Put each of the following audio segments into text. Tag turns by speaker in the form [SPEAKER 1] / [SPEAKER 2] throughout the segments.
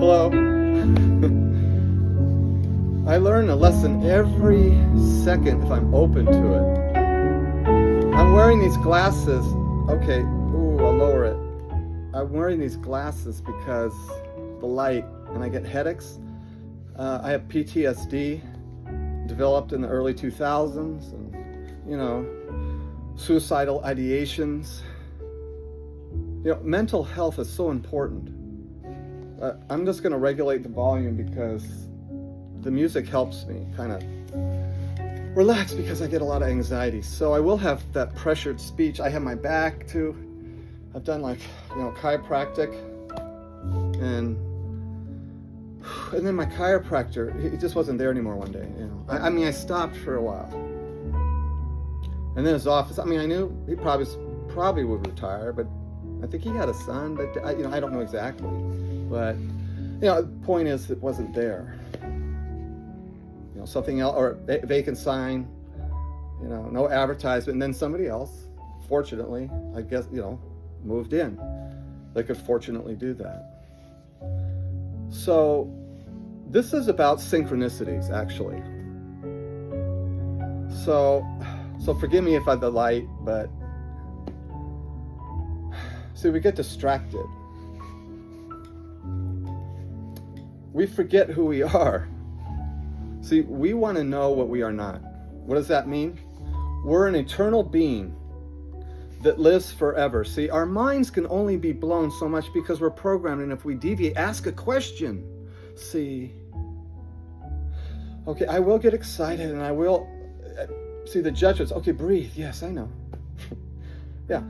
[SPEAKER 1] Hello. I learn a lesson every second if I'm open to it. I'm wearing these glasses. Okay, I'll lower it. I'm wearing these glasses because the light, and I get headaches. I have PTSD, developed in the early 2000s, and, suicidal ideations. Mental health is so important. I'm just going to regulate the volume because the music helps me kind of relax because I get a lot of anxiety. So I will have that pressured speech. I have my back too. I've done chiropractic, and then my chiropractor, he just wasn't there anymore one day. I stopped for a while, and then his office. I knew he probably would retire, but I think he had a son. But I don't know exactly. But the point is, it wasn't there. Something else, or a vacant sign. No advertisement, and then somebody else, fortunately, I guess, moved in. They could fortunately do that. So this is about synchronicities, actually. So forgive me if I have the light, but see, we get distracted. We forget who we are. See, we want to know what we are not. What does that mean? We're an eternal being that lives forever. See, our minds can only be blown so much because we're programmed, and if we deviate, ask a question. See, okay, I will get excited, and I will see the judgments. Okay, breathe. Yes, I know. Yeah,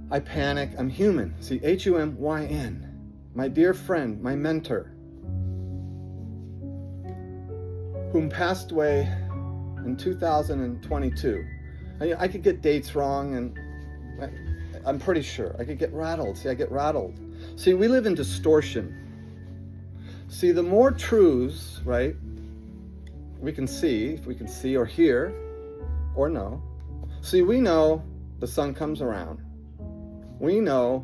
[SPEAKER 1] I panic. I'm human. See, HUMYN, my dear friend, my mentor, whom passed away in 2022. I could get dates wrong, and I'm pretty sure. I could get rattled. See, I get rattled. See, we live in distortion. See, the more truths, right, we can see, if we can see or hear or know. See, we know the sun comes around. We know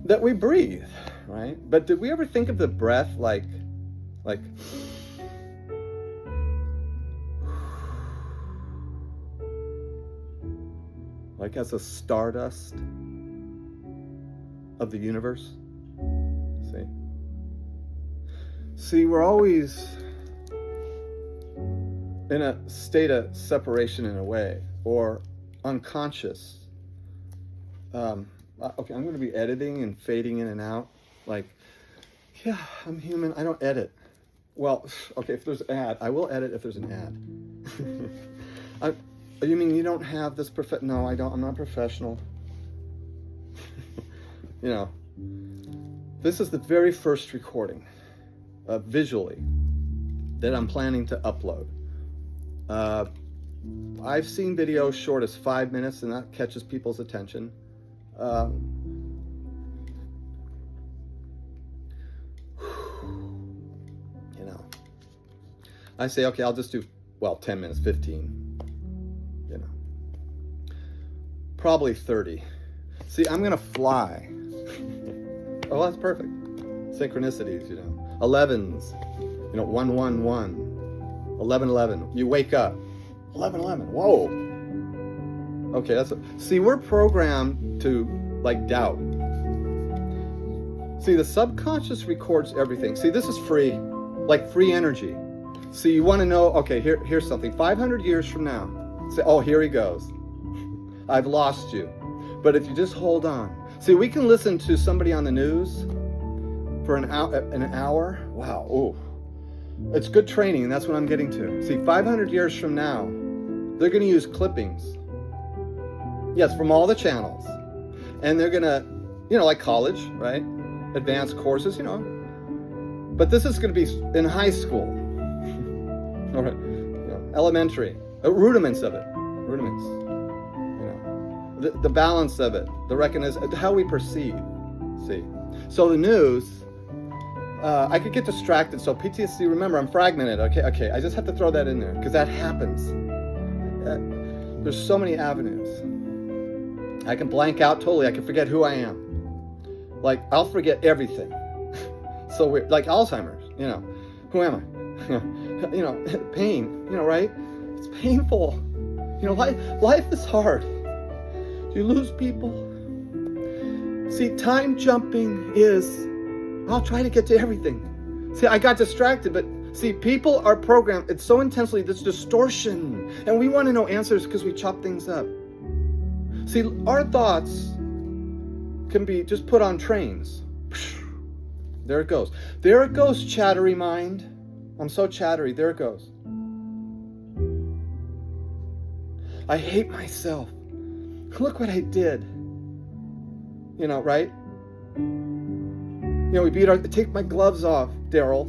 [SPEAKER 1] that we breathe, right? But did we ever think of the breath like as a stardust of the universe? See, we're always in a state of separation in a way, or unconscious. Okay, I'm going to be editing and fading in and out. Yeah, I'm human. I don't edit. Well, okay, if there's an ad, I will edit if there's an ad. You mean you don't have this No, I don't. I'm not professional. This is the very first recording, visually, that I'm planning to upload. I've seen videos short as 5 minutes, and that catches people's attention. I say, okay, I'll just do, 10 minutes, 15. Probably 30. See, I'm gonna fly. Oh, that's perfect. Synchronicities, 11s, 111, 1111. You wake up, 1111. Whoa. Okay, see, we're programmed to doubt. See, the subconscious records everything. See, this is free, free energy. See, you want to know? Okay, here's something. 500 years from now, say, oh, here he goes. I've lost you. But if you just hold on. See, we can listen to somebody on the news for an hour. Wow. Oh, it's good training, and that's what I'm getting to. See, 500 years from now, they're going to use clippings. Yes, from all the channels. And they're going to, like college, right? Advanced courses, But this is going to be in high school. All right. Elementary. Rudiments of it. Rudiments. The balance of it, the recognition, how we perceive. See, so the news, I could get distracted. So PTSD, remember, I'm fragmented. Okay, I just have to throw that in there because that happens. There's so many avenues. I can blank out totally. I can forget who I am. I'll forget everything. So weird, like Alzheimer's, who am I? Pain, right? It's painful. Life is hard. You lose people. See, time jumping is, I'll try to get to everything. See, I got distracted, but see, people are programmed, it's so intensely, this distortion. And we want to know answers because we chop things up. See, our thoughts can be just put on trains. There it goes. There it goes, chattery mind. I'm so chattery. There it goes. I hate myself. Look what I did. Right? We take my gloves off, Daryl.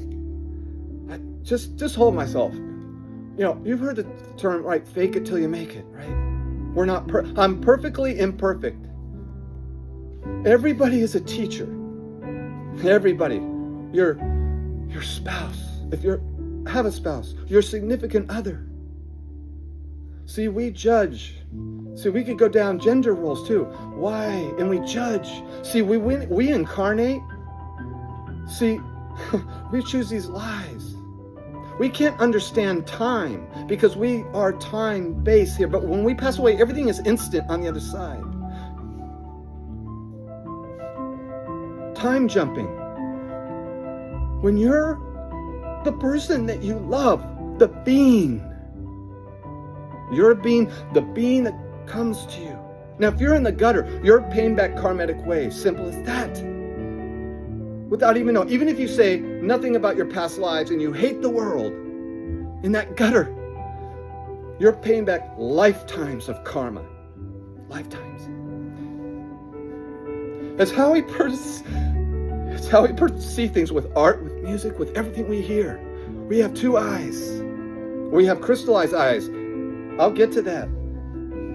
[SPEAKER 1] Just hold myself. You've heard the term, right? Fake it till you make it, right? We're not, I'm perfectly imperfect. Everybody is a teacher. Everybody. Your spouse. If you have a spouse. Your significant other. See, we judge. See, we could go down gender roles too. Why? And we judge. See, we incarnate. See, we choose these lies. We can't understand time because we are time-based here. But when we pass away, everything is instant on the other side. Time jumping. When you're the person that you love, the being. You're the being that comes to you. Now, if you're in the gutter, you're paying back karmatic ways. Simple as that. Without even knowing. Even if you say nothing about your past lives and you hate the world, in that gutter, you're paying back lifetimes of karma. Lifetimes. That's how we perceive things with art, with music, with everything we hear. We have two eyes. We have crystallized eyes. I'll get to that.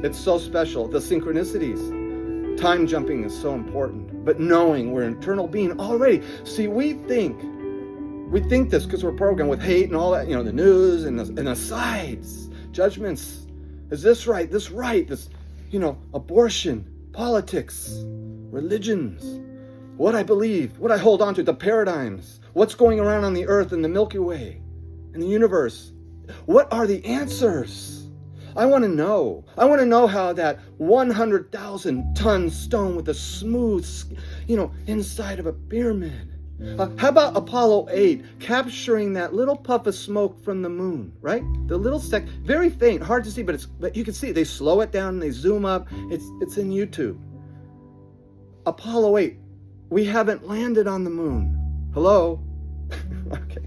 [SPEAKER 1] It's so special. The synchronicities. Time jumping is so important. But knowing we're an eternal being already. See, we think this because we're programmed with hate and all that, the news and the sides, judgments. Is this right? This right? This, abortion, politics, religions, what I believe, what I hold on to, the paradigms, what's going around on the earth and the Milky Way and the universe. What are the answers? I want to know. I want to know how that 100,000-ton stone with a smooth, inside of a pyramid. How about Apollo 8 capturing that little puff of smoke from the moon, right? The little speck, very faint, hard to see, but you can see. They slow it down, they zoom up. It's in YouTube. Apollo 8, we haven't landed on the moon. Hello? Okay.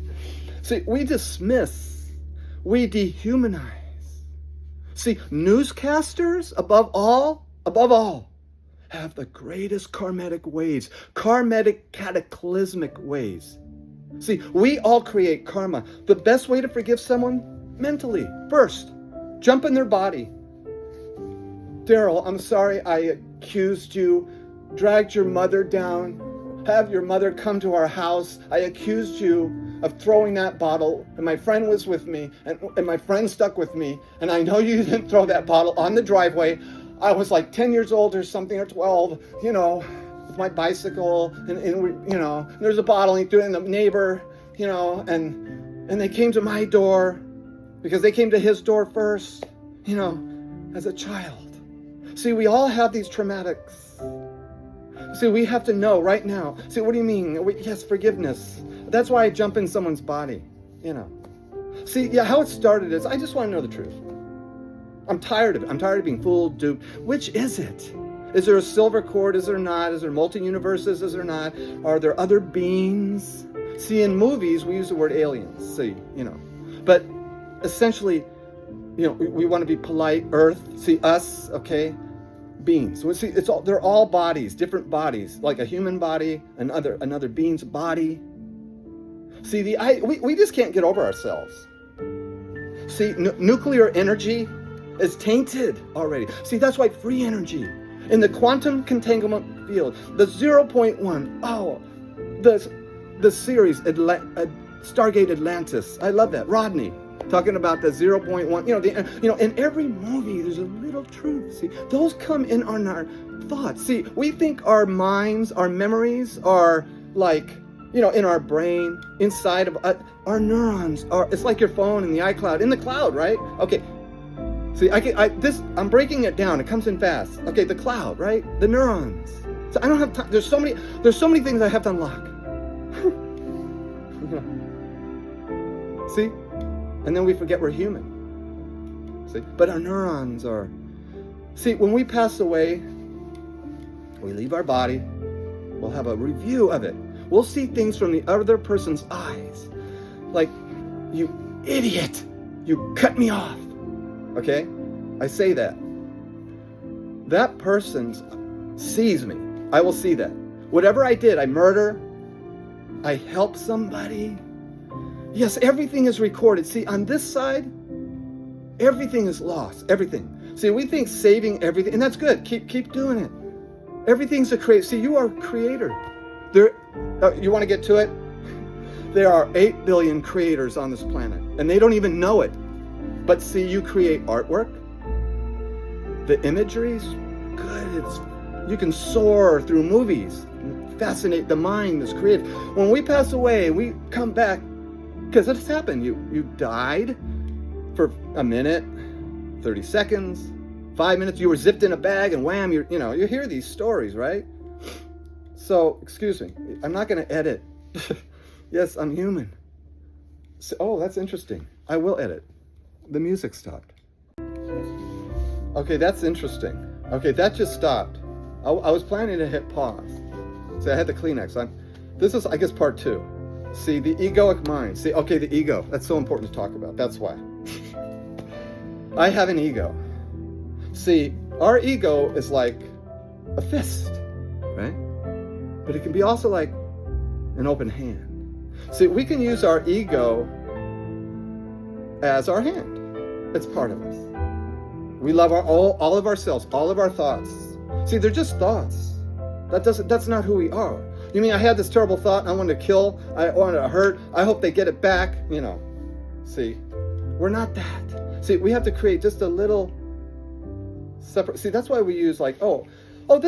[SPEAKER 1] See, we dismiss, we dehumanize. See, newscasters, above all, have the greatest karmatic ways, karmatic cataclysmic ways. See, we all create karma. The best way to forgive someone, mentally, first, jump in their body. Daryl, I'm sorry I accused you, dragged your mother down, have your mother come to our house. I accused you of throwing that bottle, and my friend was with me, and my friend stuck with me, and I know you didn't throw that bottle on the driveway. I was like 10 years old or something, or 12, with my bicycle, and there's a bottle, and he threw it in the neighbor, and they came to my door, because they came to his door first, as a child. See, we all have these traumatics. See, we have to know right now. See, what do you mean? Yes, forgiveness. That's why I jump in someone's body, See, yeah, how it started is, I just want to know the truth. I'm tired of it. I'm tired of being fooled, duped. Which is it? Is there a silver cord? Is there not? Is there multi-universes? Is there not? Are there other beings? See, in movies, we use the word aliens. See, But essentially, we want to be polite. Earth, see, us, okay? Beings. So see, they're all bodies, different bodies, like a human body, another being's body. See, we just can't get over ourselves. See, nuclear energy is tainted already. See, that's why free energy in the quantum entanglement field, the 0.1. The series Stargate Atlantis. I love that. Rodney talking about the 0.1. In every movie there's a little truth. See, those come in on our thoughts. See, we think our minds, our memories are like in our brain, inside of our neurons. It's like your phone in the iCloud, in the cloud, right? Okay. See, I'm breaking it down. It comes in fast. Okay, the cloud, right? The neurons. So I don't have time. There's so many things I have to unlock. See? And then we forget we're human. See? But our neurons are... See, when we pass away, we leave our body, we'll have a review of it. We'll see things from the other person's eyes. Like, you idiot, you cut me off. Okay? I say that. That person sees me. I will see that. Whatever I did, I murder, I help somebody. Yes, everything is recorded. See, on this side, everything is lost. Everything. See, we think saving everything, and that's good. Keep doing it. Everything's a creator. See, you are a creator. You want to get to it? There are 8 billion creators on this planet, and they don't even know it. But see, you create artwork. The imagery's good. You can soar through movies. Fascinate the mind, is creative. When we pass away, we come back, because it's happened. You died for a minute, 30 seconds, 5 minutes, you were zipped in a bag, and wham, you hear these stories, right? So, excuse me, I'm not going to edit. Yes, I'm human. So, oh, that's interesting. I will edit. The music stopped. Okay, that's interesting. Okay, that just stopped. I was planning to hit pause. So I had the Kleenex. This is, I guess, part 2. See, the egoic mind. See, okay, the ego. That's so important to talk about. That's why. I have an ego. See, our ego is like a fist, right? But it can be also like an open hand. See, we can use our ego as our hand. It's part of us. We love all of ourselves, all of our thoughts. See, they're just thoughts. That's not who we are. You mean I had this terrible thought, I wanted to kill, I wanted to hurt, I hope they get it back, See, we're not that. See, we have to create just a little separate. See, that's why we use this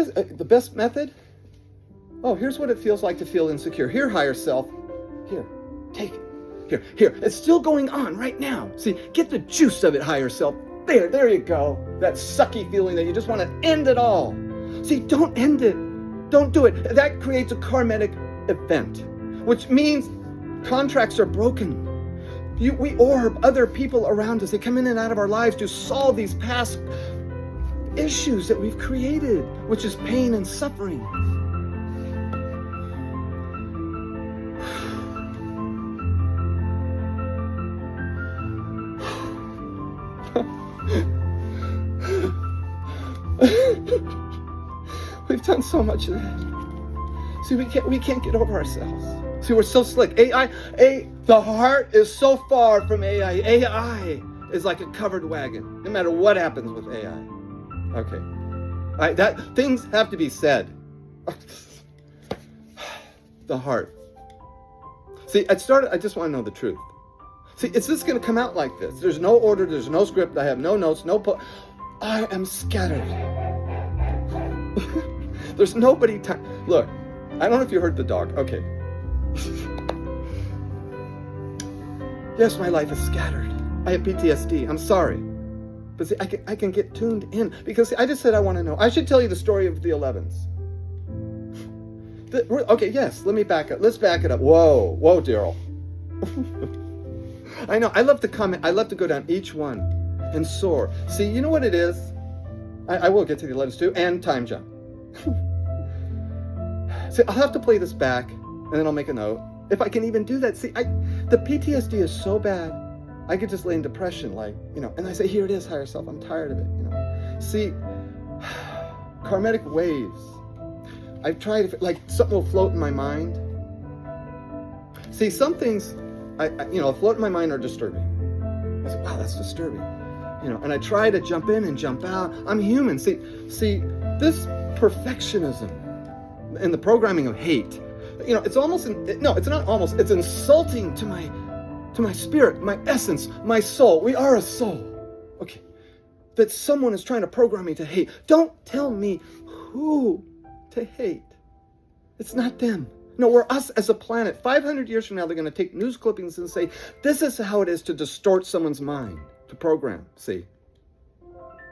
[SPEAKER 1] the best method. Oh, here's what it feels like to feel insecure. Here, higher self. Here, take it. Here. It's still going on right now. See, get the juice of it, higher self. There you go. That sucky feeling that you just want to end it all. See, don't end it. Don't do it. That creates a karmic event, which means contracts are broken. We orb other people around us. They come in and out of our lives to solve these past issues that we've created, which is pain and suffering. We've done so much of that. See, we can't get over ourselves. See, we're so slick. The heart is so far from AI. AI is like a covered wagon, no matter what happens with AI. Okay. Things have to be said. The heart. See, I just want to know the truth. See, it's just going to come out like this. There's no order, there's no script, I have no notes, I am scattered. There's nobody Look, I don't know if you heard the dog. Okay. Yes, my life is scattered. I have PTSD. I'm sorry. But see, I can get tuned in. Because see, I just said I want to know. I should tell you the story of the 11s. Okay, yes, let me back up. Let's back it up. Whoa, Daryl. I know, I love to comment. I love to go down each one and soar. See, you know what it is? I will get to the 11s too, and time jump. See, I'll have to play this back, and then I'll make a note. If I can even do that. See, the PTSD is so bad, I could just lay in depression, and I say, here it is, higher self, I'm tired of it, See, karmic waves. I've tried, something will float in my mind. See, some things, float in my mind are disturbing. I say, wow, that's disturbing. And I try to jump in and jump out. I'm human. See, this perfectionism and the programming of hate, it's almost, it's not almost, it's insulting to my spirit, my essence, my soul. We are a soul. Okay. That someone is trying to program me to hate. Don't tell me who to hate. It's not them. No, we're us as a planet. 500 years from now, they're going to take news clippings and say, this is how it is to distort someone's mind, to program, see?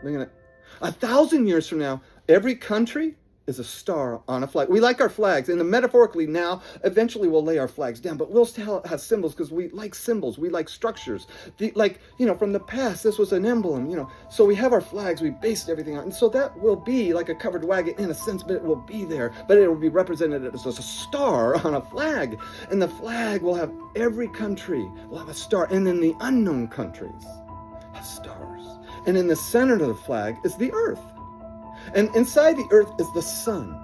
[SPEAKER 1] They're going to... 1,000 years from now, every country is a star on a flag. We like our flags, and metaphorically now, eventually we'll lay our flags down, but we'll still have symbols because we like symbols, we like structures. From the past, this was an emblem, so we have our flags, we based everything on, and so that will be like a covered wagon in a sense, but it will be there, but it will be represented as a star on a flag, and the flag will have, every country will have a star, and then the unknown countries have stars, and in the center of the flag is the earth. And inside the earth is the sun.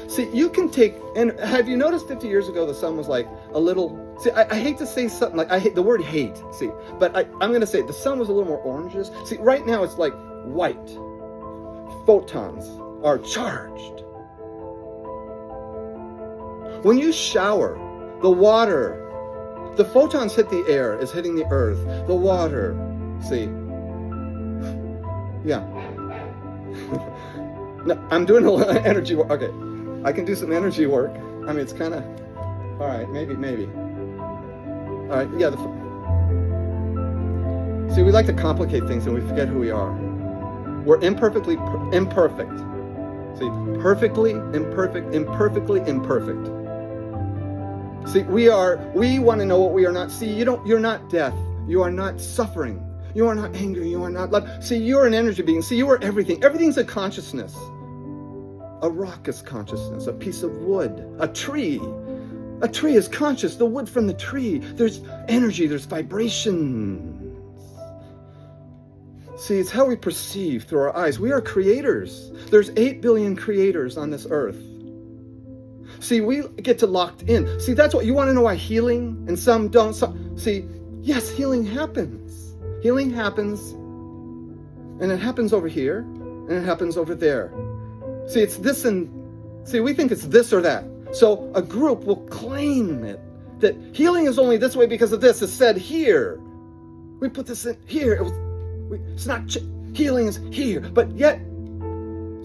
[SPEAKER 1] See, you can take, and have you noticed 50 years ago the sun was like a little, see, I hate to say something like, I hate the word hate, see, but I'm going to say the sun was a little more oranges. See, right now it's like white. Photons are charged. When you shower, the water, the photons hit the air, is hitting the earth, the water, see, yeah. No, I'm doing a little energy work. Okay, I can do some energy work. I mean, it's kind of, all right, maybe. All right, yeah. See, we like to complicate things and we forget who we are. We're imperfectly imperfect. See, perfectly imperfect, imperfectly imperfect. See, we want to know what we are not. See, you're not death. You are not suffering. You are not anger. You are not love. See, you're an energy being. See, you are everything. Everything's a consciousness. A rock is consciousness. A piece of wood. A tree. A tree is conscious. The wood from the tree. There's energy. There's vibrations. See, it's how we perceive through our eyes. We are creators. There's 8 billion creators on this earth. See, we get to locked in. See, that's what you want to know why healing and some don't. See, yes, healing happens. Healing happens, and it happens over here, and it happens over there. See, it's this we think it's this or that. So a group will claim it, that healing is only this way because of this. It's said here. We put this in here. It's not, healing is here. But yet,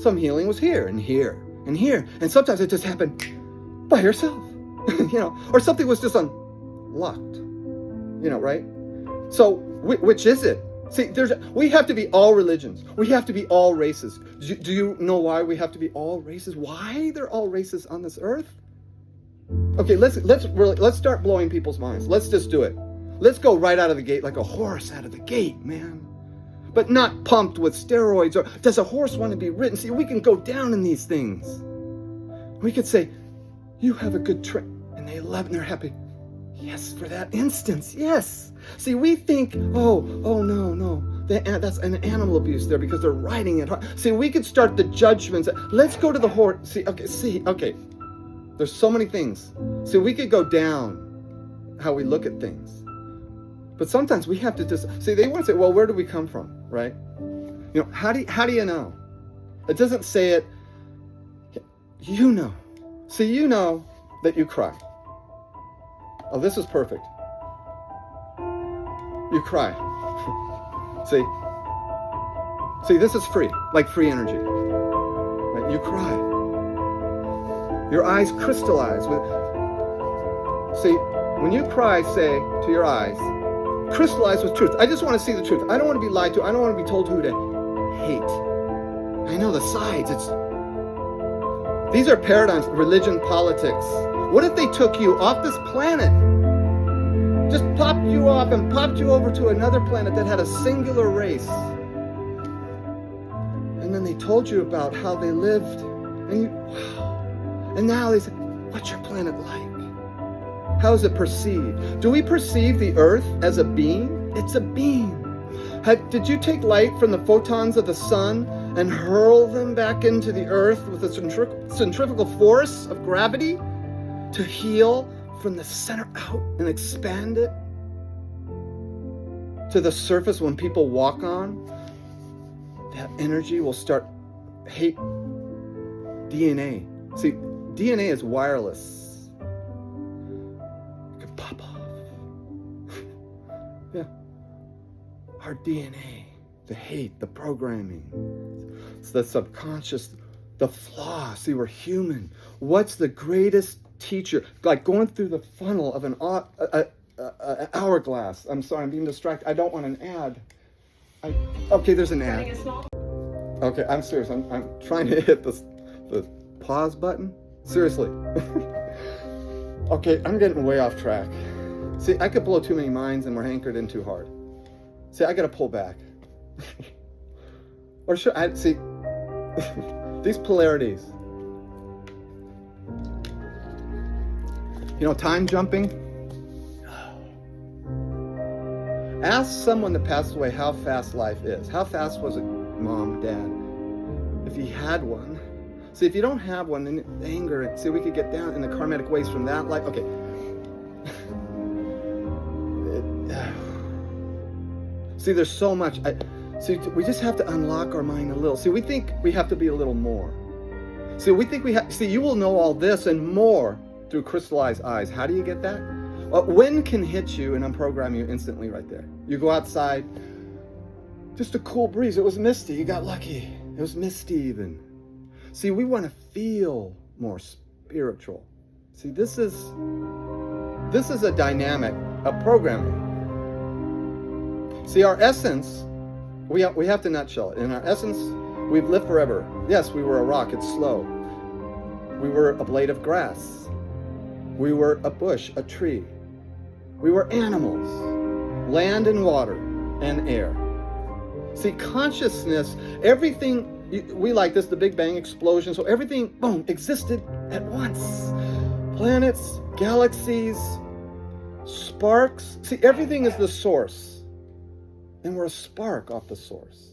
[SPEAKER 1] some healing was here, and here, and here. And sometimes it just happened by yourself, or something was just unlocked, right? So, which is it? See, we have to be all religions. We have to be all races. Do you know why we have to be all races? Why they're all races on this earth? Okay, let's start blowing people's minds. Let's just do it. Let's go right out of the gate like a horse out of the gate, man. But not pumped with steroids. Or does a horse want to be ridden? See, we can go down in these things. We could say, you have a good trip, and they love it and they're happy. Yes, for that instance, yes. See, we think, oh, no, that's an animal abuse there because they're riding it hard. See, we could start the judgments. Let's go to the horse. Okay. There's so many things. See, we could go down how we look at things. But sometimes we have to just, see, they want to say, well, where do we come from, right? How do you know? It doesn't say it. You know. See, you know that you cry. Oh, this is perfect. You cry. See, this is free, like free energy. Right? You cry. Your eyes crystallize. See, when you cry, say to your eyes, crystallize with truth. I just want to see the truth. I don't want to be lied to. I don't want to be told who to hate. I know the sides. These are paradigms, religion, politics. What if they took you off this planet? Just popped you off and popped you over to another planet that had a singular race. And then they told you about how they lived. And now they say, what's your planet like? How is it perceived? Do we perceive the earth as a being? It's a being. Did you take light from the photons of the sun and hurl them back into the earth with the centrifugal force of gravity to heal from the center out and expand it to the surface when people walk on? That energy will start hate DNA. See, DNA is wireless. It can pop off. Yeah. Our DNA, the hate, the programming, it's the subconscious, the flaw. See, we're human. What's the greatest teacher, like going through the funnel of an hourglass. I'm sorry, I'm being distracted. I don't want an ad. Okay, there's an ad. Okay, I'm serious. I'm trying to hit the pause button. Seriously. Okay, I'm getting way off track. See, I could blow too many minds and we're anchored in too hard. See, I gotta pull back. Or should I see these polarities? You know, time jumping. Ask someone that passed away how fast life is. How fast was it, mom, dad? If you had one. See, if you don't have one, then anger. See, we could get down in the karmatic ways from that life. Okay. See, there's so much. See, we just have to unlock our mind a little. See, we think we have to be a little more. See, we think we have. See, you will know all this and more through crystallized eyes. How do you get that? Wind can hit you and unprogram you instantly right there. You go outside, just a cool breeze. It was misty. You got lucky. It was misty even. See, we want to feel more spiritual. See, this is a dynamic of programming. See, our essence, we have to nutshell it. In our essence, we've lived forever. Yes, we were a rock. It's slow. We were a blade of grass. We were a bush, a tree. We were animals, land and water and air. See, consciousness, everything, we like this, the Big Bang explosion, so everything, boom, existed at once. Planets, galaxies, sparks. See, everything is the source. And we're a spark off the source.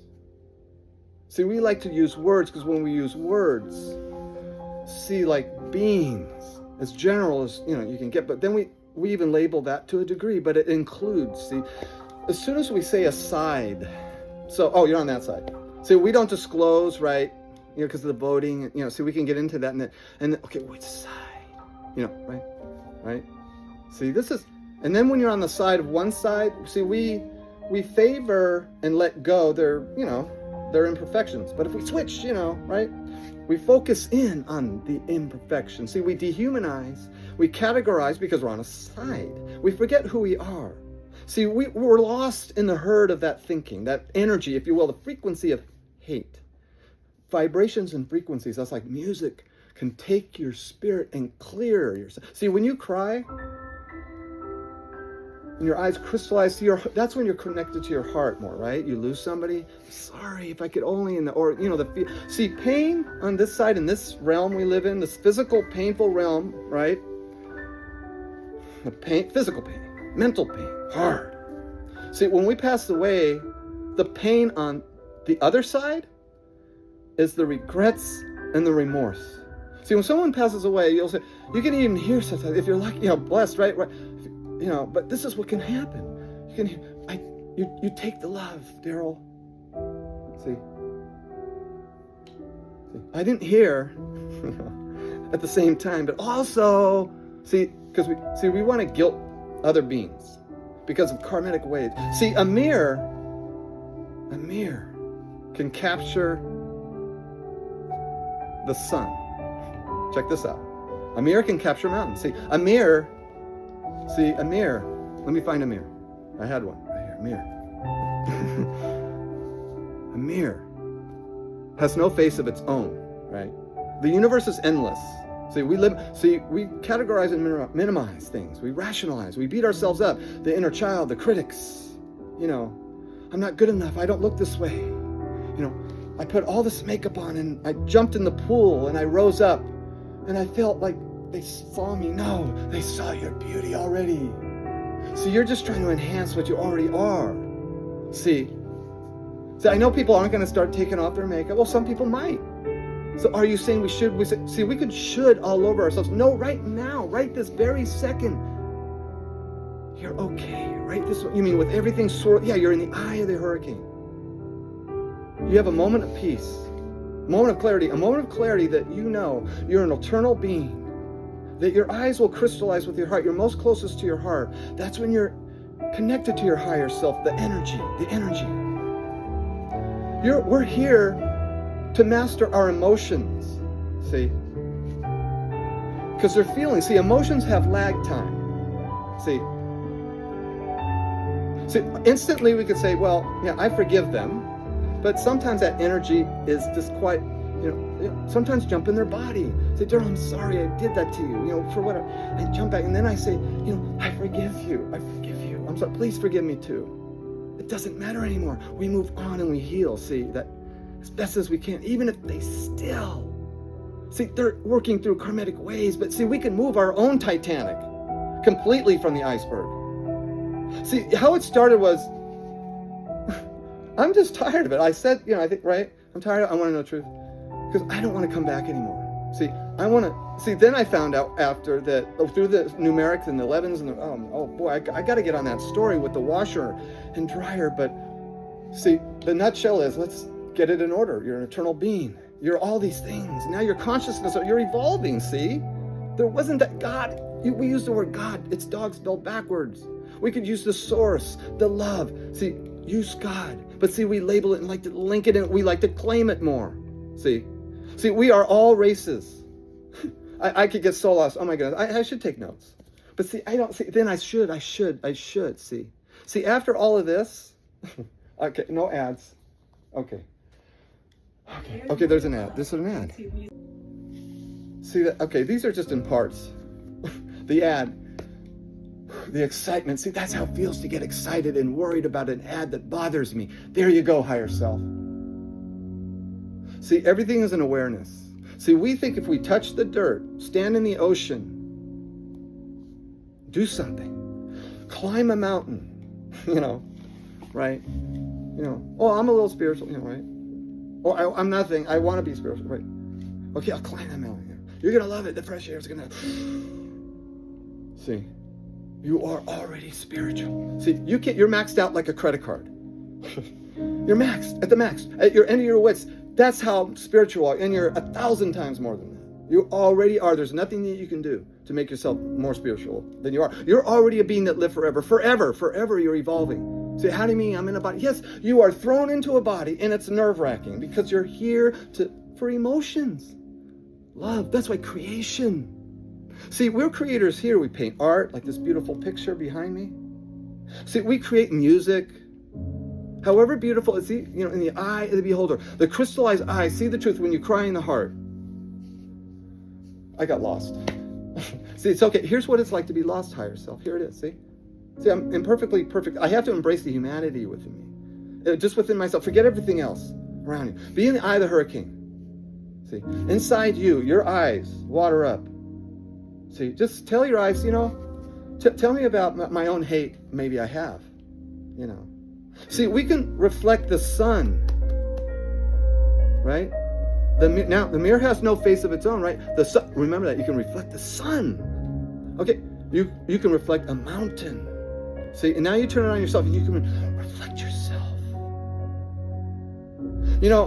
[SPEAKER 1] See, we like to use words because when we use words, see, like beings, as general as, you can get, but then we even label that to a degree, but it includes, see, as soon as we say a side, so, you're on that side. See, we don't disclose, right, because of the voting, see, we can get into that, and then okay, which side, right? See, this is, and then when you're on the side of one side, see, we favor and let go their imperfections, but if we switch, right, we focus in on the imperfection. See, we dehumanize, we categorize because we're on a side. We forget who we are. See, we're lost in the herd of that thinking, that energy, if you will, the frequency of hate. Vibrations and frequencies, that's like music, can take your spirit and clear yourself. See, when you cry, and your eyes crystallize to that's when you're connected to your heart more, right? You lose somebody, sorry, if I could only, see, pain on this side, in this realm we live in, this physical, painful realm, right? The pain, physical pain, mental pain, hard. See, when we pass away, the pain on the other side is the regrets and the remorse. See, when someone passes away, you'll say, you can even hear sometimes, if you're lucky, blessed, right? But this is what can happen. You take the love, Daryl. See, I didn't hear at the same time, but also, see, because we want to guilt other beings because of karmic waves. See, a mirror can capture the sun. Check this out. A mirror can capture mountains. See, a mirror. Let me find a mirror. I had one right here. A mirror. A mirror has no face of its own, right? The universe is endless. We categorize and minimize things. We rationalize. We beat ourselves up. The inner child, the critics. I'm not good enough. I don't look this way. I put all this makeup on and I jumped in the pool and I rose up and I felt like they saw me. No, they saw your beauty already. See, you're just trying to enhance what you already are. See, I know people aren't going to start taking off their makeup. Well, some people might. So are you saying we should? We could should all over ourselves. No, right now, right this very second, you're okay. Right this, you mean with everything you're in the eye of the hurricane. You have a moment of peace, a moment of clarity that you're an eternal being. That your eyes will crystallize with your heart. You're most closest to your heart. That's when you're connected to your higher self, the energy. We're here to master our emotions. See? Because they're feeling. See, emotions have lag time. See, instantly we could say, well, yeah, I forgive them. But sometimes that energy is just quite, sometimes jump in their body. Say, Daryl, I'm sorry I did that to you, for whatever. I jump back, and then I say, I forgive you. I forgive you. I'm sorry. Please forgive me too. It doesn't matter anymore. We move on and we heal. See, that as best as we can, even if they still. See, they're working through karmic waves, but see, we can move our own Titanic completely from the iceberg. See, how it started was, I'm just tired of it. I said, I think, right? I'm tired. I want to know the truth. Because I don't want to come back anymore. See, then I found out after that, through the numerics and the 11s and oh boy, I got to get on that story with the washer and dryer. But see, the nutshell is, let's get it in order. You're an eternal being. You're all these things. Now your consciousness, you're evolving, see? There wasn't that God. We use the word God. It's dog spelled backwards. We could use the source, the love. See, use God. But see, we label it and like to link it, and we like to claim it more. See, we are all races. I could get so lost. Oh my goodness, I should take notes. But see, I don't see. Then I should. See, after all of this, okay, no ads. Okay, there's an ad. This is an ad. See that? Okay, these are just in parts. The ad. The excitement. See, that's how it feels to get excited and worried about an ad that bothers me. There you go, higher self. See, everything is an awareness. See, we think if we touch the dirt, stand in the ocean, do something, climb a mountain, right? Oh, I'm a little spiritual, right? Oh, I'm nothing. I want to be spiritual, right? Okay, I'll climb that mountain. You're going to love it. The fresh air is going to... See, you are already spiritual. See, you're maxed out like a credit card. You're maxed at the max. At your end of your wits. That's how spiritual you are. And you're 1,000 times more than that. You already are. There's nothing that you can do to make yourself more spiritual than you are. You're already a being that lives forever. Forever you're evolving. See, how do you mean I'm in a body? Yes, you are thrown into a body, and it's nerve-wracking because you're here for emotions. Love. That's why creation. See, we're creators here. We paint art, like this beautiful picture behind me. See, we create music. However beautiful it's, in the eye of the beholder. The crystallized eye, see the truth when you cry in the heart. I got lost. See, it's okay. Here's what it's like to be lost, higher self. Here it is, see? See, I'm imperfectly perfect. I have to embrace the humanity within me. Just within myself. Forget everything else around you. Be in the eye of the hurricane. See? Inside you, your eyes water up. See? Just tell your eyes, tell me about my own hate maybe I have. See, we can reflect the sun, right? Now, the mirror has no face of its own, right? The sun, remember that, you can reflect the sun. Okay, you can reflect a mountain. See, and now you turn it on yourself and you can reflect yourself.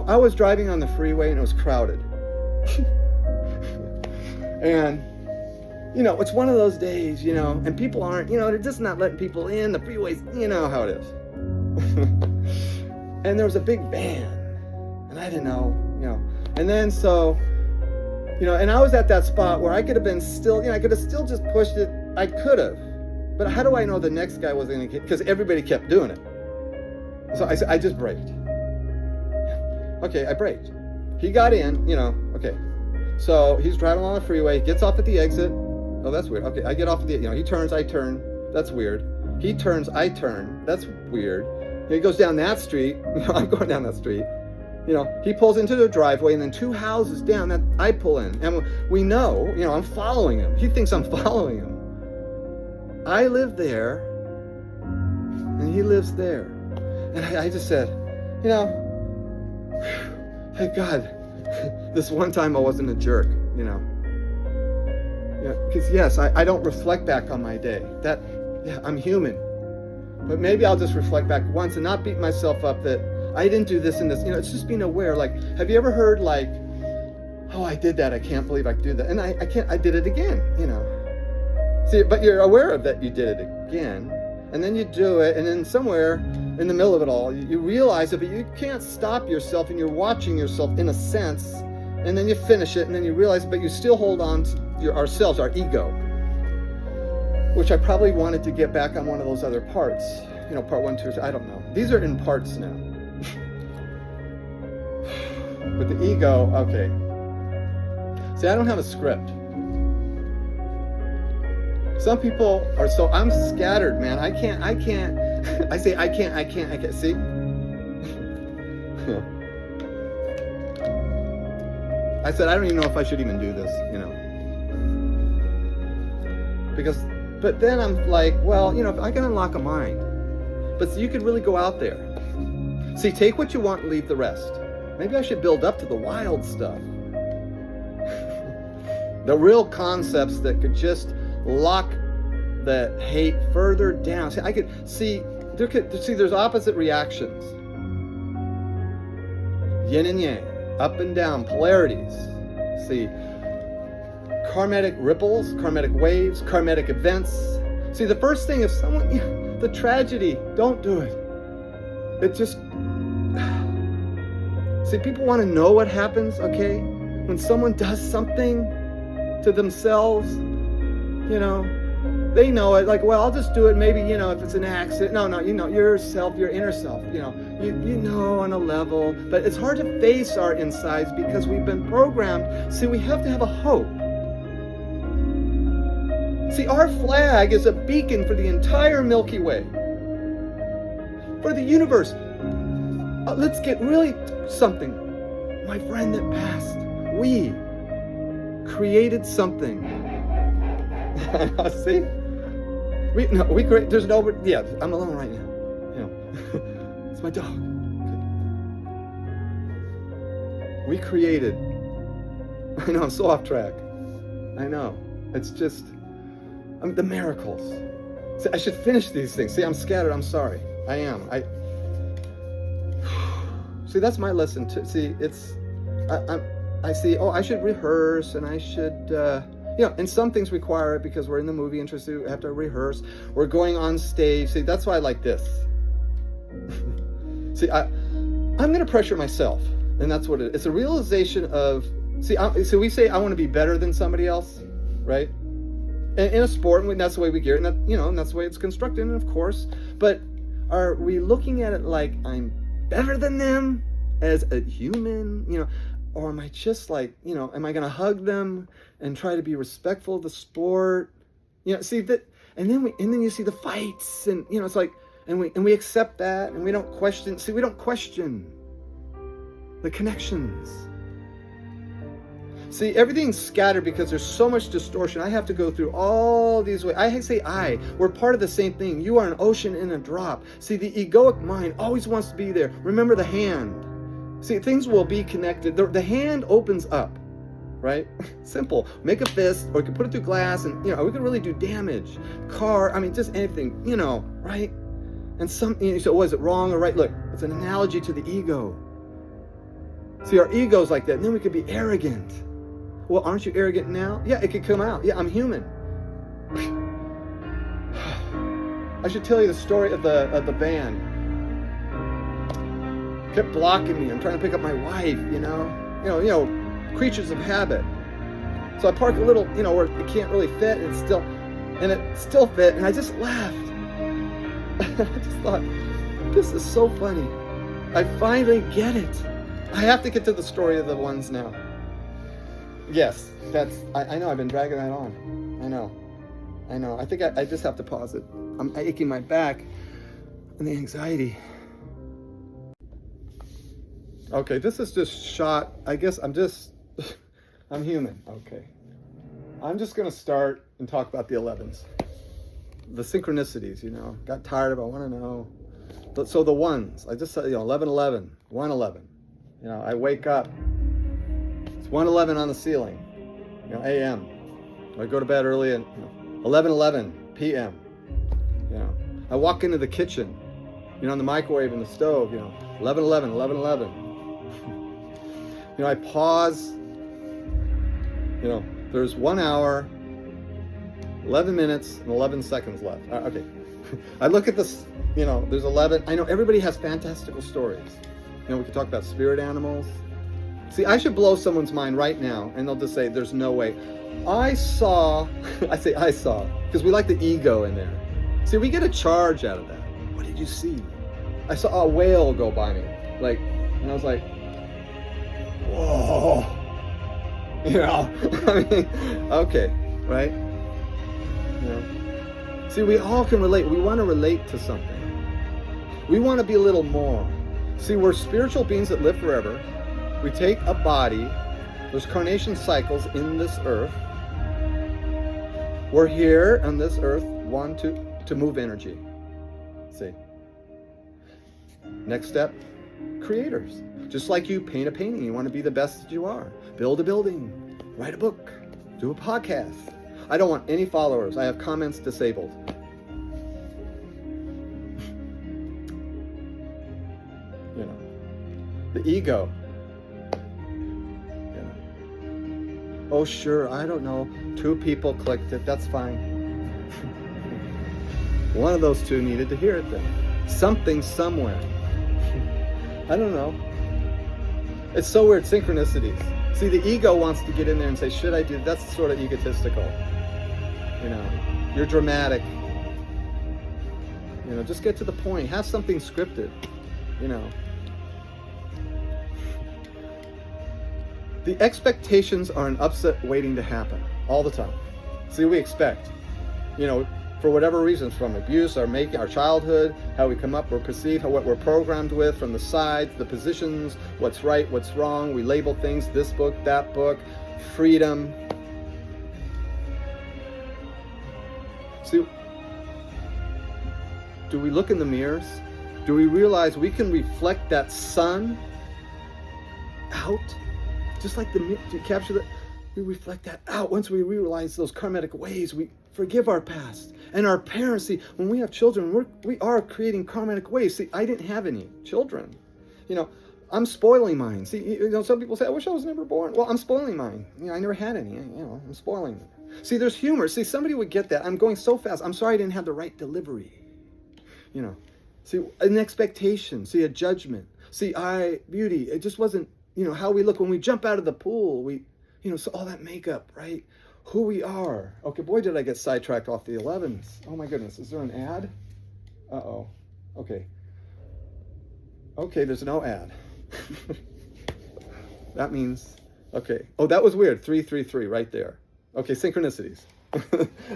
[SPEAKER 1] I was driving on the freeway and it was crowded. And, it's one of those days, and people aren't, they're just not letting people in. The freeways, you know how it is. And there was a big van, and I didn't know, and then and I was at that spot where I could have been still, I could have still just pushed it. I could have, but how do I know the next guy wasn't going to? Because everybody kept doing it. So I just braked. Okay, I braked. He got in, okay. So he's driving along the freeway, gets off at the exit. Oh, that's weird. Okay, I get off at the, he turns, I turn. That's weird. He turns, I turn. That's weird. He goes down that street. I'm going down that street. He pulls into the driveway, and then 2 houses down that I pull in. And we know, I'm following him. He thinks I'm following him. I live there, and he lives there. And I just said, thank God, this one time I wasn't a jerk, Because yes, I don't reflect back on my day. I'm human. But maybe I'll just reflect back once and not beat myself up that I didn't do this and this. It's just being aware. Like, have you ever heard oh, I did that. I can't believe I could do that. And I did it again, See, but you're aware of that you did it again. And then you do it. And then somewhere in the middle of it all, you realize it, but you can't stop yourself, and you're watching yourself in a sense. And then you finish it, and then you realize, but you still hold on ourselves, our ego, which I probably wanted to get back on one of those other parts. Part 1, 2, I don't know. These are in parts now. But the ego, okay. See, I don't have a script. Some people are I'm scattered, man. I can't, I say I can't, see? I said, I don't even know if I should even do this, but then I'm like, well, if I can unlock a mind, but you could really go out there. See, take what you want and leave the rest. Maybe I should build up to the wild stuff. The real concepts that could just lock the hate further down. See, there's opposite reactions. Yin and yang, up and down, polarities. See, karmatic ripples, karmatic waves, karmatic events. See, the first thing, if someone, the tragedy, don't do it. It just, see, people want to know what happens, okay? When someone does something to themselves, they know it, like, well, I'll just do it, maybe, if it's an accident. No, yourself, your inner self, you know on a level, but it's hard to face our insides because we've been programmed. See, we have to have a hope. See, our flag is a beacon for the entire Milky Way, for the universe. Let's get really something. My friend that passed, we created something. See? We create, there's nobody, yeah, I'm alone right now. It's my dog. We created, I know, I'm so off track. I know. It's just, the miracles. See, I should finish these things. See, I'm scattered, I'm sorry. I am. See, that's my lesson too. See, I see, I should rehearse and I should, and some things require it because we're in the movie industry, we have to rehearse. We're going on stage. See, that's why I like this. See, I'm going to pressure myself, and that's what it is. It's a realization of, so we say I want to be better than somebody else, right? In a sport, and that's the way we gear it, and that's the way it's constructed, and of course. But are we looking at it like I'm better than them as a human, or am I just like, am I going to hug them and try to be respectful of the sport? See that, and then you see the fights, and it's like, and we accept that, and we don't question. See, we don't question the connections. See, everything's scattered because there's so much distortion. I have to go through all these ways. We're part of the same thing. You are an ocean in a drop. See, the egoic mind always wants to be there. Remember the hand. See, things will be connected. The hand opens up, right? Simple. Make a fist, or you can put it through glass, and, we can really do damage. Just anything, right? And so was it wrong or right? Look, it's an analogy to the ego. See, our ego's like that, and then we could be arrogant. Well, aren't you arrogant now? Yeah, it could come out. Yeah, I'm human. I should tell you the story of the van. Kept blocking me. I'm trying to pick up my wife, creatures of habit. So I park a little, where it can't really fit, and it still fit, and I just laughed. I just thought, this is so funny. I finally get it. I have to get to the story of the ones now. Yes, I know I've been dragging that on. I know. I think I just have to pause it. I'm aching my back and the anxiety. Okay, this is just shot. I guess I'm human. Okay. I'm just going to start and talk about the 11s. The synchronicities, got tired of, I want to know. So the ones, I just said, 1111, 111. I wake up. It's 111 on the ceiling, a.m. I go to bed early at 11:11 p.m. I walk into the kitchen, on the microwave and the stove, 11:11, 11:11. I pause. There's 1 hour, 11 minutes, and 11 seconds left. Okay. I look at this, there's 11. I know everybody has fantastical stories. We could talk about spirit animals. See, I should blow someone's mind right now, and they'll just say, there's no way. I saw, because we like the ego in there. See, we get a charge out of that. What did you see? I saw a whale go by me. And I was like, whoa. I mean, okay, right? See, we all can relate. We want to relate to something. We want to be a little more. See, we're spiritual beings that live forever. We take a body. There's carnation cycles in this earth. We're here on this earth, to move energy. See. Next step, creators. Just like you paint a painting, you want to be the best that you are. Build a building, write a book, do a podcast. I don't want any followers. I have comments disabled. The ego. Oh, sure, I don't know. 2 people clicked it. That's fine. One of those 2 needed to hear it then. Something somewhere. I don't know. It's so weird. Synchronicities. See, the ego wants to get in there and say, should I do that? That's sort of egotistical. You're dramatic. Just get to the point. Have something scripted. The expectations are an upset waiting to happen all the time. See, we expect, for whatever reasons, from abuse, our childhood, how we come up, we're perceived, what we're programmed with from the sides, the positions, what's right, what's wrong. We label things, this book, that book, freedom. See, do we look in the mirrors? Do we realize we can reflect that sun out? Just like to capture that, we reflect that out. Once we realize those karmatic ways, we forgive our past. And our parents, see, when we have children, we are creating karmatic ways. See, I didn't have any children. I'm spoiling mine. See, some people say, I wish I was never born. Well, I'm spoiling mine. I never had any. I'm spoiling them. See, there's humor. See, somebody would get that. I'm going so fast. I'm sorry I didn't have the right delivery. See, an expectation. See, a judgment. See, beauty. It just wasn't, how we look when we jump out of the pool. So all that makeup, right? Who we are. Okay, boy, did I get sidetracked off the 11s. Oh my goodness, is there an ad? Uh-oh. Okay, there's no ad. That means, okay. Oh, that was weird. 333 right there. Okay, synchronicities.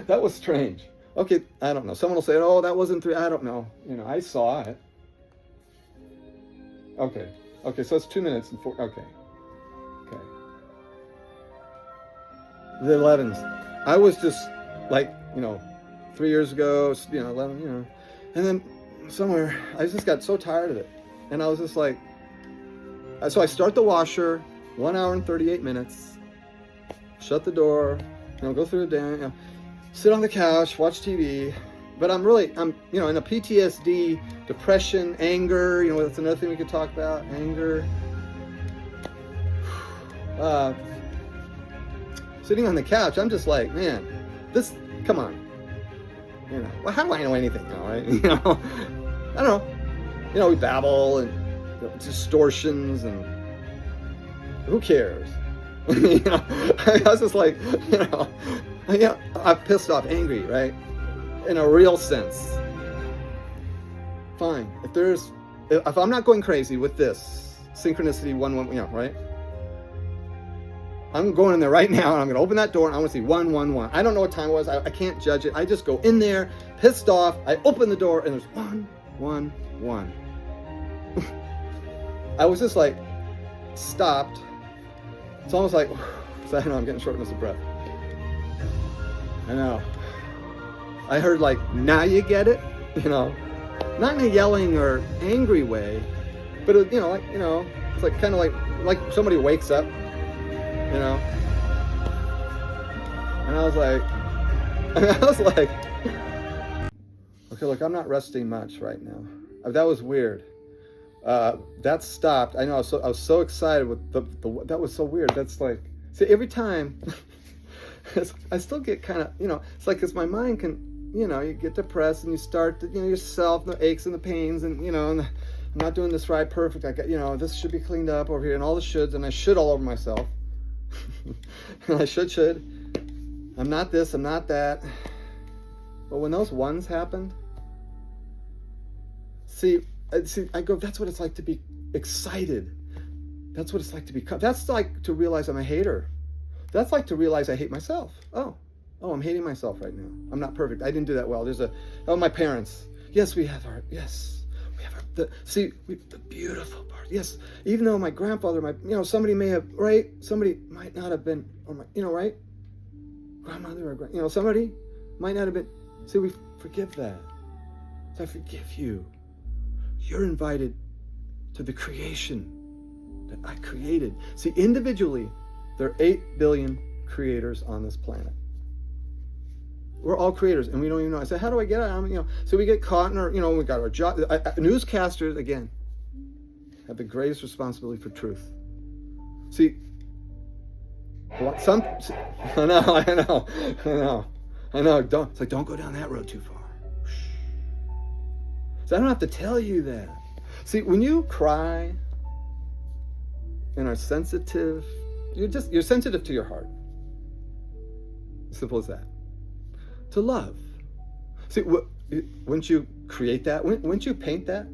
[SPEAKER 1] That was strange. Okay, I don't know. Someone will say, oh, that wasn't 3. I don't know. I saw it. Okay, so it's 2 minutes and 4. Okay. The 11s. I was just 3 years ago, 11, and then somewhere, I just got so tired of it. And I was just like, so I start the washer, 1 hour and 38 minutes, shut the door, go through the day, sit on the couch, watch TV. But I'm in a PTSD, depression, anger, that's another thing we could talk about, anger. Sitting on the couch, I'm just like, man, come on. Well, how do I know anything now, right? I don't know. We babble and distortions and who cares? I was just like, I'm pissed off, angry, right? In a real sense. Fine. If I'm not going crazy with this synchronicity 1-1, right? I'm going in there right now and I'm going to open that door and I want to see 1-1-1. I don't know what time it was. I can't judge it. I just go in there, pissed off. I open the door and there's 1-1-1. I was just like stopped. It's almost like, I know I'm getting shortness of breath. I know. I heard now you get it, not in a yelling or angry way, but it's kind of like somebody wakes up, and I was like, okay, look, I'm not resting much right now. That was weird. That stopped. I know. I was so excited with that was so weird. That's see, every time I still get kind of, it's like, because my mind can, you get depressed and you start, yourself, the aches and the pains and, and I'm not doing this right, perfect. I got, this should be cleaned up over here, and all the shoulds, and I should all over myself. And I should. I'm not this, I'm not that. But when those ones happened, see, I go, that's what it's like to be excited. That's what it's like to be, that's like to realize I'm a hater. That's like to realize I hate myself. Oh, I'm hating myself right now. I'm not perfect. I didn't do that well. My parents. Yes, we have the beautiful part. Yes, even though my grandfather, somebody may have, right? Somebody might not have been, right? Grandmother or somebody might not have been. See, we forgive that. So I forgive you. You're invited to the creation that I created. See, individually, there are 8 billion creators on this planet. We're all creators, and we don't even know. I said, how do I get out? So we get caught in our, we got our job. Newscasters, again, have the greatest responsibility for truth. See, I know. Don't go down that road too far. So I don't have to tell you that. See, when you cry and are sensitive, you're sensitive to your heart. Simple as that. To love. See, wouldn't you create that? Wouldn't you paint that?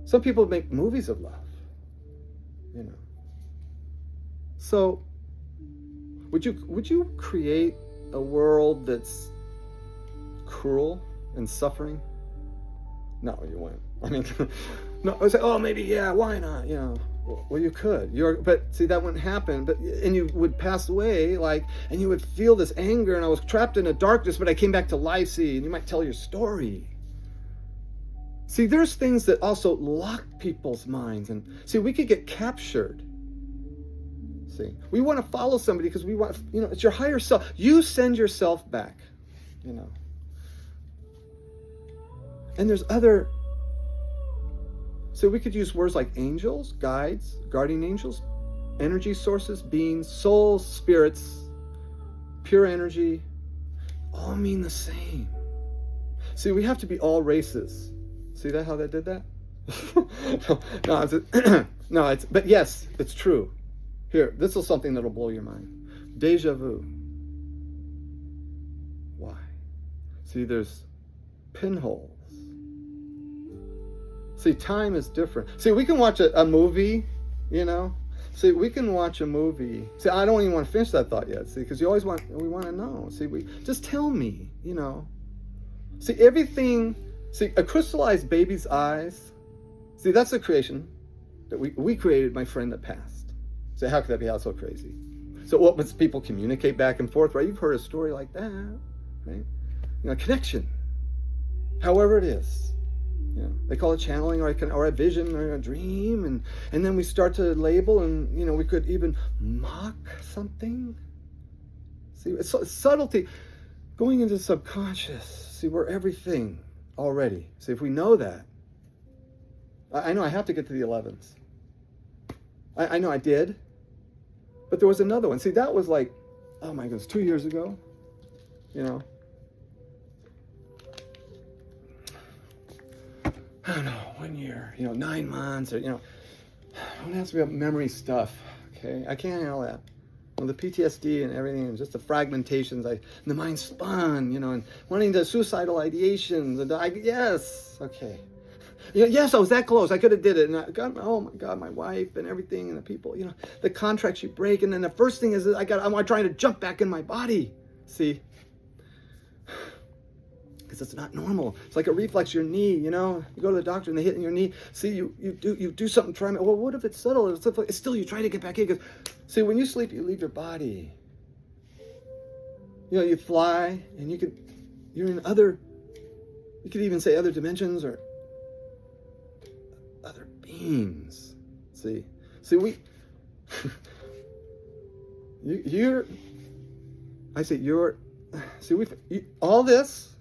[SPEAKER 1] Some people make movies of love. So, would you create a world that's cruel and suffering? No, you wouldn't. I mean, no. I would say, maybe, yeah. Why not? Well, you could. But see, that wouldn't happen. And you would pass away, and you would feel this anger. And I was trapped in a darkness, but I came back to life. See, and you might tell your story. See, there's things that also lock people's minds, and see, we could get captured. See, we want to follow somebody because we want, it's your higher self. You send yourself back, And there's other. So we could use words like angels, guides, guardian angels, energy sources, beings, souls, spirits, pure energy, all mean the same. See, we have to be all races. See that, how that did that? But yes, it's true. Here, this is something that'll blow your mind. Deja vu. Why? See, there's pinholes. See, time is different. See, we can watch a movie, See, we can watch a movie. See, I don't even want to finish that thought yet. See, because we want to know. See, just tell me, See, everything. See, a crystallized baby's eyes. See, that's a creation that we created. My friend that passed. So how could that be out so crazy? So what was people communicate back and forth, right? You've heard a story like that, right? Connection. However it is. They call it channeling or a vision or a dream, and then we start to label, and we could even mock something. See, it's subtlety going into the subconscious. See, we're everything already. See, if we know that, I know I have to get to the 11s. I know I did, but there was another one. See, that was like, oh my goodness, 2 years ago. I don't know, 1 year, 9 months, or, don't ask me about memory stuff, okay? I can't handle that. The PTSD and everything, and just the fragmentations, the mind spun, and wanting to suicidal ideations, and yes, okay. Yes, I was that close, I could have did it, and I got, oh my God, my wife and everything, and the people, the contracts you break, and then the first thing is that I'm trying to jump back in my body, see? Because it's not normal. It's like a reflex, your knee, you go to the doctor and they hit in your knee. See, you do something, try, well, what if it's subtle? It's still, you try to get back in. Because, see, when you sleep, you leave your body. You fly, and you're in you could even say other dimensions or other beings. See, all this,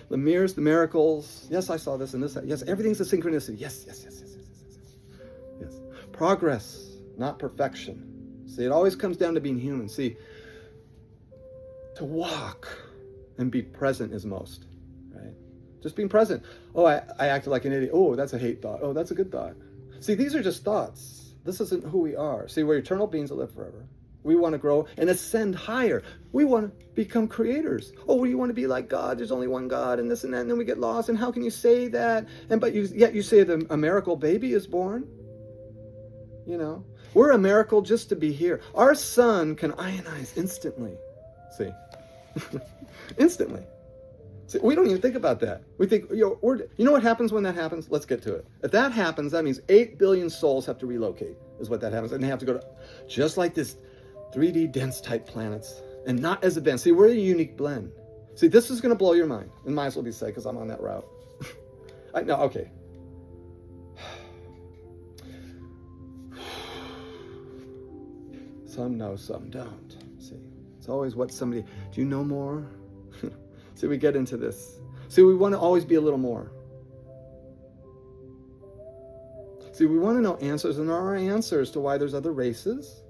[SPEAKER 1] the mirrors, the miracles. Yes, I saw this and this. Yes, everything's a synchronicity. Yes. Progress, not perfection. See, it always comes down to being human. See, to walk and be present is most, right? Just being present. Oh, I acted like an idiot. Oh, that's a hate thought. Oh, that's a good thought. See, these are just thoughts. This isn't who we are. See, we're eternal beings that live forever. We want to grow and ascend higher. We want to become creators. Oh, we want to be like God. There's only one God and this and that. And then we get lost. And how can you say that? But yet you say that a miracle baby is born. You know, we're a miracle just to be here. Our sun can ionize instantly. See, instantly. See, we don't even think about that. We think, you know what happens when that happens? Let's get to it. If that happens, that means 8 billion souls have to relocate, is what that happens. And they have to go to, just like this 3D dense type planets, and not as advanced. See, we're a unique blend. See, this is going to blow your mind. And might as well be said, because I'm on that route. No, okay. Some know, some don't. See, it's always what somebody, do you know more? See, we get into this. See, we want to always be a little more. See, we want to know answers, and there are answers to why there's other races,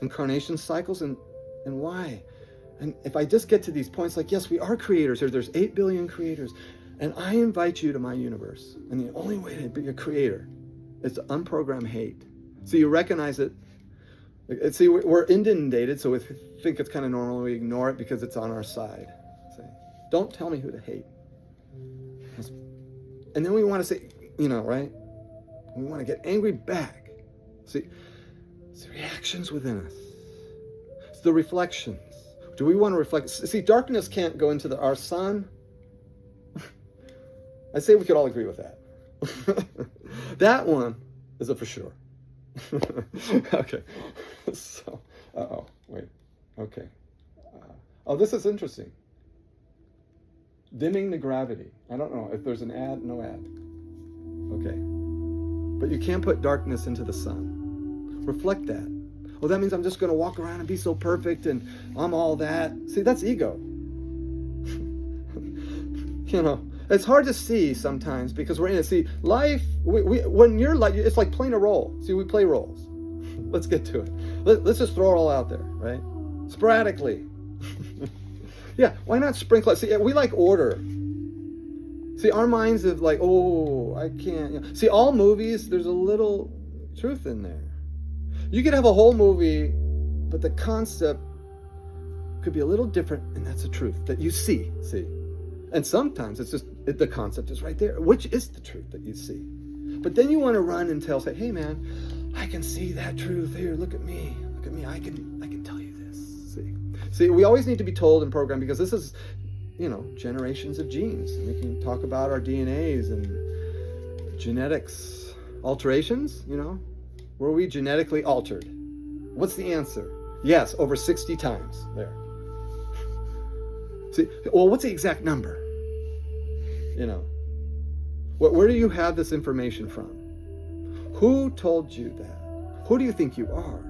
[SPEAKER 1] incarnation cycles, and why. And if I just get to these points, like, yes, we are creators here. There's 8 billion creators. And I invite you to my universe. And the only way to be a creator is to unprogram hate. So you recognize it. See, we're inundated, so we think it's kind of normal. We ignore it because it's on our side. See? Don't tell me who to hate. And then we want to say, you know, right? We want to get angry back. See, it's the reactions within us. It's the reflections. Do we want to reflect? See, darkness can't go into our sun. I say we could all agree with that. That one is a for sure. Okay. So, wait. Okay. Oh, this is interesting. Dimming the gravity. I don't know if there's an ad, no ad. Okay. But you can't put darkness into the sun. Reflect that. Well, that means I'm just going to walk around and be so perfect and I'm all that. See, that's ego. You know, it's hard to see sometimes because we're in it. See, life, when you're like, it's like playing a role. See, we play roles. Let's get to it. Let's just throw it all out there, right? Sporadically. Yeah, why not sprinkle it? See, we like order. See, our minds have like, oh, I can't. You know. See, all movies, there's a little truth in there. You could have a whole movie, but the concept could be a little different, and that's the truth that you see. And sometimes it's just, the concept is right there, which is the truth that you see. But then you want to run and say, hey man, I can see that truth here. Look at me, I can tell you this. See, we always need to be told and programmed because this is, you know, generations of genes. We can talk about our DNAs and genetics alterations, you know. Were we genetically altered? What's the answer? Yes, over 60 times there. See, well, what's the exact number? You know, where do you have this information from? Who told you that? Who do you think you are?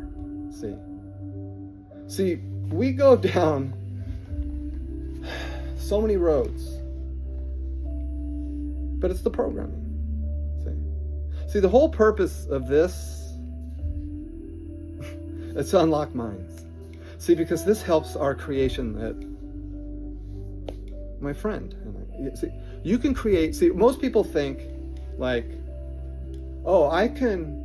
[SPEAKER 1] See, we go down so many roads, but it's the programming. See, the whole purpose of this is to unlock minds. See, because this helps our creation. My friend, see, you can create. See, most people think like, oh, I can't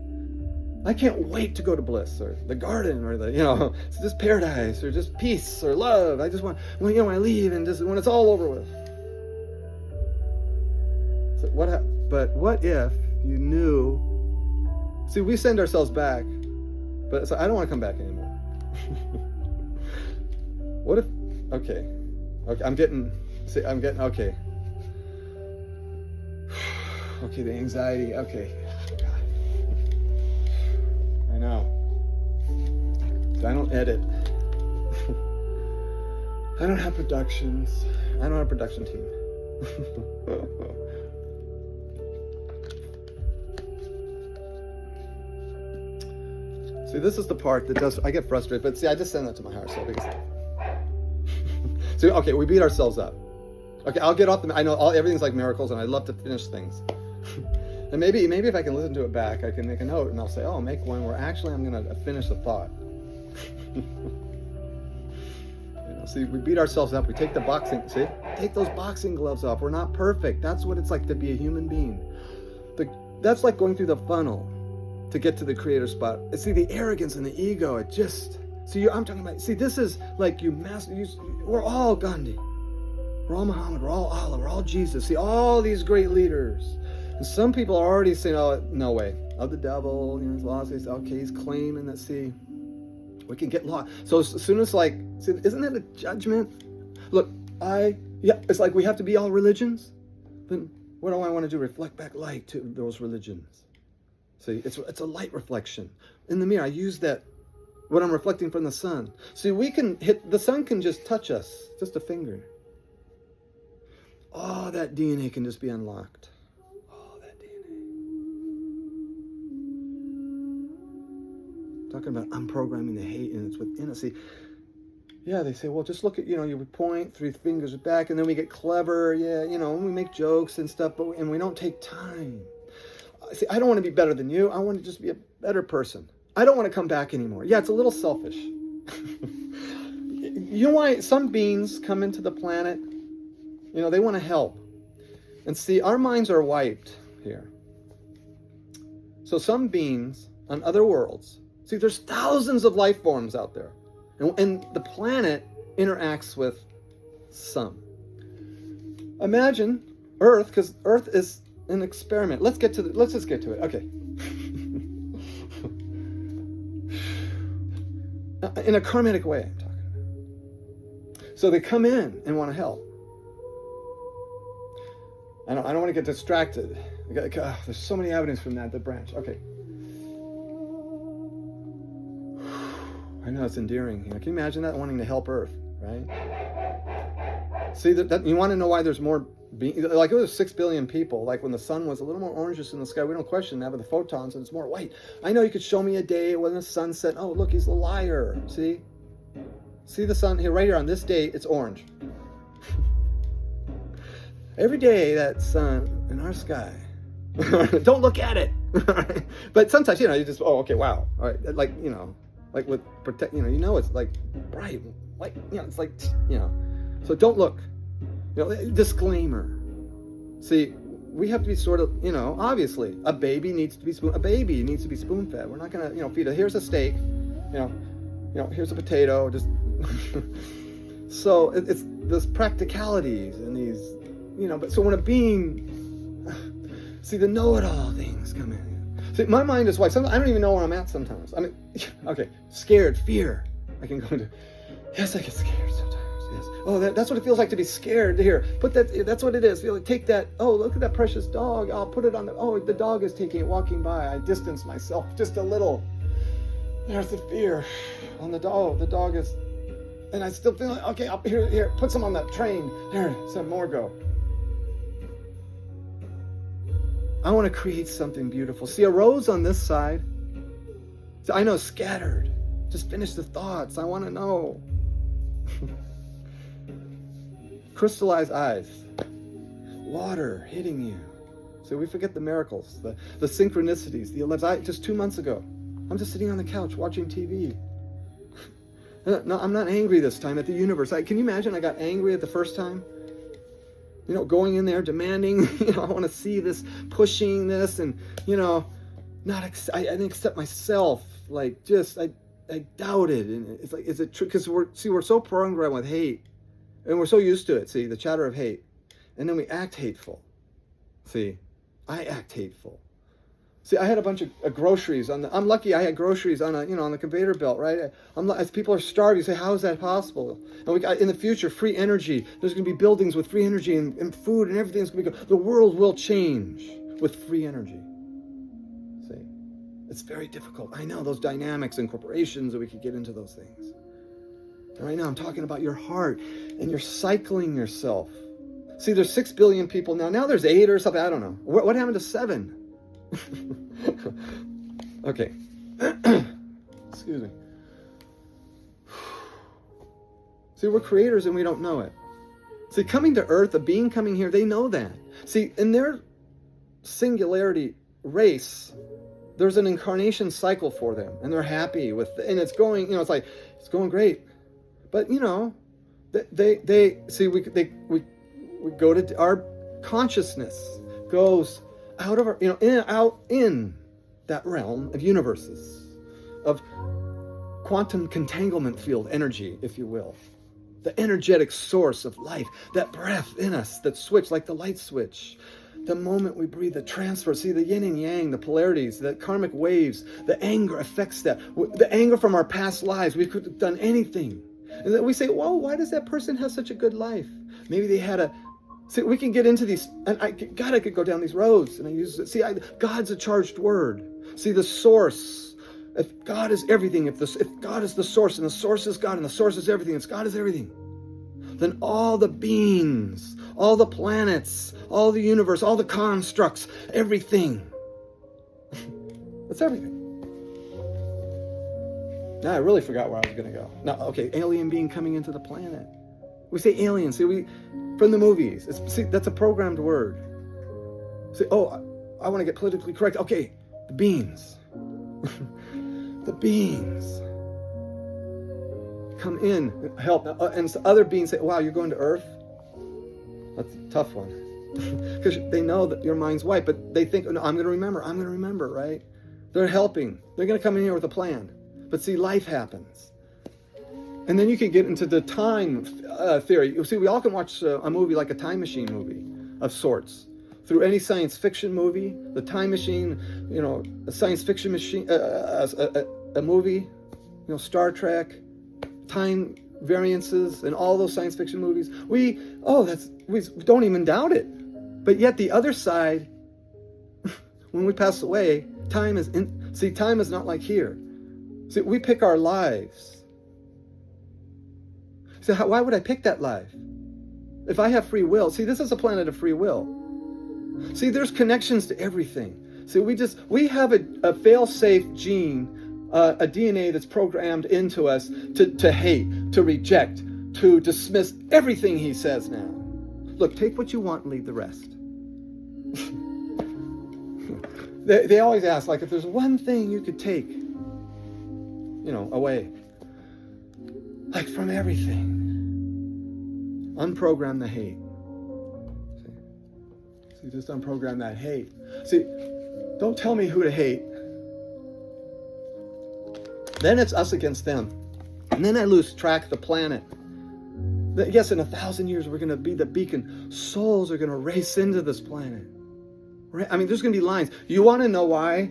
[SPEAKER 1] wait to go to bliss or the garden or the, you know, it's just paradise or just peace or love. I just want, when I leave and just when it's all over with. So but what if you knew? See, we send ourselves back, but so I don't want to come back anymore. What if? Okay, I'm getting. Okay. Okay, the anxiety. Okay. God. I know. I don't edit. I don't have productions. I don't have a production team. See, this is the part that does, I get frustrated, but see, I just send that to my higher self because, see, okay, we beat ourselves up. Okay, I'll get off I know everything's like miracles and I love to finish things. And maybe if I can listen to it back, I can make a note and I'll say, oh, make one where actually I'm going to finish the thought. You See, we beat ourselves up. We take the boxing, see? Take those boxing gloves off. We're not perfect. That's what it's like to be a human being. That's like going through the funnel to get to the creator spot. See, the arrogance and the ego, it just... See, I'm talking about... See, this is like we're all Gandhi. We're all Muhammad. We're all Allah. We're all Jesus. See, all these great leaders. And some people are already saying, oh, no way. Of the devil, he's lost. Okay, he's claiming that, see... We can get lost. So as soon as see, isn't that a judgment? Look, it's like we have to be all religions. Then what do I want to do? Reflect back light to those religions. See, it's a light reflection. In the mirror, I use that when I'm reflecting from the sun. See, the sun can just touch us, just a finger. Oh, that DNA can just be unlocked. Talking about unprogramming the hate, and it's within us. See, yeah, they say, well, just look at, you point 3 fingers back, and then we get clever, and we make jokes and stuff, and we don't take time. See, I don't want to be better than you. I want to just be a better person. I don't want to come back anymore. Yeah, it's a little selfish. You know why some beings come into the planet? They want to help. And see, our minds are wiped here. So some beings on other worlds, see, there's thousands of life forms out there. And the planet interacts with some. Imagine Earth, because Earth is an experiment. Let's just get to it. Okay. In a karmic way, I'm talking about. So they come in and want to help. I don't want to get distracted. There's so many evidence from that branch. Okay. I know it's endearing. Can you imagine that, wanting to help Earth, right? See, that you want to know why there's more like it was 6 billion people. Like when the sun was a little more orangish in the sky, we don't question that, but the photons, and it's more white. I know you could show me a day when the sun set. Oh, look, he's a liar. See the sun here, right here on this day, it's orange. Every day that sun in our sky. Don't look at it. But sometimes, you just, oh, okay, wow. All right, like with protect, it's like bright, like, it's like, so don't look, disclaimer. See, we have to be sort of, obviously a baby needs to be spoon fed. We're not going to, feed it. Here's a steak, here's a potato, just, so it's this practicalities and these, but so when a being, see, the know-it-all things come in. See, my mind is white. Sometimes I don't even know where I'm at sometimes. I mean, okay, scared, fear. I can go into, yes, I get scared sometimes, yes. Oh, that's what it feels like to be scared. Here, that's what it is. Take that, oh, look at that precious dog. I'll put it on the dog is taking it, walking by. I distance myself just a little. There's the fear on the dog. The dog is, and I still feel like, okay, here, put some on that train. Here, some more go. I want to create something beautiful. See, a rose on this side. See, I know, scattered. Just finish the thoughts. I want to know. Crystallized eyes. Water hitting you. So we forget the miracles, the synchronicities, the 11s. Just 2 months ago, I'm just sitting on the couch watching TV. No, I'm not angry this time at the universe. Can you imagine I got angry at the first time? Going in there, demanding, I want to see this, pushing this, and, I didn't accept myself. Like, just, I doubted. And it's like, is it true? Because we're so programmed with hate, and we're so used to it. See, the chatter of hate. And then we act hateful. See, I act hateful. See, I had a bunch of groceries I'm lucky I had groceries on on the conveyor belt, right? As people are starving, you say, how is that possible? And in the future, free energy. There's going to be buildings with free energy and food and everything's going to be good. The world will change with free energy. See, it's very difficult. I know those dynamics in corporations, that we could get into those things. And right now, I'm talking about your heart, and you're cycling yourself. See, there's 6 billion people now. Now there's 8 or something. I don't know. What happened to 7? Okay. Excuse me. See, we're creators and we don't know it. See, coming to Earth, a being coming here, they know that. See, in their singularity race, there's an incarnation cycle for them, and they're happy with, and it's going, it's going great. But, They see, we go to our consciousness goes out of our, in that realm of universes, of quantum contanglement field energy, if you will. The energetic source of life, that breath in us, that switch, like the light switch. The moment we breathe, the transfer, see the yin and yang, the polarities, the karmic waves, the anger affects that. The anger from our past lives, we could have done anything. And then we say, whoa, why does that person have such a good life? Maybe they had see, we can get into these, and I could go down these roads, and I use it. See, God's a charged word. See, the source. If God is everything, if God is the source, and the source is God, and the source is everything, and God is everything, then all the beings, all the planets, all the universe, all the constructs, everything. It's everything. Now I really forgot where I was going to go. Now, okay, alien being coming into the planet. We say alien, see, from the movies. See, that's a programmed word. Say, I want to get politically correct. Okay, the beings. The beings come in, help. And other beings say, wow, you're going to Earth? That's a tough one. Because they know that your mind's white, but they think, no, I'm going to remember, right? They're helping. They're going to come in here with a plan. But see, life happens. And then you can get into the time theory. You see, we all can watch a movie like a time machine movie of sorts. Through any science fiction movie, the time machine, a science fiction machine, a movie, Star Trek, time variances, and all those science fiction movies. We don't even doubt it. But yet the other side, when we pass away, time is not like here. See, we pick our lives. So why would I pick that life? If I have free will, see, this is a planet of free will. See, there's connections to everything. See, we have a fail-safe gene, a DNA that's programmed into us to hate, to reject, to dismiss everything he says now. Look, take what you want and leave the rest. They always ask, like, if there's one thing you could take, away, like from everything, unprogram the hate. See, just unprogram that hate. See, don't tell me who to hate. Then it's us against them. And then I lose track of the planet. Yes, in 1,000 years, we're going to be the beacon. Souls are going to race into this planet. I mean, there's going to be lines. You want to know why?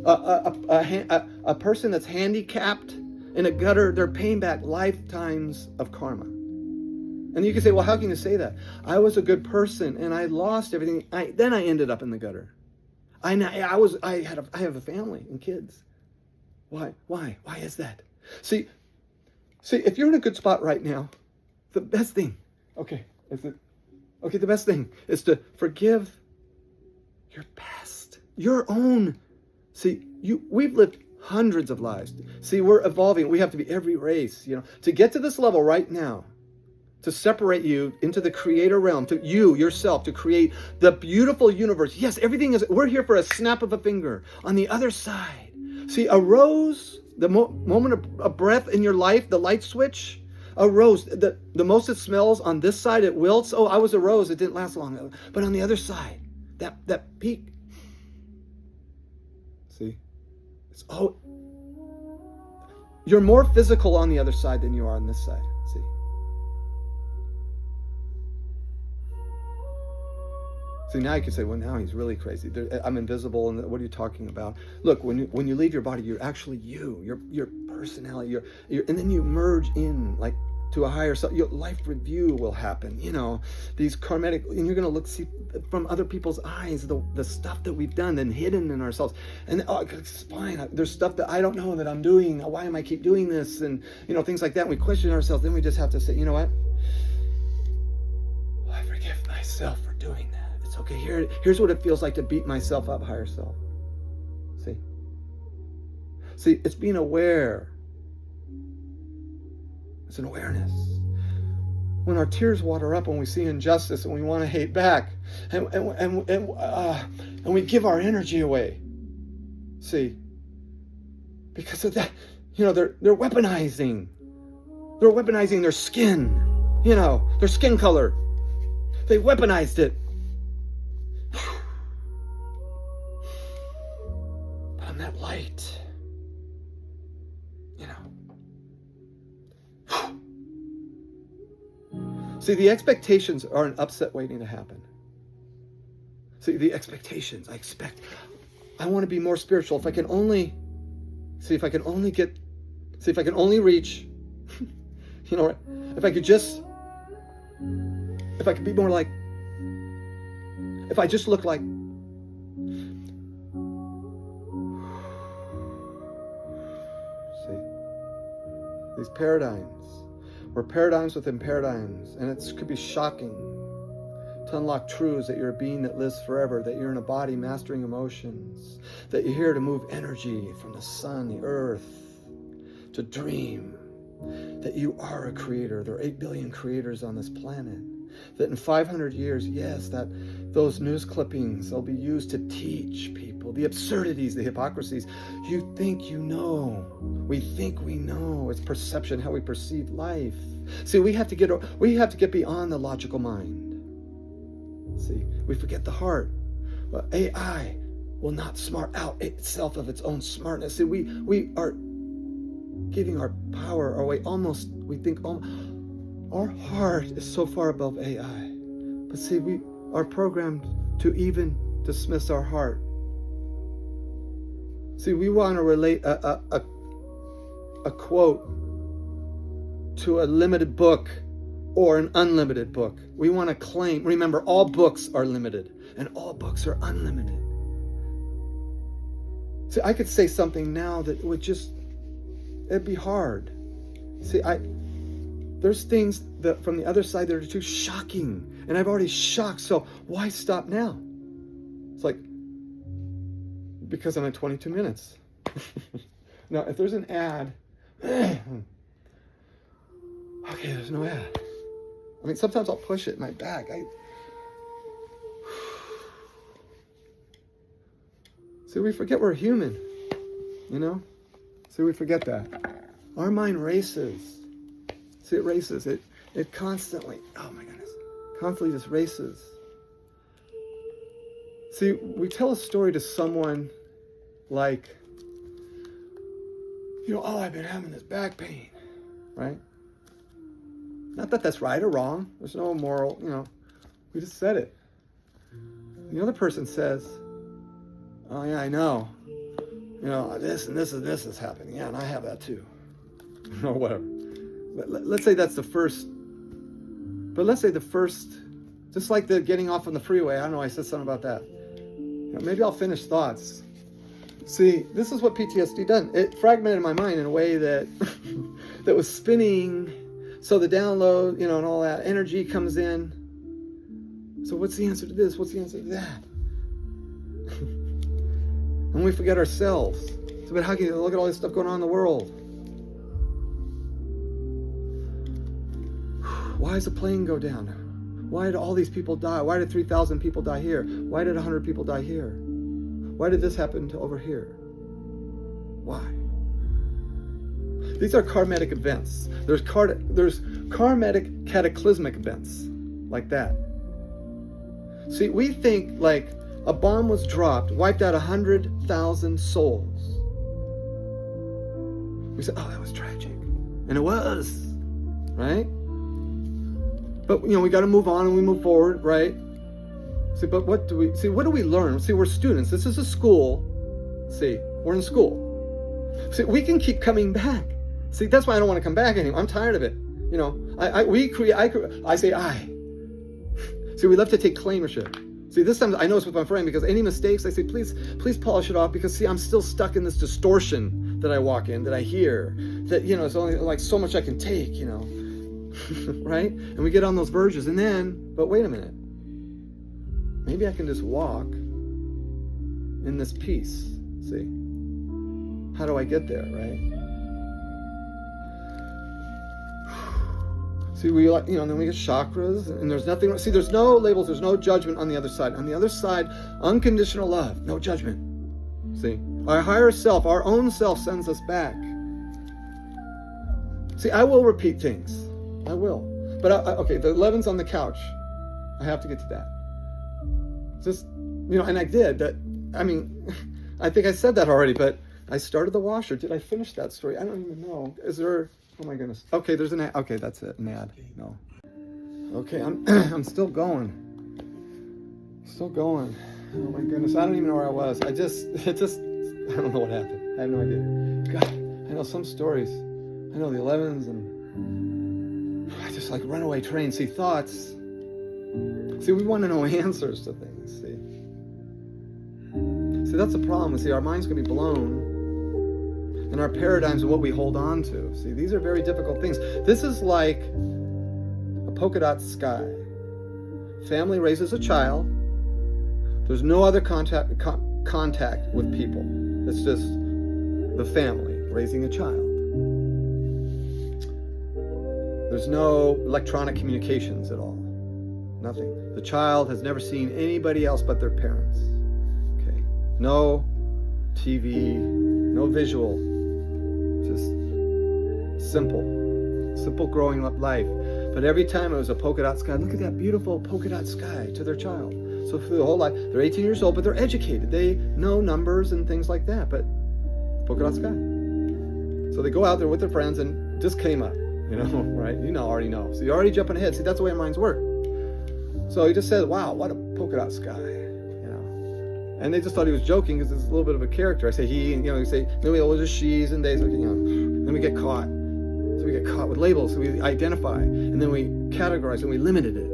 [SPEAKER 1] A person that's handicapped in a gutter, they're paying back lifetimes of karma. And you can say, well, how can you say that? I was a good person and I lost everything. Then I ended up in the gutter. I have a family and kids. Why is that? See, if you're in a good spot right now, the best thing, the best thing is to forgive your past, your own. See, we've lived hundreds of lives. See, we're evolving. We have to be every race, to get to this level right now, to separate you into the creator realm, to you, yourself, to create the beautiful universe. Yes, we're here for a snap of a finger. On the other side, see, a rose, the moment of breath in your life, the light switch, a rose, the most it smells on this side, it wilts. Oh, I was a rose, it didn't last long. But on the other side, that peak, see, you're more physical on the other side than you are on this side. See. See, now you can say, well, now he's really crazy. I'm invisible, and what are you talking about? Look, when you leave your body, you're actually you. Your personality. And then you merge in, like, to a higher self. Your life review will happen. These karmatic, and you're going to see from other people's eyes the stuff that we've done and hidden in ourselves. And it's fine. There's stuff that I don't know that I'm doing. Why am I keep doing this? And things like that. And we question ourselves. Then we just have to say, you know what? I forgive myself for doing that. It's okay. Here's what it feels like to beat myself up, higher self. See, it's being aware. It's an awareness. When our tears water up, when we see injustice and we want to hate back, and we give our energy away. See, because of that, they're weaponizing. They're weaponizing their skin. their skin color. They weaponized it. But I'm that light. See, the expectations are an upset waiting to happen. See, the expectations, I want to be more spiritual. If I can only reach, if I could be more like, if I just look like, see, these paradigms. We're paradigms within paradigms, and it could be shocking to unlock truths that you're a being that lives forever, that you're in a body mastering emotions, that you're here to move energy from the sun, the earth, to dream, that you are a creator. There are 8 billion creators on this planet. That in 500 years, yes, that those news clippings, they'll be used to teach people the absurdities, the hypocrisies. You think you know. We think we know. It's perception, how we perceive life. See, we have to get beyond the logical mind. See, we forget the heart. But AI will not smart out itself of its own smartness. See, we are giving our power away our heart is so far above AI. But see, we are programmed to even dismiss our heart. See, we want to relate a quote to a limited book or an unlimited book. We want to claim, remember, all books are limited and all books are unlimited. See, I could say something now that it'd be hard. See, there's things that from the other side that are too shocking, and I've already shocked, so why stop now? It's like, because I'm at 22 minutes. Now, if there's an ad, okay, there's no ad. I mean, sometimes I'll push it in my back. See, we forget we're human, See, we forget that. Our mind races. See, it races. It constantly, oh my goodness, constantly just races. See, we tell a story to someone like, I've been having this back pain, right? Not that that's right or wrong. There's no moral, we just said it. The other person says, oh yeah, I know. This and this and this is happening. Yeah, and I have that too. Or whatever. Let's say that's the first. But let's say the first, just like the getting off on the freeway. I don't know, I said something about that. Maybe I'll finish thoughts. See, this is what PTSD done. It fragmented my mind in a way that that was spinning. So the download, and all that energy comes in. So what's the answer to this? What's the answer to that? And we forget ourselves. So, but how can you look at all this stuff going on in the world? Why does a plane go down? Why did all these people die? Why did 3,000 people die here? Why did 100 people die here? Why did this happen to over here? Why? These are karmatic events. There's karmatic cataclysmic events like that. See, we think like a bomb was dropped, wiped out 100,000 souls. We say, oh, that was tragic. And it was, right? But, we got to move on and we move forward, right? See, but what do we learn? See, we're students. This is a school. See, we're in school. See, we can keep coming back. See, that's why I don't want to come back anymore. I'm tired of it. I say I. See, we love to take claimership. See, this time I know it's with my friend because any mistakes, I say, please polish it off because, see, I'm still stuck in this distortion that I walk in, that I hear, that, it's only like so much I can take, right? And we get on those verges and then, but wait a minute. Maybe I can just walk in this peace, see? How do I get there, right? See, then we get chakras, and there's nothing, see, there's no labels, there's no judgment on the other side. On the other side, unconditional love, no judgment. See, our higher self, our own self sends us back. See, I will repeat things. I will. But okay, the 11's on the couch. I have to get to that. Just, and I did that. I mean, I think I said that already, but I started the washer. Did I finish that story? I don't even know. Is there, oh my goodness. Okay, there's an ad. Okay, that's it, an ad. No. Okay, I'm still going. Still going. Oh my goodness, I don't even know where I was. I don't know what happened. I have no idea. God, I know some stories. I know the 11s and I just like runaway trains. See, thoughts. See, we want to know answers to things, See, that's the problem. See, our mind's going to be blown and our paradigms are what we hold on to. See, these are very difficult things. This is like a polka dot sky. Family raises a child. There's no other contact with people. It's just the family raising a child. There's no electronic communications at all. Nothing. The child has never seen anybody else but their parents. Okay. No TV, no visual. Just simple growing up life. But every time it was a polka dot sky. Look at that beautiful polka dot sky to their child. So for the whole life, they're 18 years old, but they're educated. They know numbers and things like that, but polka dot sky. So they go out there with their friends and just came up, right? Already know. So you're already jumping ahead. See, that's the way our minds work. So he just said, wow, what a polka dot sky, And they just thought he was joking because it's a little bit of a character. I say he, you say, then we always just she's and days, then we get caught. So we get caught with labels, so we identify, and then we categorize and we limited it.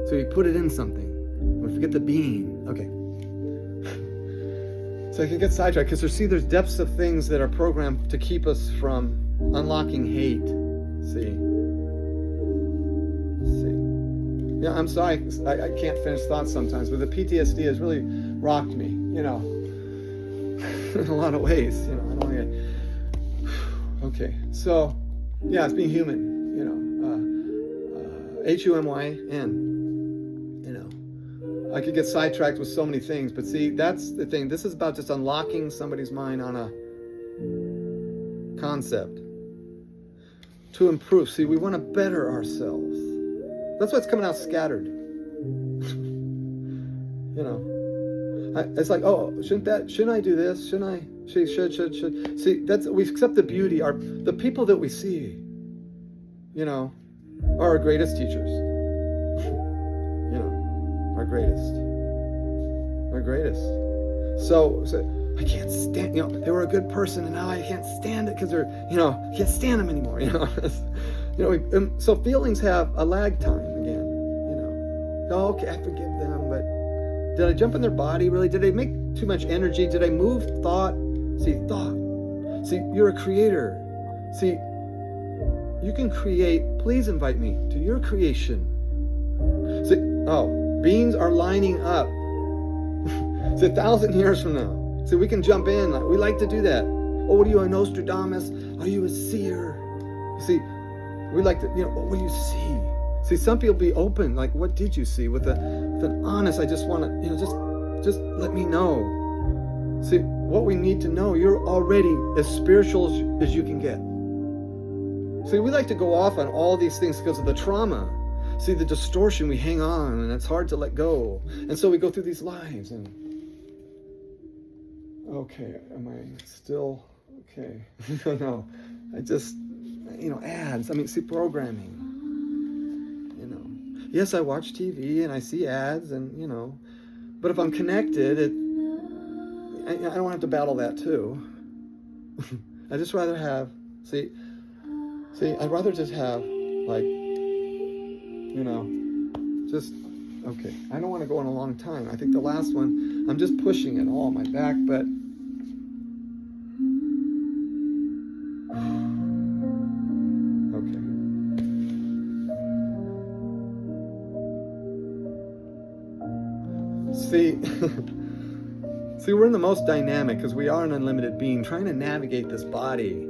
[SPEAKER 1] So we put it in something. We forget the being. Okay. So I can get sidetracked because there's depths of things that are programmed to keep us from unlocking hate. See. Yeah, I'm sorry. I can't finish thoughts sometimes, but the PTSD has really rocked me, in a lot of ways. I don't want to okay. So, yeah, it's being human. HUMYN. I could get sidetracked with so many things, but see, that's the thing. This is about just unlocking somebody's mind on a concept to improve. See, we want to better ourselves. That's why it's coming out scattered. It's like, oh, shouldn't I do this? Shouldn't I? Should. See, we accept the beauty. The people that we see, are our greatest teachers. Our greatest. So I can't stand, they were a good person and now I can't stand it because they're, I can't stand them anymore, so feelings have a lag time again, Oh, okay, I forgive them, but did I jump in their body really? Did I make too much energy? Did I move thought? See, thought. See, you're a creator. See, you can create. Please invite me to your creation. See, beings are lining up. It's 1,000 years from now. See, we can jump in. We like to do that. Oh, what are you, a Nostradamus? Are you a seer? See, we like to, what do you see? See, some people be open. Like, what did you see? With an honest, I just want to, just let me know. See, what we need to know, you're already as spiritual as you can get. See, we like to go off on all these things because of the trauma. See, the distortion, we hang on, and it's hard to let go. And so we go through these lives, and okay, am I still, okay, no, I just, ads, see, programming, yes, I watch TV, and I see ads, and, but if I'm connected, I don't have to battle that, too. I just rather have, see, I'd rather just have, like, just, okay, I don't want to go on a long time. I think the last one, I'm just pushing it all on my back, but See, we're in the most dynamic because we are an unlimited being trying to navigate this body,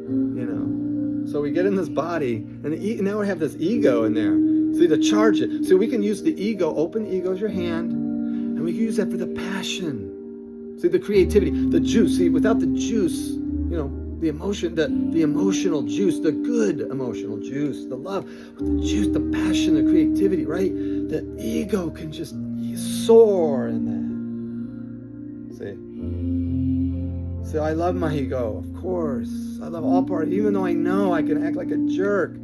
[SPEAKER 1] So we get in this body, and now we have this ego in there. See, to charge it. So we can use the ego, open ego as your hand, and we can use that for the passion. See, the creativity, the juice. See, without the juice, the emotion, the emotional juice, the good emotional juice, the love, the juice, the passion, the creativity, right? The ego can just soar in that. See, I love my ego, of course. I love all parts, even though I know I can act like a jerk.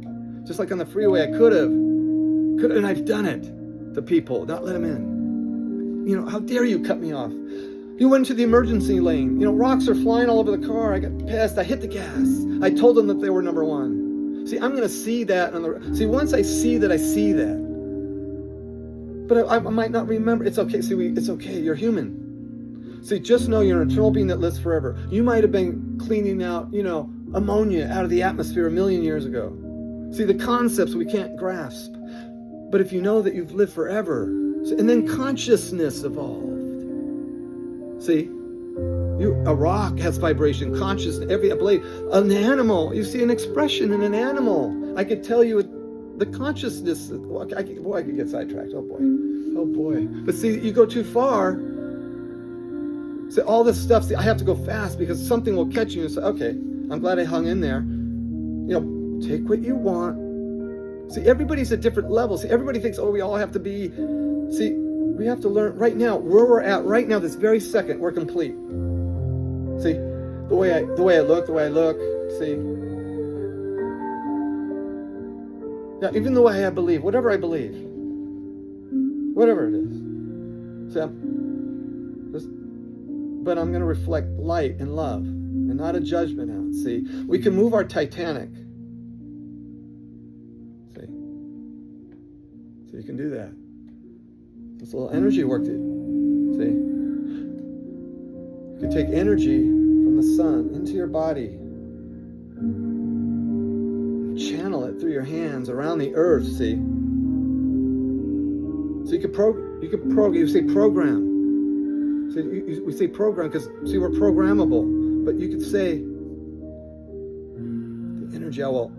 [SPEAKER 1] Just like on the freeway, I could have, and I've done it to people, not let them in. You know, how dare you cut me off? You went into the emergency lane. You know, rocks are flying all over the car. I got pissed. I hit the gas. I told them that they were number one. See, I'm going to see that. See, once I see that, I see that. But I might not remember. It's okay. See, it's okay. You're human. See, just know you're an eternal being that lives forever. You might have been cleaning out, you know, ammonia out of the atmosphere 1 million years ago. See, the concepts we can't grasp. But if you know that you've lived forever, and then consciousness evolved. See, a rock has vibration, consciousness, I believe, an animal, you see an expression in an animal. I could tell you the consciousness, I could get sidetracked, oh boy. But see, you go too far, see, all this stuff, see, I have to go fast because something will catch you and say, okay, I'm glad I hung in there. You know, take what you want. See, everybody's at different levels. See, everybody thinks, oh, we all have to be, see, we have to learn right now, where we're at right now, this very second, we're complete. See, the way I look, see. Now, even the way I believe, whatever I believe, whatever it is. See, but I'm going to reflect light and love and not a judgment out. See, we can move our Titanic. See, so you can do that. It's a little energy work to see. You can take energy from the sun into your body, channel it through your hands around the earth. See, so you say program. See, we say program because see we're programmable, but you could say the energy. I will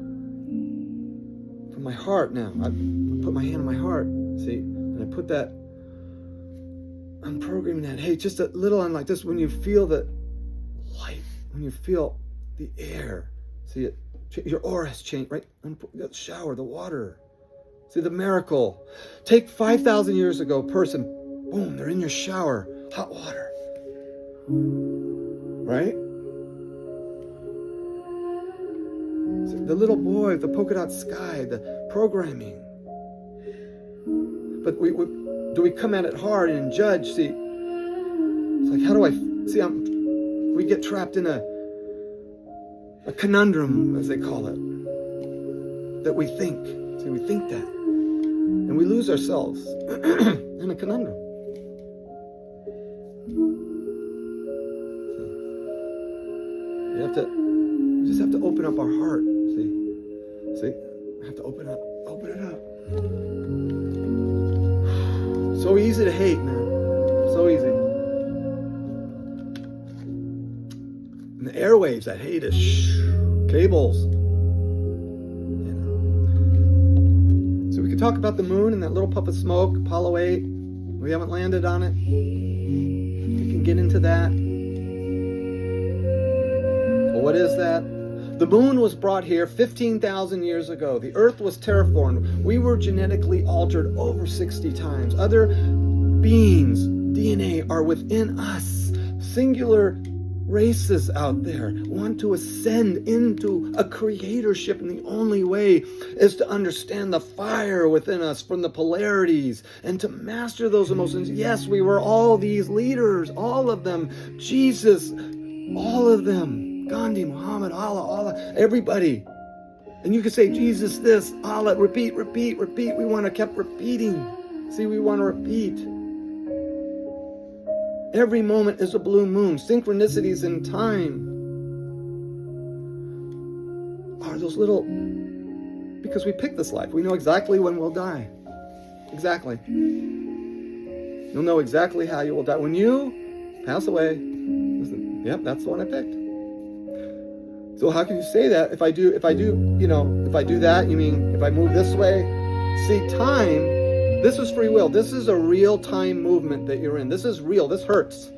[SPEAKER 1] from my heart now. I put my hand on my heart. See, and I put that. I'm programming that. Hey, just a little on like this. When you feel the light, when you feel the air, see it, your aura has changed, right? The shower, the water. See the miracle. Take 5,000 years ago, person, boom, they're in your shower, hot water, right? See, the little boy, the polka dot sky, the programming. But do we come at it hard and judge? See, it's like, how do I see? We get trapped in a conundrum, as they call it, that we think. See, we think that, and we lose ourselves in a conundrum. You just have to open up our heart. See, I have to open it up. So easy to hate, man. So easy. And the airwaves that hate us, cables. You know. So we could talk about the moon and that little puff of smoke, Apollo 8. We haven't landed on it. We can get into that. Well, what is that? The moon was brought here 15,000 years ago. The earth was terraformed. We were genetically altered over 60 times. Other beings, DNA, are within us. Singular races out there want to ascend into a creatorship, and the only way is to understand the fire within us from the polarities and to master those emotions. Yes, we were all these leaders, all of them. Jesus, all of them. Gandhi, Muhammad, Allah, everybody. And you could say, Jesus this, Allah, repeat. We want to keep repeating. See, we want to repeat. Every moment is a blue moon. Synchronicities in time are those little, because we pick this life. We know exactly when we'll die. Exactly. You'll know exactly how you will die. When you pass away, listen, yep, that's the one I picked. So how can you say that? If I do that, you mean if I move this way? See, time, this is free will. This is a real time movement that you're in. This is real. This hurts.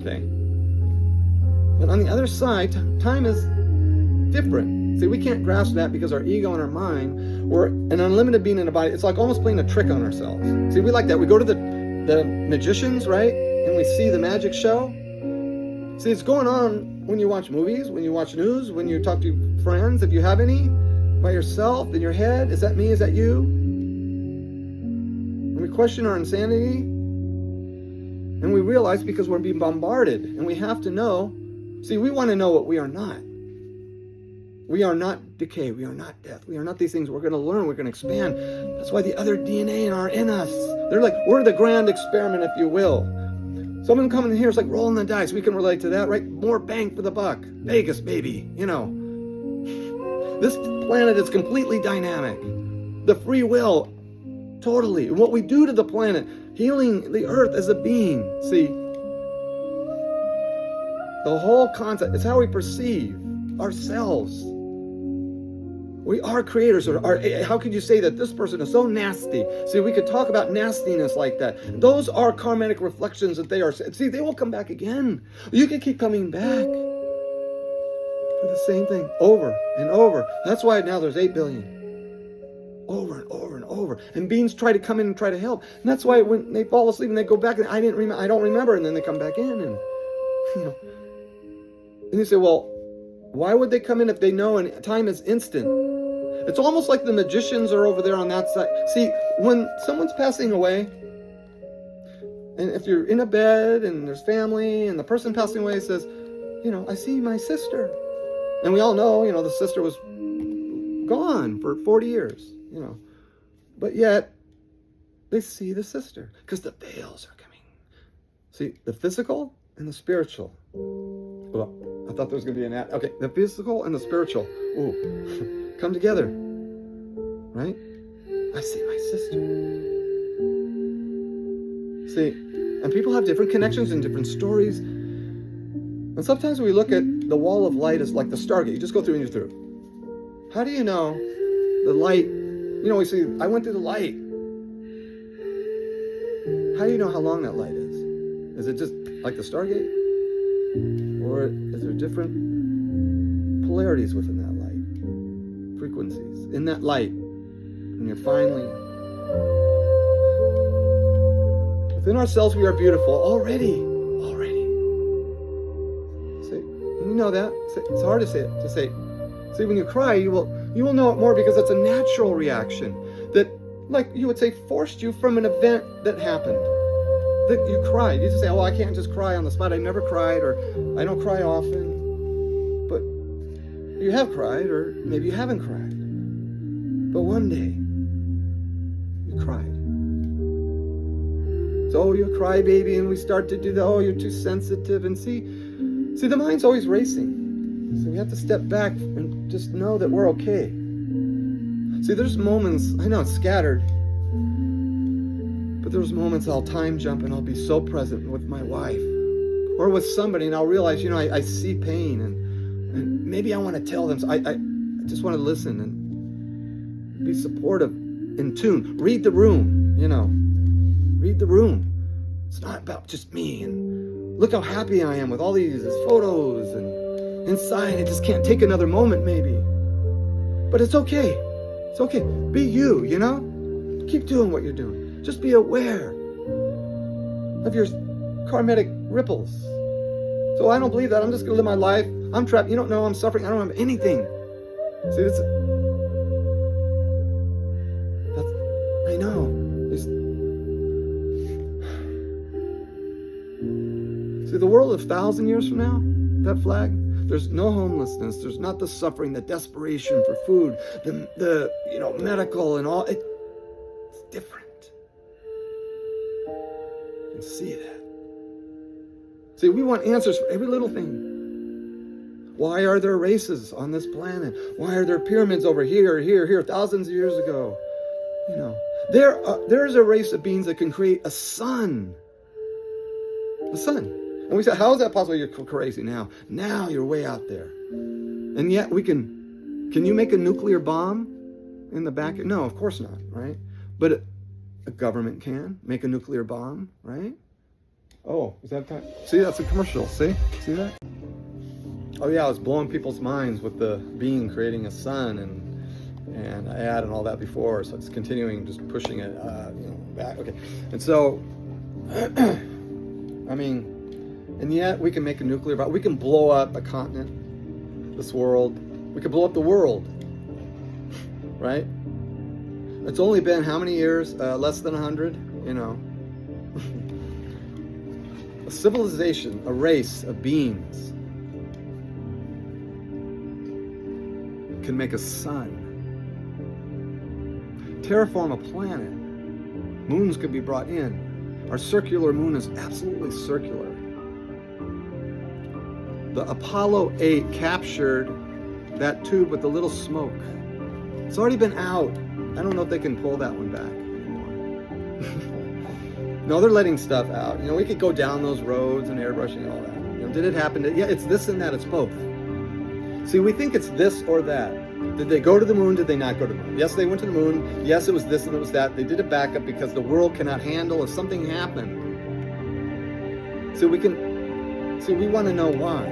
[SPEAKER 1] Okay. But on the other side, time is different. See, we can't grasp that because our ego and our mind, we're an unlimited being in a body. It's like almost playing a trick on ourselves. See, we like that. We go to the magicians, right? And we see the magic show. See, it's going on when you watch movies, when you watch news, when you talk to friends, if you have any, by yourself, in your head. Is that me? Is that you? And we question our insanity. And we realize because we're being bombarded. And we have to know. See, we want to know what we are not. We are not decay. We are not death. We are not these things. We're going to learn. We're going to expand. That's why the other DNA are in us. They're like, we're the grand experiment, if you will. Someone coming in here is like rolling the dice. We can relate to that, right? More bang for the buck. Vegas, baby. You know. This planet is completely dynamic. The free will, totally. And what we do to the planet, healing the earth as a being. See, the whole concept is how we perceive ourselves. We are creators. How could you say that this person is so nasty? See, we could talk about nastiness like that. Those are karmatic reflections that they are. See, they will come back again. You can keep coming back for the same thing over and over. That's why now there's 8 billion. Over and over and over. And beings try to come in and try to help. And that's why when they fall asleep and they go back and I don't remember, and then they come back in and and you say, well, why would they come in if they know and time is instant? It's almost like the magicians are over there on that side. See, when someone's passing away, and if you're in a bed and there's family and the person passing away says, I see my sister. And we all know, the sister was gone for 40 years, But yet, they see the sister because the veils are coming. See, the physical and the spiritual. Well, I thought there was going to be an ad. Okay, the physical and the spiritual. Ooh, come together. Right? I see my sister. See, and people have different connections and different stories. And sometimes we look at the wall of light as like the Stargate. You just go through and you're through. How do you know the light? We see, I went through the light. How do you know how long that light is? Is it just like the Stargate? Or is there different polarities within that light? Frequencies. In that light. And you're finally... Within ourselves we are beautiful. Already. See, we know that. It's hard to say it. To say. See, when you cry, you will know it more because it's a natural reaction. That, like you would say, forced you from an event that happened. That you cried. You just say, I can't just cry on the spot. I never cried, or I don't cry often. But you have cried, or maybe you haven't cried. But one day, you cried. So, you cry, baby, and we start to do you're too sensitive. And see, the mind's always racing. So we have to step back and just know that we're okay. See, there's moments, I know it's scattered, but there's moments I'll time jump and I'll be so present with my wife or with somebody, and I'll realize, I see pain, and maybe I want to tell them. So I just want to listen and be supportive, in tune. Read the room, Read the room. It's not about just me, and look how happy I am with all these photos, and inside I just can't take another moment maybe. But it's okay. It's okay. Be you, Keep doing what you're doing. Just be aware of your karmatic ripples. So I don't believe that. I'm just going to live my life. I'm trapped. You don't know I'm suffering. I don't have anything. See, I know. See, the world of 1,000 years from now, that flag, there's no homelessness. There's not the suffering, the desperation for food, the medical and all. It's different. You can see that. See, we want answers for every little thing. Why are there races on this planet? Why are there pyramids over here, thousands of years ago? There's a race of beings that can create a sun. A sun. And we say, how is that possible? You're crazy now. Now you're way out there. And yet we can you make a nuclear bomb in the back? No, of course not, right? But a government can make a nuclear bomb, right? Oh, is that time? See, that's a commercial. See that? Oh yeah, I was blowing people's minds with the being creating a sun, and I added all that before, so it's continuing, just pushing it, back. Okay, and so, I mean, and yet we can make a nuclear bomb. We can blow up a continent, this world. We could blow up the world, right? It's only been how many years? Less than 100, A civilization, a race of beings can make a sun, terraform a planet. Moons could be brought in. Our circular moon is absolutely circular. The Apollo 8 captured that tube with the little smoke. It's already been out. I don't know if they can pull that one back anymore. No, they're letting stuff out. We could go down those roads and airbrushing and all that. Did it happen? Yeah, it's this and that. It's both. See, we think it's this or that. Did they go to the moon? Did they not go to the moon? Yes, they went to the moon. Yes, it was this and it was that. They did a backup because the world cannot handle if something happened. So we want to know why.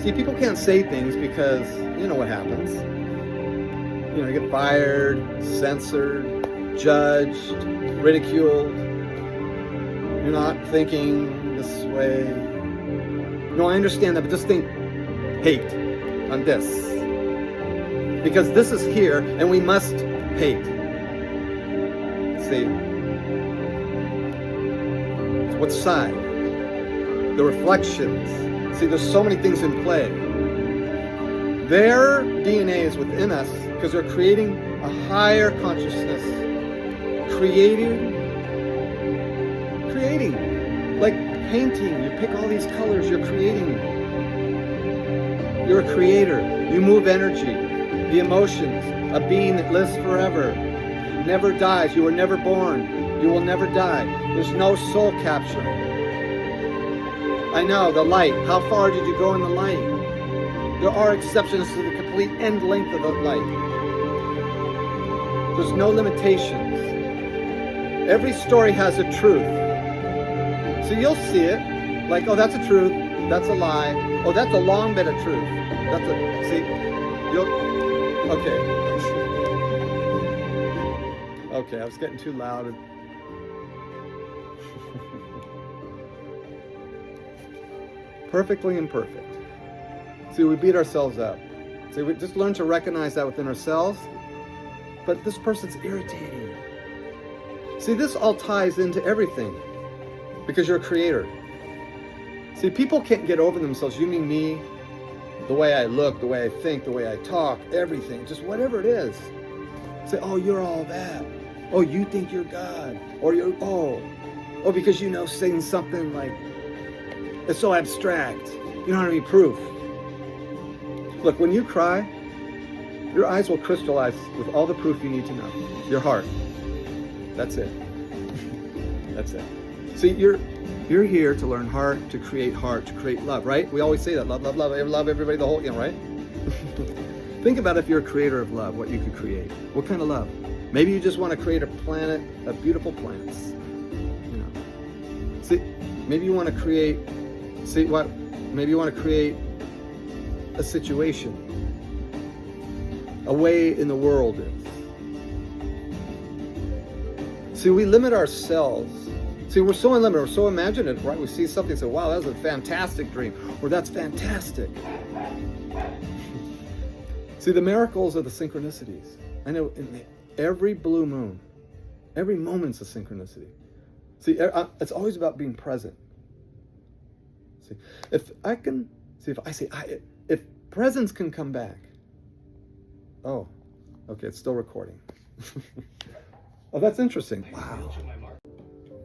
[SPEAKER 1] See, people can't say things because you know what happens. You get fired, censored, judged, ridiculed. You're not thinking this way. No, I understand that, but just think hate on this. Because this is here, and we must hate. See? What side? The reflections. See, there's so many things in play. Their DNA is within us because they're creating a higher consciousness. Creating. Like painting. You pick all these colors, you're creating. You're a creator. You move energy, the emotions, a being that lives forever, never dies. You were never born. You will never die. There's no soul capture. I know, the light. How far did you go in the light? There are exceptions to the complete end length of the light. There's no limitations. Every story has a truth. So you'll see it, like, oh, that's a truth, that's a lie. Oh, that's a long bit of truth. Okay. Okay, I was getting too loud. Perfectly imperfect. See, we beat ourselves up. See, we just learn to recognize that within ourselves. But this person's irritating. See, this all ties into everything. Because you're a creator. See, people can't get over themselves. You mean me, the way I look, the way I think, the way I talk, everything. Just whatever it is. Say, oh, you're all that. Oh, you think you're God. Or because saying something like, it's so abstract. You don't have any proof. Look, when you cry, your eyes will crystallize with all the proof you need to know. Your heart. That's it. That's it. See, you're here to learn heart, to create love, right? We always say that, love everybody, the whole, right? Think about if you're a creator of love, what you could create. What kind of love? Maybe you just want to create a planet of beautiful plants. See, maybe you want to create, maybe you want to create a situation, a way in the world is. See, we limit ourselves. See, we're so unlimited, we're so imaginative, right? We see something and say, wow, that was a fantastic dream, or that's fantastic. See, the miracles of the synchronicities. I know in every blue moon, every moment's a synchronicity. See, it's always about being present. See, if presence can come back. Oh, okay, it's still recording. Oh, that's interesting. Wow.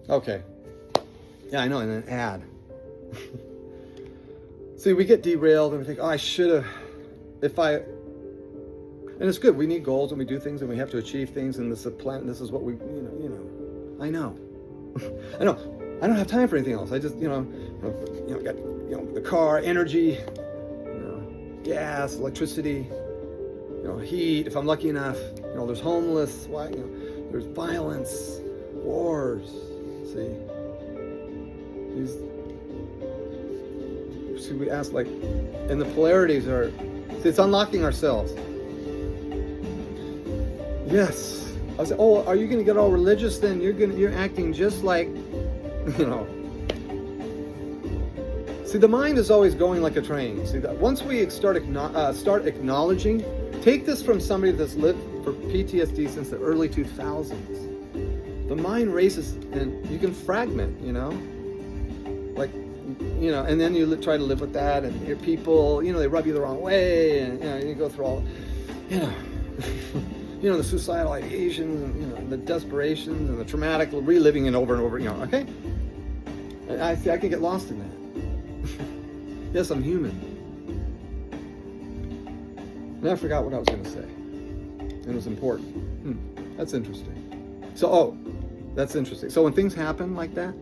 [SPEAKER 1] Okay. Yeah, I know, and an ad. See, we get derailed and we think, oh, I should have, and it's good. We need goals and we do things and we have to achieve things, and this is a plan. This is what we, I know. I know. I don't have time for anything else. I just, got, the car, energy, gas, electricity, heat, if I'm lucky enough. There's homeless, there's violence, wars. See, see, we ask like, and the polarities are, see, it's unlocking ourselves. Yes. I was like, oh, are you going to get all religious then? You're acting just like, you know. See, the mind is always going like a train. See, that once we start acknowledging, take this from somebody that's lived for PTSD since the early 2000s. The mind races, and you can fragment, you know, like, you know, and then you try to live with that, and your people, you know, they rub you the wrong way, and, you know, you go through all, you know, you know, the suicidal ideations, and, you know, the desperations, and the traumatic reliving it over and over, you know, okay? And I can get lost in that. Yes, I'm human. And I forgot what I was going to say. And it was important. That's interesting. So, that's interesting. So when things happen like that,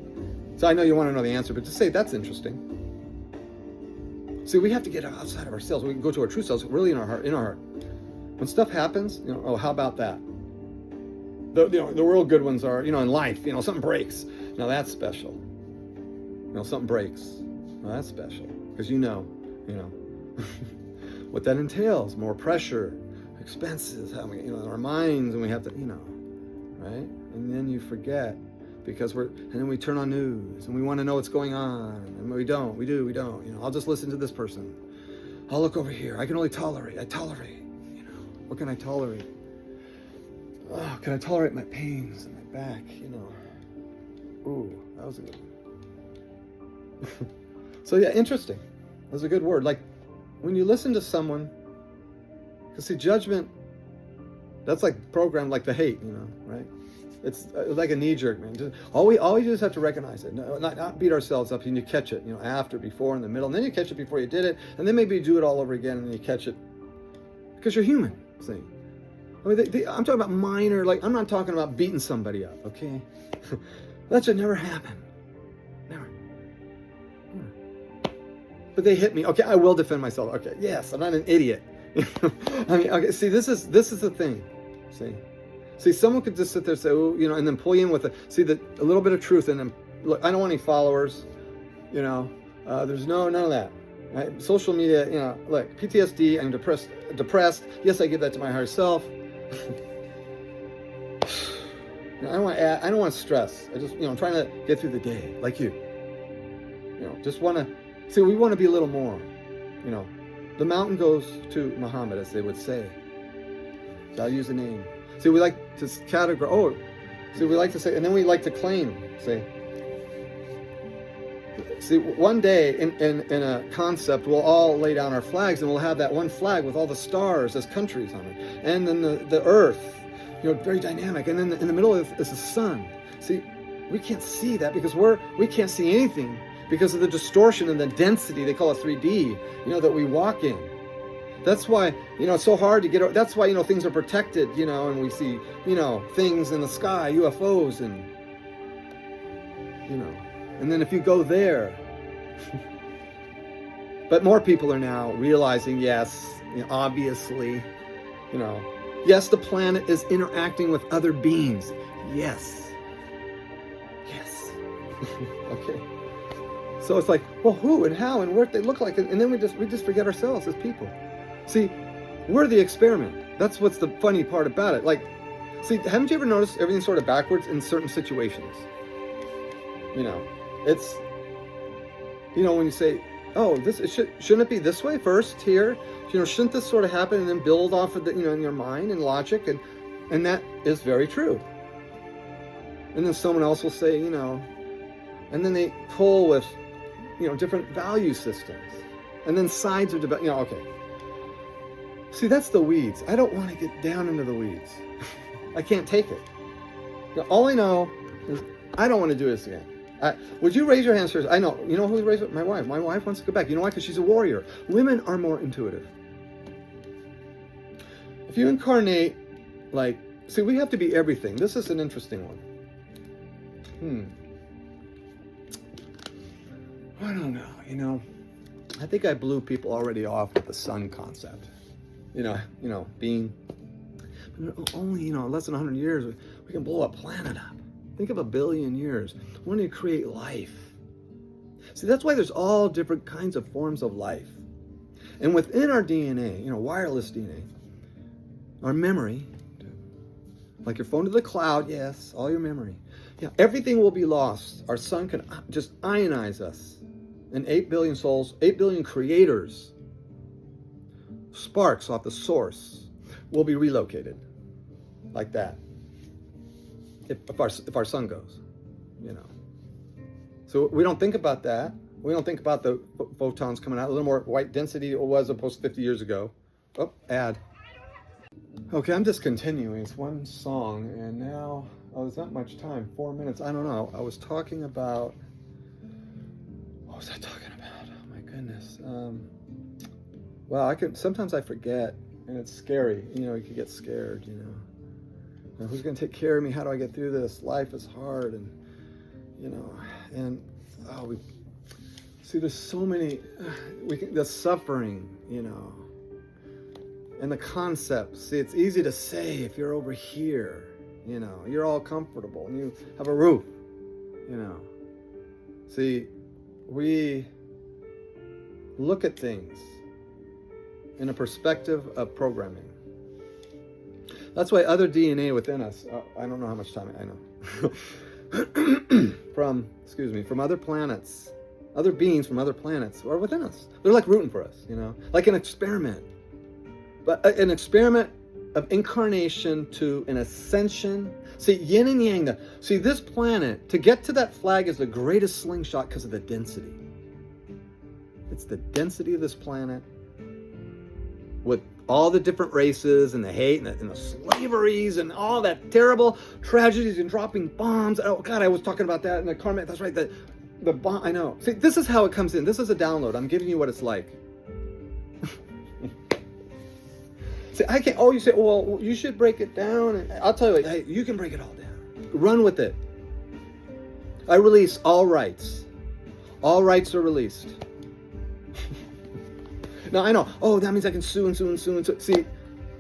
[SPEAKER 1] so I know you want to know the answer, but just say, that's interesting. See, we have to get outside of ourselves. We can go to our true selves, really in our heart. When stuff happens, you know, oh, how about that? The real good ones are, you know, in life, you know, something breaks. Now that's special. You know, something breaks. Well, that's special. Because you know, what that entails, more pressure, expenses, how we, you know, our minds, and we have to, you know, right? And then you forget, because and then we turn on news, and we want to know what's going on, and we don't, you know, I'll just listen to this person. I'll look over here. I can only tolerate, you know, what can I tolerate? Oh, can I tolerate my pains in my back, you know? Ooh, that was a good one. So yeah, interesting. That's a good word. Like, when you listen to someone, because see, judgment, that's like programmed like the hate, you know, right? It's like a knee-jerk, man. All we just have to recognize it, not beat ourselves up, and you catch it, you know, after, before, in the middle, and then you catch it before you did it, and then maybe you do it all over again, and you catch it, because you're human. See, I mean, I'm talking about minor, like, I'm not talking about beating somebody up, okay? That should never happen. Never. But they hit me. Okay, I will defend myself. Okay, yes, I'm not an idiot. I mean, okay, see, this is the thing. See, someone could just sit there and say, oh, you know, and then pull you in with a little bit of truth, and then, look, I don't want any followers, you know, there's none of that. Right? Social media, you know, look, PTSD, I'm depressed. Yes, I give that to my higher self. You know, I don't want stress. I just, you know, I'm trying to get through the day, like you. You know, just want to. See, we want to be a little more, you know. The mountain goes to Muhammad, as they would say. So I'll use the name. See, we like to categorize. See, we like to say, and then we like to claim. See, one day in a concept, we'll all lay down our flags, and we'll have that one flag with all the stars as countries on it, and then the earth, you know, very dynamic, and then in the middle is the sun. See, we can't see that because we can't see anything. Because of the distortion and the density, they call it 3D, you know, that we walk in. That's why, you know, it's so hard to get, that's why, you know, things are protected, you know, and we see, you know, things in the sky, UFOs, and, you know, and then if you go there, but more people are now realizing, yes, you know, obviously, you know, yes, the planet is interacting with other beings. Yes. Okay. So it's like, well, who and how and what they look like, and then we just forget ourselves as people. See, we're the experiment. That's what's the funny part about it. Like, see, haven't you ever noticed everything's sort of backwards in certain situations? You know, it's, you know, when you say, oh, shouldn't it be this way first here? You know, shouldn't this sort of happen and then build off of the, you know, in your mind and logic, and that is very true. And then someone else will say, you know, and then they pull with, you know, different value systems, and then sides of debate. You know, okay. See, that's the weeds. I don't want to get down into the weeds. I can't take it. You know, all I know is I don't want to do this again. Would you raise your hands first? I know. You know who raised it? My wife. My wife wants to go back. You know why? Because she's a warrior. Women are more intuitive. If you incarnate, like, see, we have to be everything. This is an interesting one. I don't know, you know, I think I blew people already off with the sun concept, you know, being only, you know, less than 100 years, we can blow a planet up. Think of 1 billion years. We need to create life. See, that's why there's all different kinds of forms of life. And within our DNA, wireless DNA, our memory, like your phone to the cloud, yes, all your memory. Yeah, everything will be lost. Our sun can just ionize us. And 8 billion souls, 8 billion creators, sparks off the source, will be relocated like that. If our sun goes, So we don't think about that. We don't think about the photons coming out. A little more white density it was opposed to 50 years ago. Oh, ad. Okay, I'm just continuing. It's one song, and now, there's not much time. 4 minutes. I don't know. I was talking about, what was I talking about? Oh my goodness. Well, sometimes I forget, and it's scary. You can get scared, Now, who's going to take care of me? How do I get through this? Life is hard, and, we see there's so many, the suffering, and the concepts. See, it's easy to say if you're over here, you're all comfortable and you have a roof, See, we look at things in a perspective of programming. That's why other DNA within us, I don't know how much time I know, from other planets, other beings from other planets are within us. They're like rooting for us, like an experiment. But an experiment of incarnation to an ascension. See, yin and yang. See, this planet, to get to that flag is the greatest slingshot because of the density. It's the density of this planet with all the different races and the hate and the slaveries and all that terrible tragedies and dropping bombs. Oh, God, I was talking about that in the karma. That's right, the bomb. I know. See, this is how it comes in. This is a download. I'm giving you what it's like. See, I can't. Oh, you say, well, you should break it down. And I'll tell you, hey, you can break it all down. Run with it. I release all rights. All rights are released. Now, I know. Oh, that means I can sue and sue and sue and sue.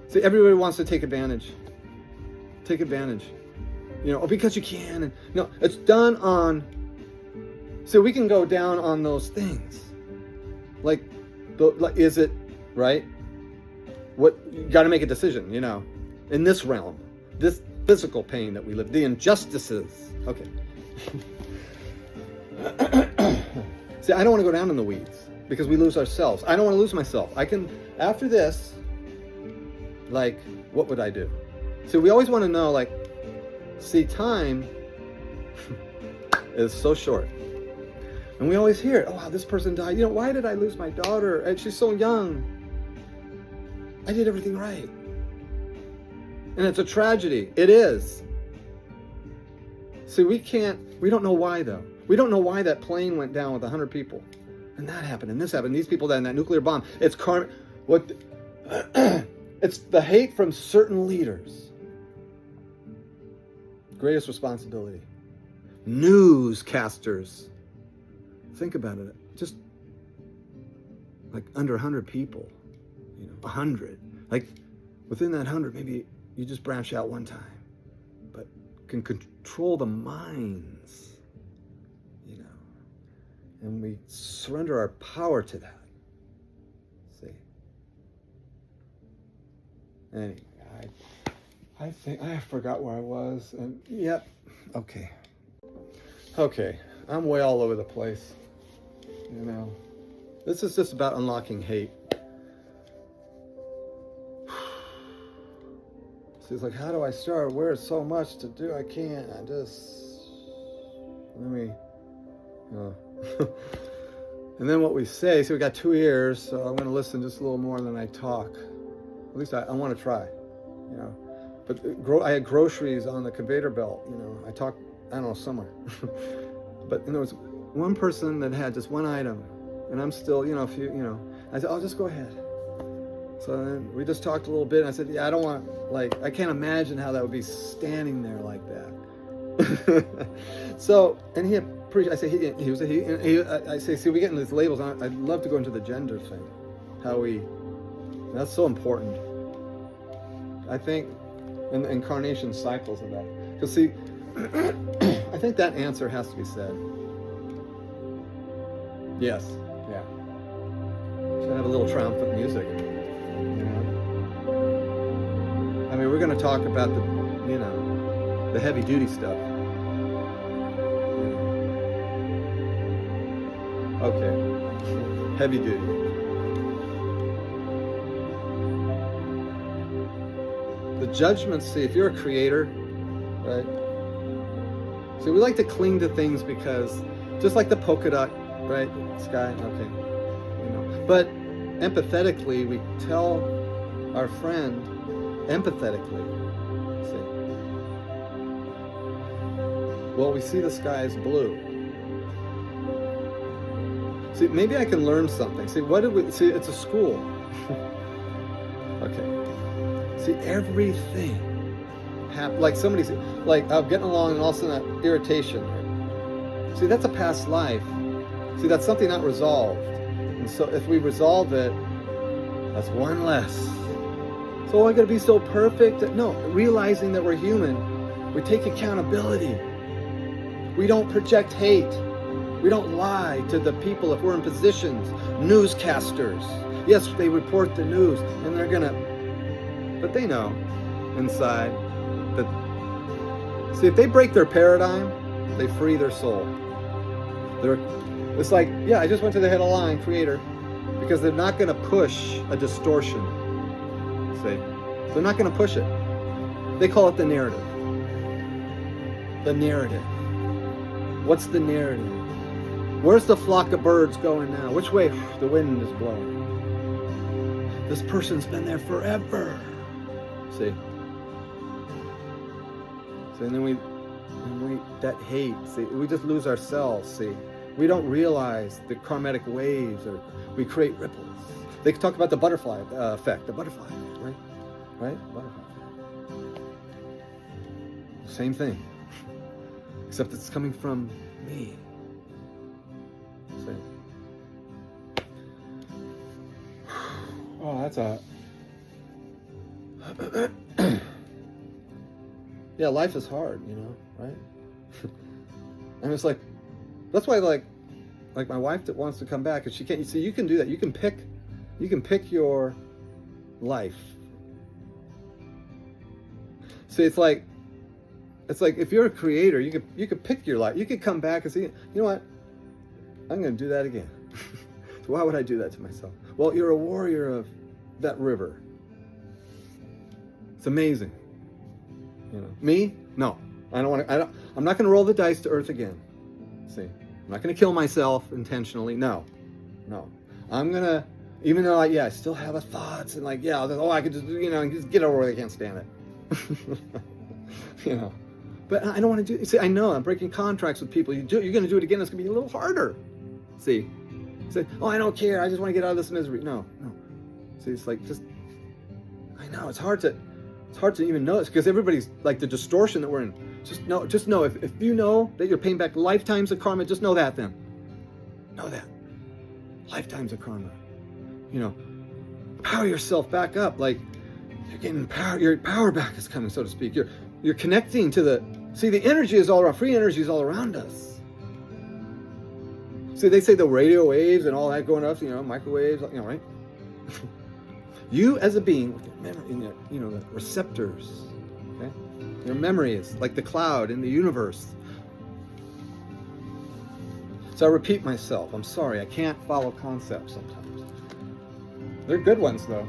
[SPEAKER 1] See, everybody wants to take advantage. Take advantage. Because you can. And no, it's done on. So we can go down on those things. Like is it right? What you got to make a decision, in this realm, this physical pain that we live, the injustices. Okay. See, I don't want to go down in the weeds because we lose ourselves. I don't want to lose myself. I can, after this, what would I do? So we always want to know, see, time is so short. And we always hear, oh, wow, this person died. Why did I lose my daughter? And she's so young. I did everything right. And it's a tragedy. It is. See, we don't know why, though. We don't know why that plane went down with 100 people. And that happened, and this happened. These people died in that nuclear bomb. It's karma. It's the hate from certain leaders. Greatest responsibility. Newscasters. Think about it. Just under 100 people. 100. Within that 100, maybe you just branch out one time. But can control the minds. And we surrender our power to that. See? Anyway, I think I forgot where I was. And yep. Okay. I'm way all over the place. This is just about unlocking hate. So it's how do I start? Where's so much to do? I can't. And then what we say, we got 2 ears, so I'm going to listen just a little more than I talk. At least I want to try, But I had groceries on the conveyor belt, I talked, I don't know, somewhere. But there was one person that had just one item, and I'm still, I said, oh, just go ahead. So then we just talked a little bit, and I said, yeah, I don't want, I can't imagine how that would be standing there like that. So, and he appreciate. I say he was a he. And I say, see, we get into these labels. I'd love to go into the gender thing. That's so important. I think in the incarnation cycles of that. Because see, I think that answer has to be said. Yes. Yeah. Should have a little triumphant music. You know? I mean, we're going to talk about the heavy duty stuff. Okay. Heavy duty. The judgment, see, if you're a creator, right? So we like to cling to things because, just like the polka dot, right? Sky, okay. You know. But empathetically, we tell our friend, empathetically, see, well, we see the sky is blue. See, maybe I can learn something. See, see, it's a school. Okay. See, everything like somebody's, like, I'm getting along and all of a sudden that irritation. See, that's a past life. See, that's something not resolved. And so if we resolve it, that's one less. So I gotta be so perfect. No, realizing that we're human, we take accountability. We don't project hate. We don't lie to the people if we're in positions. Newscasters. Yes, they report the news and they're gonna, but they know inside that, see, if they break their paradigm, they free their soul. It's like, yeah, I just went to the head of the line, creator, because they're not going to push a distortion. See, they're not going to push it. They call it the narrative. The narrative. What's the narrative? Where's the flock of birds going now? Which way the wind is blowing? This person's been there forever. See? So, and then we that hate, see, we just lose ourselves, see. We don't realize the karmatic waves, or we create ripples. They talk about the butterfly effect, the butterfly effect, right? Right? Butterfly effect. Same thing. Except it's coming from me. See? Oh, that's a... Yeah, life is hard, you know, right? And it's like, that's why, like my wife that wants to come back, and she can't. See, you can do that. You can pick your life. See, it's like if you're a creator, you could pick your life. You could come back and say, you know what, I'm going to do that again. So why would I do that to myself? Well, you're a warrior of that river. It's amazing. You know, me? No, I don't want to. I'm not going to roll the dice to earth again. See, I'm not going to kill myself intentionally. No. I'm going to, even though I still have the thoughts and like, yeah, I could just, just get over it. I can't stand it. You know, but I don't want to do. See, I know I'm breaking contracts with people. You're going to do it again. It's going to be a little harder. See, say, I don't care. I just want to get out of this misery. No. See, it's like I know it's hard to even notice because everybody's like the distortion that we're in. Just know if you know that you're paying back lifetimes of karma, just know that then. Know that. Lifetimes of karma. You know, power yourself back up. Like you're getting power, your power back is coming, so to speak. You're connecting to the energy is all around, free energy is all around us. See, they say the radio waves and all that going up, microwaves, right? You as a being with your memory, the receptors, okay? Your memory is like the cloud in the universe. So I repeat myself. I'm sorry, I can't follow concepts sometimes. They're good ones though.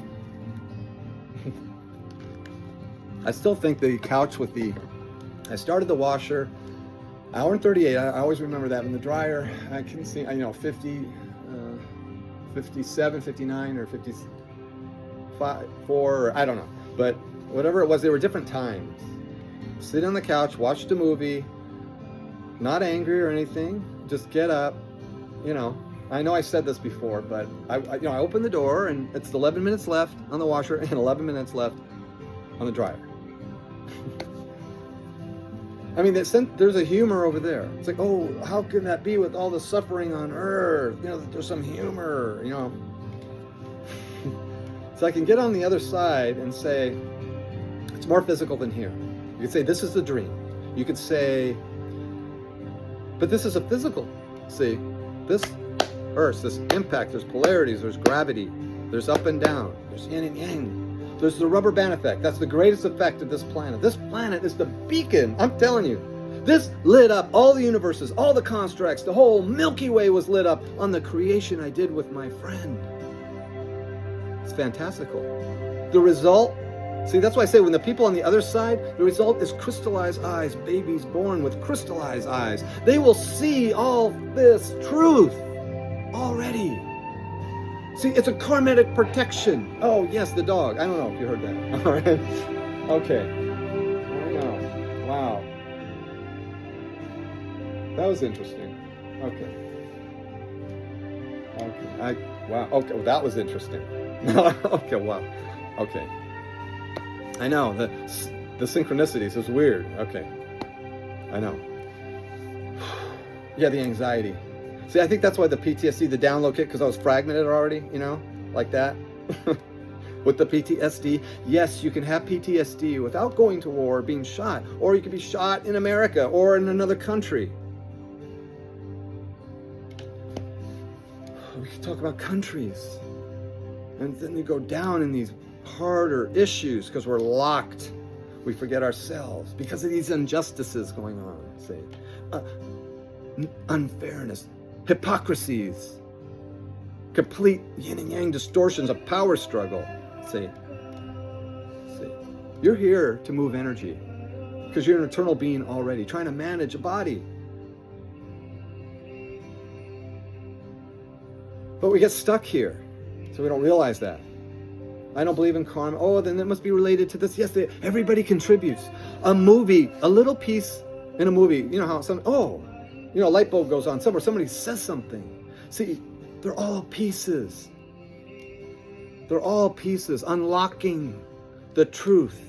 [SPEAKER 1] I still think the couch with I started the washer, hour and 38, I always remember that. In the dryer, I can see, 50, 57, 59, or 55, 4, I don't know. But whatever it was, there were different times. Sit on the couch, watch the movie, not angry or anything, just get up, I know I said this before, but I open the door and it's 11 minutes left on the washer and 11 minutes left on the dryer. I mean, there's a humor over there. It's like, oh, how can that be with all the suffering on earth? There's some humor, So I can get on the other side and say, it's more physical than here. You could say, this is the dream. You could say, but this is a physical. See, this rehearse, this impact, there's polarities, there's gravity, there's up and down, there's yin and yang, there's the rubber band effect. That's the greatest effect of this planet. This planet is the beacon, I'm telling you. This lit up all the universes, all the constructs, the whole Milky Way was lit up on the creation I did with my friend. It's fantastical. The result, see, that's why I say when the people on the other side, the result is crystallized eyes, babies born with crystallized eyes. They will see all this truth already. See, it's a karmatic protection. Oh, yes, the dog. I don't know if you heard that. All right. Okay. I know. Wow. That was interesting. Okay. Wow. Okay. Well, that was interesting. Okay. Wow. Okay. I know the synchronicities is weird. Okay. I know. Yeah, the anxiety. See, I think that's why the PTSD, the download kit, because I was fragmented already, like that. With the PTSD, yes, you can have PTSD without going to war or being shot, or you can be shot in America or in another country. We can talk about countries. And then you go down in these harder issues because we're locked. We forget ourselves because of these injustices going on. See, unfairness, hypocrisies, complete yin and yang distortions of power struggle. See, you're here to move energy because you're an eternal being already, trying to manage a body. But we get stuck here, so we don't realize that. I don't believe in karma. Oh, then it must be related to this. Yes, everybody contributes. A movie, a little piece in a movie. You know how a light bulb goes on somewhere. Somebody says something. See, they're all pieces. They're all pieces unlocking the truth.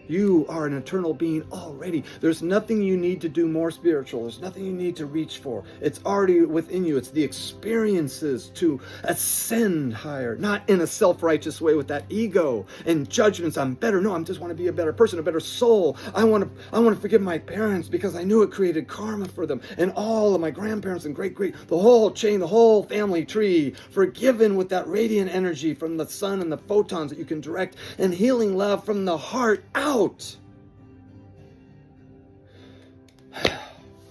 [SPEAKER 1] You are an eternal being already. There's nothing you need to do more spiritual. There's nothing you need to reach for. It's already within you. It's the experiences to ascend higher, not in a self-righteous way with that ego and judgments. I'm better. No, I just want to be a better person, a better soul. I want to forgive my parents because I knew it created karma for them. And all of my grandparents and great, the whole chain, the whole family tree, forgiven with that radiant energy from the sun and the photons that you can direct, and healing love from the heart out.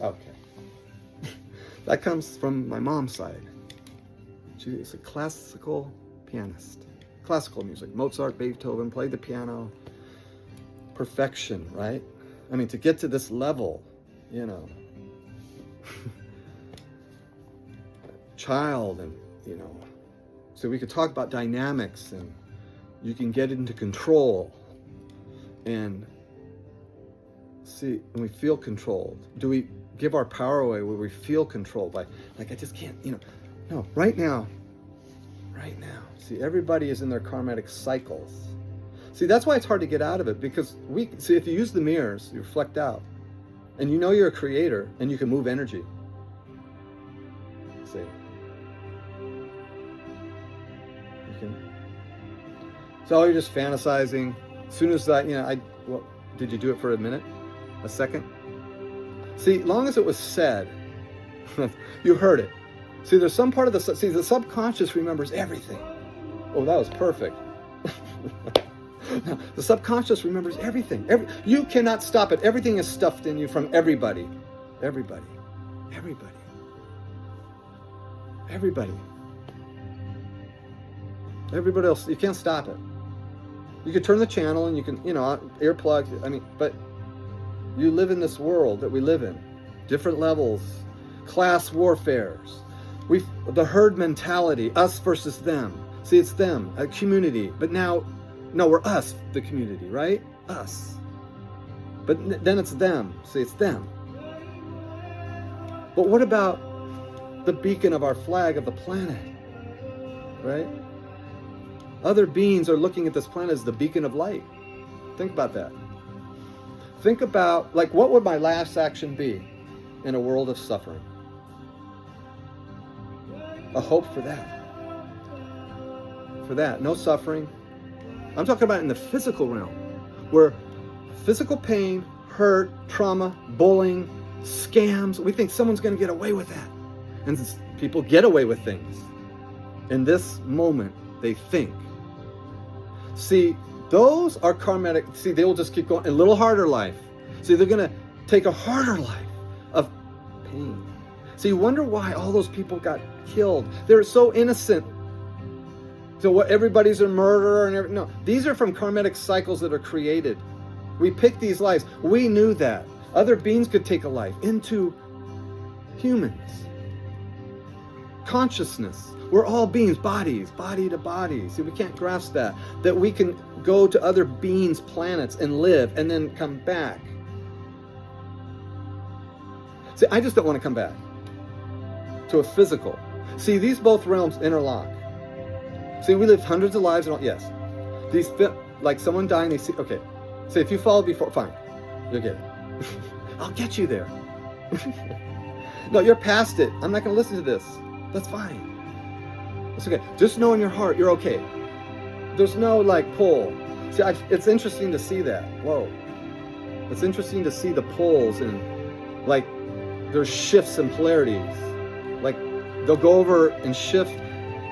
[SPEAKER 1] Okay. That comes from my mom's side. She is a classical pianist. Classical music. Mozart, Beethoven, played the piano. Perfection, right? I mean, to get to this level, child, and, so we could talk about dynamics, and you can get into control. And see, when we feel controlled, do we give our power away where we feel controlled by, I just can't, no, right now, see, everybody is in their karmatic cycles. See, that's why it's hard to get out of it, because if you use the mirrors, you reflect out, and you're a creator, and you can move energy. See, you can, so you're just fantasizing. As soon as did you do it for a minute? A second? See, long as it was said, you heard it. See, there's some part of the subconscious remembers everything. Oh, that was perfect. The subconscious remembers everything. You cannot stop it. Everything is stuffed in you from everybody. Everybody else, you can't stop it. You could turn the channel and you can, earplugs. But you live in this world that we live in. Different levels, class warfares. The herd mentality, us versus them. See, it's them, a community. But now, no, we're us, the community, right? Us. But then it's them. See, it's them. But what about the beacon of our flag of the planet, right? Other beings are looking at this planet as the beacon of light. Think about that. Think about, what would my last action be in a world of suffering? A hope for that. No suffering. I'm talking about in the physical realm, where physical pain, hurt, trauma, bullying, scams, we think someone's going to get away with that. And People get away with things. In this moment, they think. See, those are karmatic. See, they will just keep going. A little harder life. See, they're going to take a harder life of pain. So you wonder why all those people got killed. They're so innocent. So what? Everybody's a murderer and no. These are from karmatic cycles that are created. We pick these lives. We knew that other beings could take a life into humans. Consciousness. We're all beings, bodies, body to body. See, we can't grasp that. That we can go to other beings' planets and live and then come back. See, I just don't want to come back to a physical. See, these both realms interlock. See, we lived hundreds of lives and all, yes. These fit like someone dying, they see, okay. See, if you followed before, fine. You'll get it. I'll get you there. No, you're past it. I'm not going to listen to this. That's fine. It's okay. Just know in your heart you're okay. There's no like pull. See, it's interesting to see that. Whoa. It's interesting to see the pulls and like there's shifts and polarities. Like they'll go over and shift.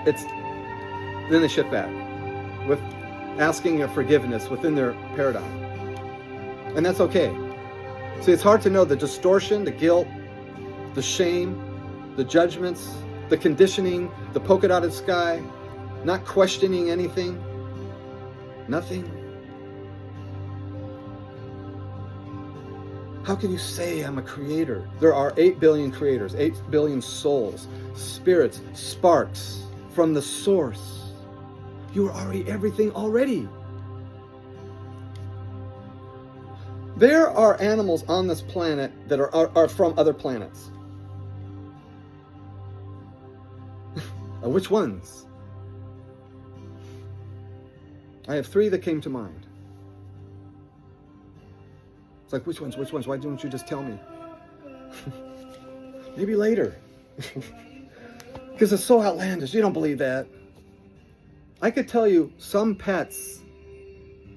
[SPEAKER 1] Then they shift back with asking a forgiveness within their paradigm. And that's okay. See, it's hard to know the distortion, the guilt, the shame, the judgments, the conditioning, the polka dotted sky, not questioning anything, nothing. How can you say I'm a creator? There are 8 billion creators, 8 billion souls, spirits, sparks from the source. You are already everything already. There are animals on this planet that are from other planets. Which ones? I have 3 that came to mind. It's like, which ones? Why don't you just tell me? Maybe later. Because it's so outlandish. You don't believe that. I could tell you some pets,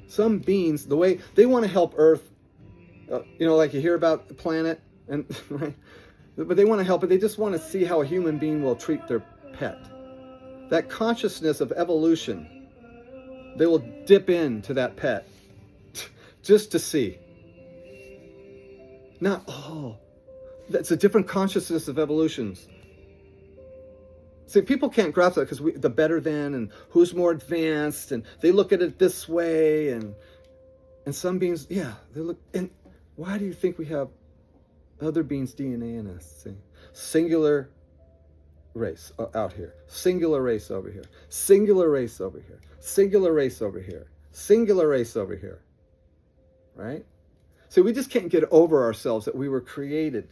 [SPEAKER 1] some beings, the way they want to help Earth, like you hear about the planet, and right? But they want to help it. They just want to see how a human being will treat their pet. That consciousness of evolution, they will dip into that pet just to see. That's a different consciousness of evolutions. See, people can't grasp that because the better than and who's more advanced, and they look at it this way, and some beings, they look. And why do you think we have other beings' DNA in us? See, singular race out here, singular race over here, singular race over here, singular race over here, singular race over here, right? So we just can't get over ourselves that we were created.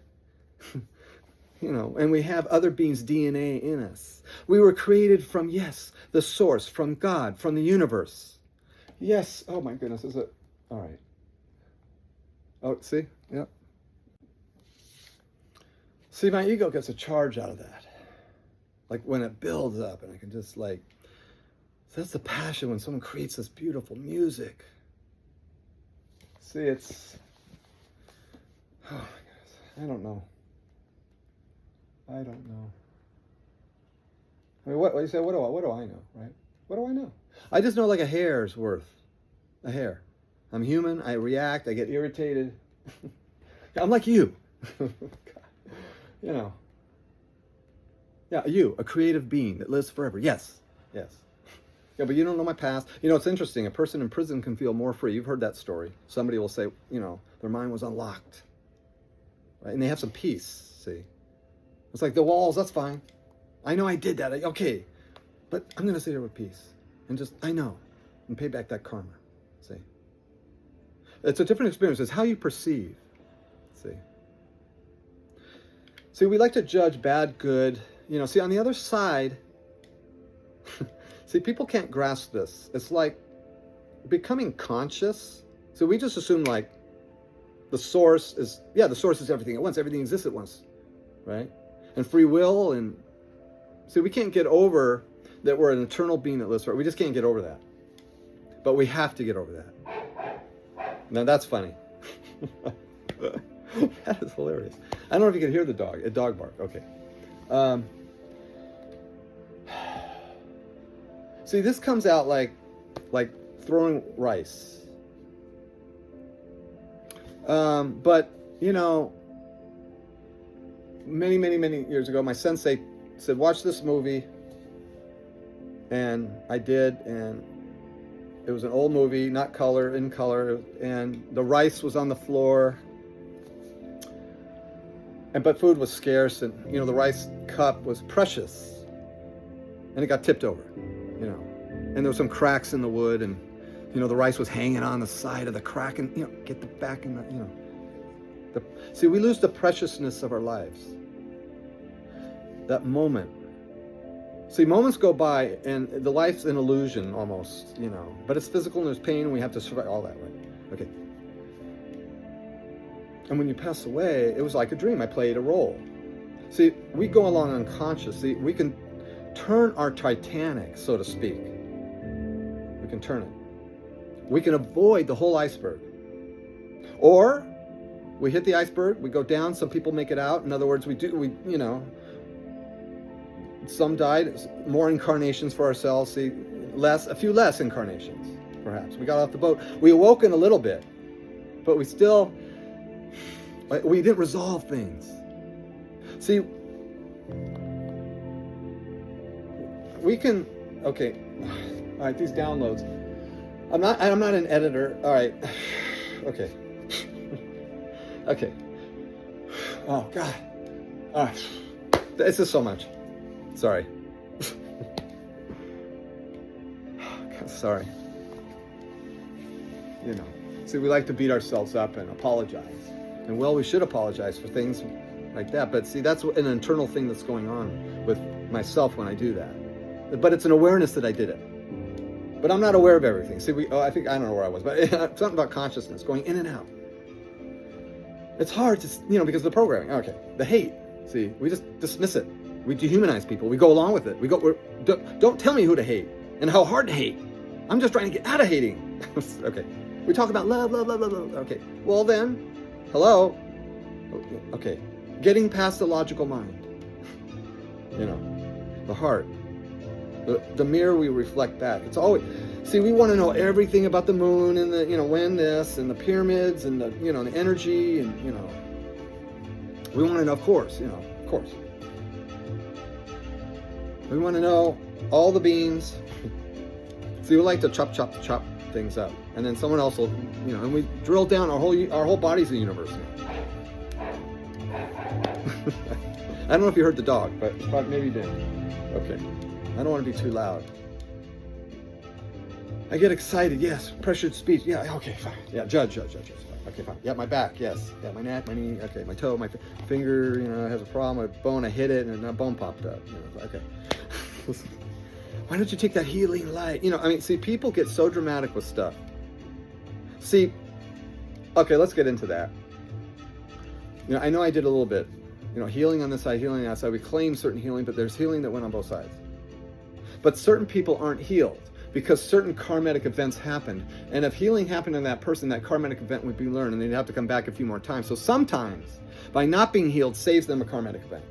[SPEAKER 1] And we have other beings' DNA in us. We were created from, yes, the source, from God, from the universe. Yes, oh my goodness, is it? All right. Oh, see? Yep. See, my ego gets a charge out of that. Like when it builds up and I can just so that's the passion when someone creates this beautiful music. See, it's, oh my goodness, I don't know. I mean, what you say? What do I know, right? What do I know? I just know like a hair's worth. A hair. I'm human. I react. I get irritated. I'm like you. Yeah, you, a creative being that lives forever. Yes. Yeah, but you don't know my past. It's interesting. A person in prison can feel more free. You've heard that story. Somebody will say, their mind was unlocked, right? And they have some peace. See. It's like the walls, that's fine. I know I did that. Okay. But I'm going to sit here with peace. And just, I know. And pay back that karma. See? It's a different experience. It's how you perceive. See, we like to judge bad, good. See, on the other side, see, people can't grasp this. It's like becoming conscious. So we just assume like the source is everything at once. Everything exists at once. Right? And free will, and see, we can't get over that we're an eternal being that lives forever. We just can't get over that. But we have to get over that. Now that's funny. That is hilarious. I don't know if you can hear a dog bark. Okay. See, this comes out like throwing rice. But, you know, many, many, many years ago, my sensei said, watch this movie. And I did, and it was an old movie, not color, in color, and the rice was on the floor. But food was scarce, and, you know, the rice cup was precious. And it got tipped over, you know. And there were some cracks in the wood, and, you know, the rice was hanging on the side of the crack, and, you know, get the back in the, you know. See, we lose the preciousness of our lives. That moment. See, moments go by, and the life's an illusion almost, you know. But it's physical, and there's pain, and we have to survive all that, right? Okay. And when you pass away, it was like a dream. I played a role. See, we go along unconscious. See, we can turn our Titanic, so to speak. We can turn it. We can avoid the whole iceberg. Or we hit the iceberg, we go down, some people make it out. In other words, you know, some died, more incarnations for ourselves, see, a few less incarnations, perhaps. We got off the boat. We awoke in a little bit, but we didn't resolve things. See, we can, okay, all right, these downloads. I'm not an editor, all right, okay. Okay. Oh, God. Oh, this is so much. Sorry. God, sorry. You know, see, we like to beat ourselves up and apologize. And, well, we should apologize for things like that. But, see, that's an internal thing that's going on with myself when I do that. But it's an awareness that I did it. But I'm not aware of everything. See, I don't know where I was. But it's something about consciousness going in and out. It's hard to, you know, because of the programming. Okay, the hate. See, we just dismiss it. We dehumanize people. We go along with it. Don't tell me who to hate and how hard to hate. I'm just trying to get out of hating. Okay. We talk about love, love, love, love, love. Okay. Well then, hello. Okay. Getting past the logical mind. You know, the heart. The mirror we reflect back. It's always. See, we want to know everything about the moon and the, you know, when this and the pyramids and the, you know, the energy and, you know, we want to know, of course, you know, of course. We want to know all the beans. See, we like to chop things up, and then someone else will, you know, and we drill down our whole body's a universe. I don't know if you heard the dog, but maybe you did. Okay, I don't want to be too loud. I get excited, yes. Pressured speech, yeah, okay, fine. Yeah, judge. Okay, fine. Yeah, my back, yes. Yeah, my neck, my knee, okay, my toe, my finger, you know, has a problem. My bone, I hit it, and a bone popped up. You know, okay. Why don't you take that healing light? You know, I mean, see, people get so dramatic with stuff. See, okay, let's get into that. You know, I know I did a little bit. You know, healing on this side, healing on that side. We claim certain healing, but there's healing that went on both sides. But certain people aren't healed because certain karmatic events happened. And if healing happened in that person, that karmatic event would be learned, and they'd have to come back a few more times. So sometimes, by not being healed, saves them a karmatic event.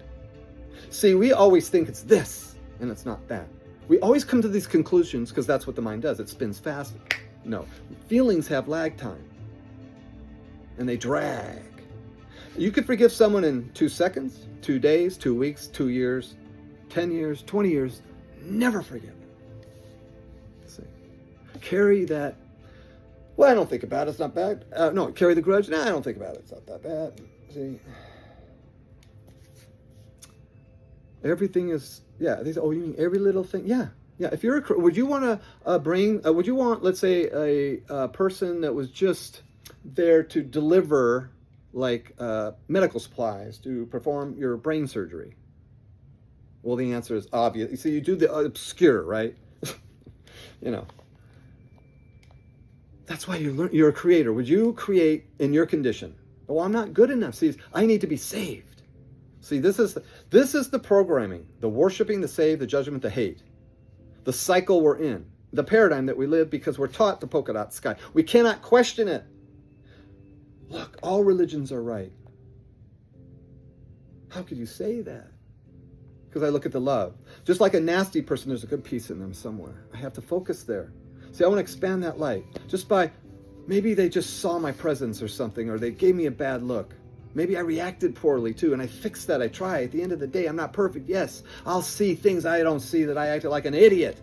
[SPEAKER 1] See, we always think it's this, and it's not that. We always come to these conclusions because that's what the mind does. It spins fast. No. Feelings have lag time. And they drag. You could forgive someone in 2 seconds, 2 days, 2 weeks, 2 years, 10 years, 20 years. Never forgive them. See? Carry that, well, I don't think about it, it's not bad. No, carry the grudge. No, I don't think about it, it's not that bad. See? Everything is, yeah, you mean every little thing? Yeah. If you're would you want to would you want, let's say, a person that was just there to deliver, like, medical supplies to perform your brain surgery? Well, the answer is obvious. You see, you do the obscure, right? You know. That's why you're a creator. Would you create in your condition? Well, I'm not good enough. See, I need to be saved. See, this is the programming, the worshiping, the save, the judgment, the hate. The cycle we're in, the paradigm that we live because we're taught the polka dot sky. We cannot question it. Look, all religions are right. How could you say that? because I look at the love. Just like a nasty person, there's a good piece in them somewhere. I have to focus there. See, I want to expand that light. Just by, maybe they just saw my presence or something, or they gave me a bad look. Maybe I reacted poorly too, and I fix that. I try. At the end of the day, I'm not perfect. Yes, I'll see things I don't see, that I acted like an idiot.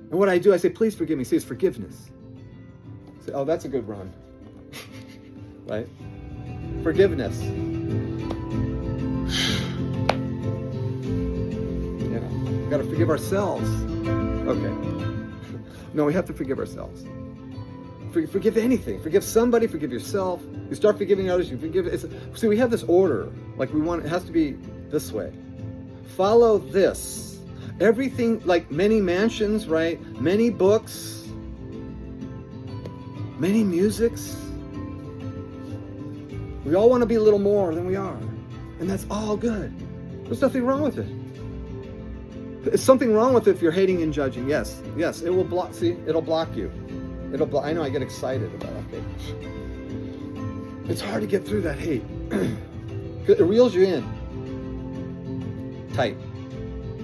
[SPEAKER 1] And what I do, I say, please forgive me. See, it's forgiveness. Say, oh, that's a good run. Right? Forgiveness. We've got to forgive ourselves. Okay. No, we have to forgive ourselves. Forgive anything. Forgive somebody, forgive yourself. You start forgiving others, you forgive. See, we have this order. Like we want, it has to be this way. Follow this. Everything, like many mansions, right? Many books, many musics. We all want to be a little more than we are. And that's all good. There's nothing wrong with it. There's something wrong with it if you're hating and judging. Yes, it will block. See, it'll block you. It'll block. I know, I get excited about it. Okay. It's hard to get through that hate. It reels you in. Tight.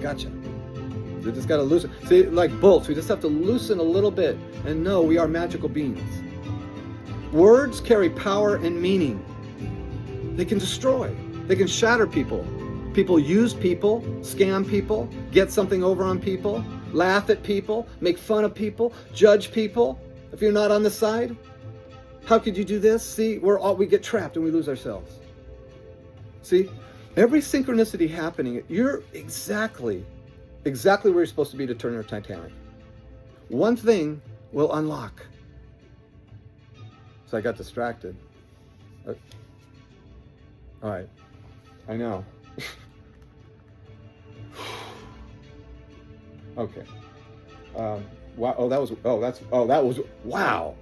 [SPEAKER 1] Gotcha. You just got to loosen. See, like bolts, we just have to loosen a little bit and know we are magical beings. Words carry power and meaning. They can destroy. They can shatter people. People use people, scam people, get something over on people, laugh at people, make fun of people, judge people. If you're not on the side, how could you do this? See, we get trapped and we lose ourselves. See, every synchronicity happening, you're exactly where you're supposed to be to turn your Titanic. One thing will unlock. So I got distracted. All right, I know. Okay. Wow. That was wow.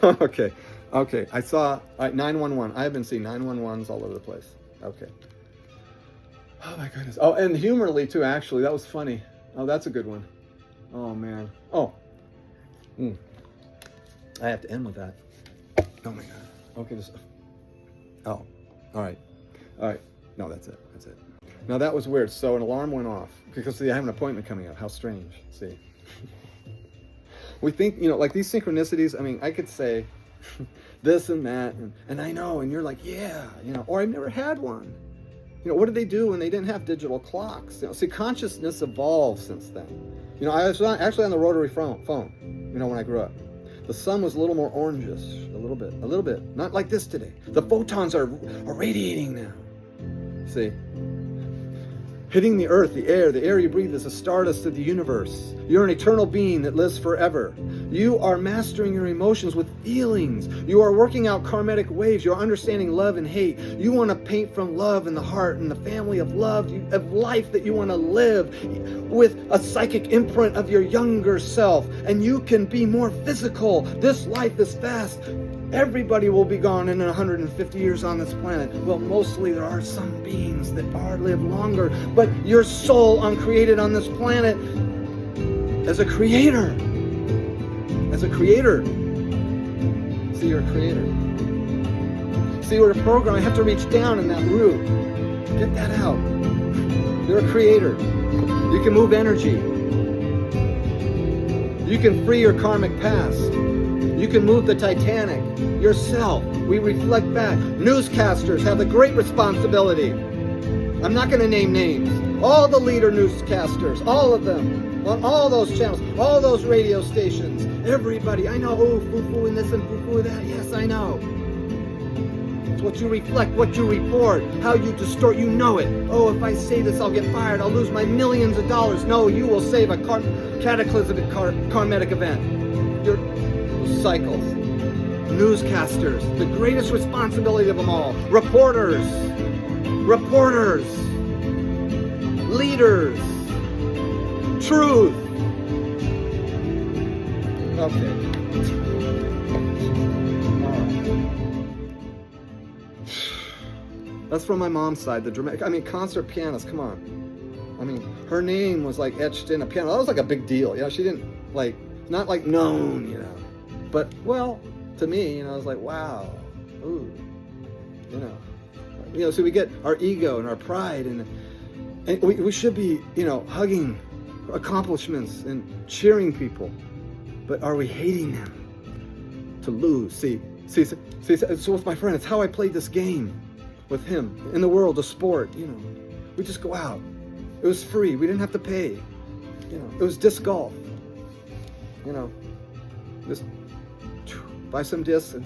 [SPEAKER 1] Okay. I saw 911. I have been seeing 911s all over the place. Okay. Oh my goodness. Oh, and humorly too. Actually, that was funny. Oh, that's a good one. Oh man. Oh. I have to end with that. Oh my god. Okay. Oh. All right. No, that's it. Now that was weird. So an alarm went off because see, I have an appointment coming up. How strange. See. We think, like these synchronicities, I mean, I could say this and that, and I know, and you're like, yeah, or I've never had one. What did they do when they didn't have digital clocks? See, consciousness evolved since then. I was actually on the rotary phone, when I grew up. The sun was a little more orangish, a little bit. Not like this today. The photons are radiating now. See? Hitting the earth, the air you breathe is the stardust of the universe. You're an eternal being that lives forever. You are mastering your emotions with feelings. You are working out karmatic waves. You're understanding love and hate. You want to paint from love in the heart and the family of love, of life that you want to live with a psychic imprint of your younger self. And you can be more physical. This life is fast. Everybody will be gone in 150 years on this planet. Well, mostly there are some beings that live longer. But your soul, uncreated on this planet, as a creator. See, you're a creator. See, you're a program. I have to reach down in that root. Get that out. You're a creator. You can move energy. You can free your karmic past. You can move the Titanic yourself. We reflect back. Newscasters have a great responsibility. I'm not going to name names. All the leader newscasters, all of them, on all those channels, all those radio stations, everybody. I know, foo-foo and this and foo-foo that. Yes, I know. It's what you reflect, what you report, how you distort. You know it. Oh, if I say this, I'll get fired. I'll lose my millions of dollars. No, you will save a cataclysmic karmatic event. Your cycles. Newscasters, the greatest responsibility of them all. Reporters, leaders, truth. Okay. All right. That's from my mom's side, the dramatic, concert pianist, come on. Her name was like etched in a piano. That was like a big deal. She didn't not like known, But, well, to me, I was like, wow, ooh, so we get our ego and our pride, and And we should be, hugging accomplishments and cheering people. But are we hating them to lose? See, so with my friend, it's how I played this game with him in the world of sport. We just go out. It was free. We didn't have to pay. It was disc golf. Just buy some discs and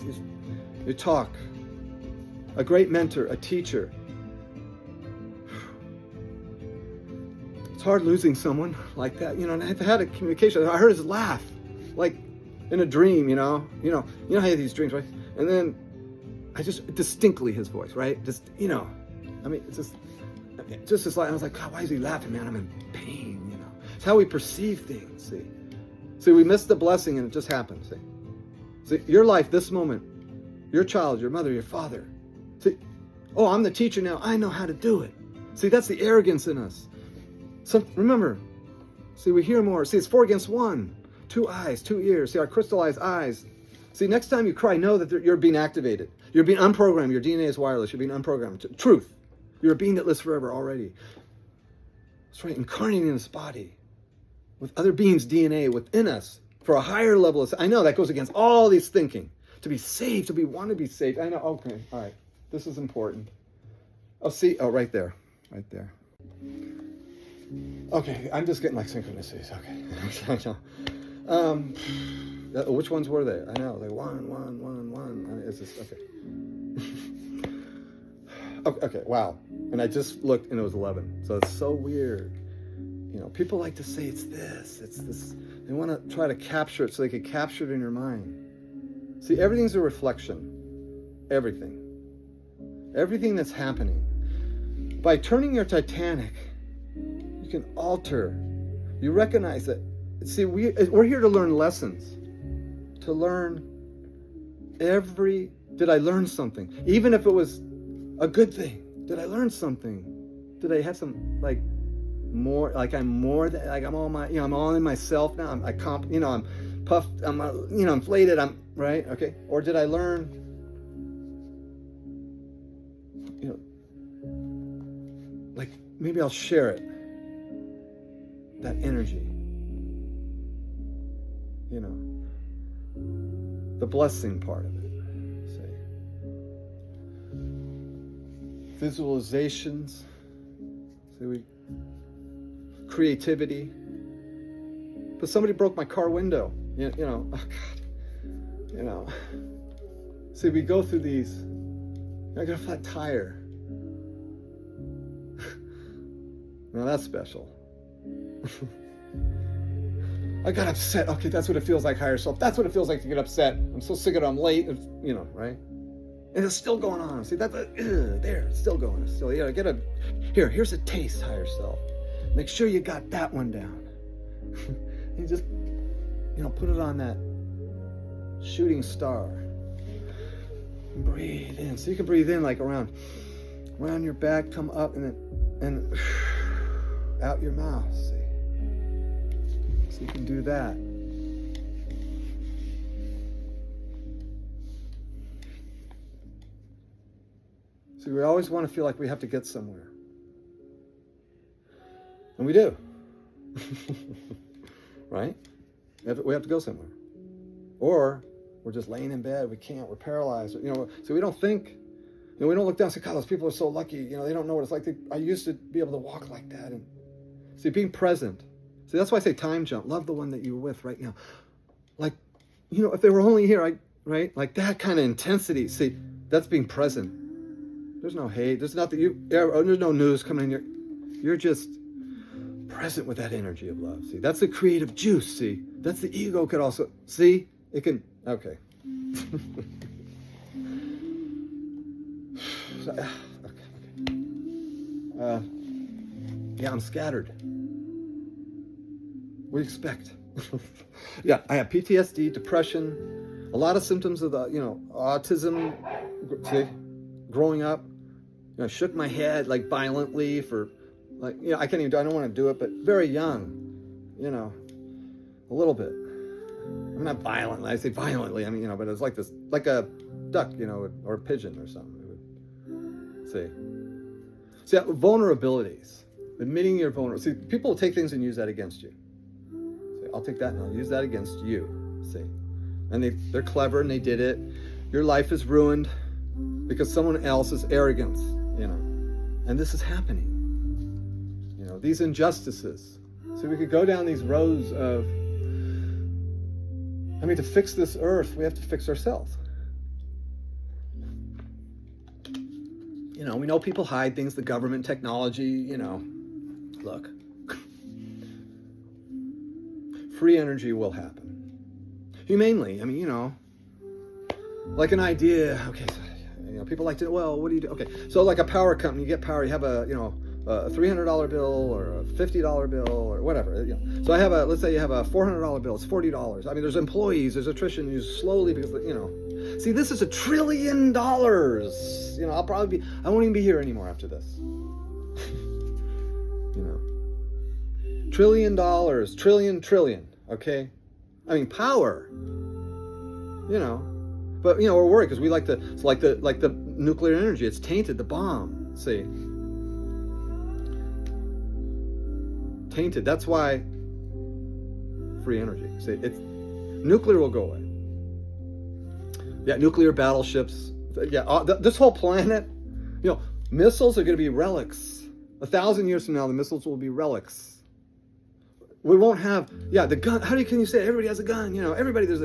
[SPEAKER 1] you talk. A great mentor, a teacher. It's hard losing someone like that. And I've had a communication. I heard his laugh, like in a dream. You know how you have these dreams, right? And then I just distinctly his voice, right? Just it's just like I was like, God, why is he laughing, man? I'm in pain. It's how we perceive things. See, we miss the blessing and it just happens. See, your life, this moment, your child, your mother, your father. See, oh, I'm the teacher now. I know how to do it. See, that's the arrogance in us. So remember, see, we hear more. See, it's 4 against 1. 2 eyes, 2 ears. See, our crystallized eyes. See, next time you cry, know that you're being activated. You're being unprogrammed. Your DNA is wireless. You're being unprogrammed. Truth. You're a being that lives forever already. That's right, incarnating in this body with other beings' DNA within us for a higher level of... I know that goes against all these thinking. To be saved, want to be saved. I know, okay, all right. This is important. Right there. Right there. Okay, I'm just getting like synchronicities. Okay. Which ones were they? I know, like 1, 1, 1, 1. It's just, okay. Okay, wow. And I just looked and it was 11. So it's so weird. People like to say it's this. They want to try to capture it so they can capture it in your mind. See, everything's a reflection. Everything. Everything that's happening. By turning your Titanic, you can alter. You recognize that. See, we're here to learn lessons. To learn did I learn something? Even if it was a good thing. Did I learn something? Did I have some, more, I'm all in myself now. I'm puffed, I'm, inflated, right? Okay. Or did I learn, maybe I'll share it. That energy. The blessing part of it. Visualizations. Creativity. But somebody broke my car window. Oh God. See, we go through these. I got a flat tire. Now that's special. I got upset. Okay, that's what it feels like, higher self. That's what it feels like to get upset. I'm so sick of it. I'm late. Right? And it's still going on. See, there, it's still going. It's still, here's a taste, higher self. Make sure you got that one down. You just, put it on that shooting star. And breathe in. So you can breathe in like around your back, come up, and out your mouth. See? So you can do that. See, we always want to feel like we have to get somewhere. And we do. Right? We have to go somewhere. Or we're just laying in bed. We can't. We're paralyzed. So we don't think. We don't look down and say, God, those people are so lucky. They don't know what it's like. I used to be able to walk like that. And see, being present. See, that's why I say time jump. Love the one that you're with right now. If they were only here, right? Like that kind of intensity. See, that's being present. There's no hate. There's nothing. There's no news coming in. You're just present with that energy of love. See, that's the creative juice. See, that's the ego could also see. It can. Okay. Okay. Yeah, I'm scattered. What do you expect? Yeah, I have PTSD, depression, a lot of symptoms of the, autism. See, growing up, I shook my head like violently for, I can't even. I don't want to do it, but very young, a little bit. I'm not violent. I say violently. But it's like this, like a duck, or a pigeon or something. See, vulnerabilities. Admitting your vulnerability. See, people will take things and use that against you. Say, I'll take that and I'll use that against you. See? And they're clever and they did it. Your life is ruined because someone else's arrogance, And this is happening. These injustices. So we could go down these roads of, to fix this earth, we have to fix ourselves. We know people hide things, the government, technology, Look. Free energy will happen. Humanely, like an idea, okay, so, people like to, well, what do you do? Okay, so like a power company, you get power, you have a $300 bill or a $50 bill or whatever. So let's say you have a $400 bill, it's $40. There's employees, there's attrition, you slowly, because, see, this is $1 trillion. I won't even be here anymore after this. $1 trillion, trillion, okay? Power, but, we're worried because we like it's like the nuclear energy, it's tainted, the bomb, see? Tainted. That's why free energy. See, nuclear will go away. Yeah, nuclear battleships. Yeah, this whole planet. Missiles are going to be relics. 1,000 years from now, the missiles will be relics. We won't have. Yeah, the gun. How can you say everybody has a gun? Everybody there's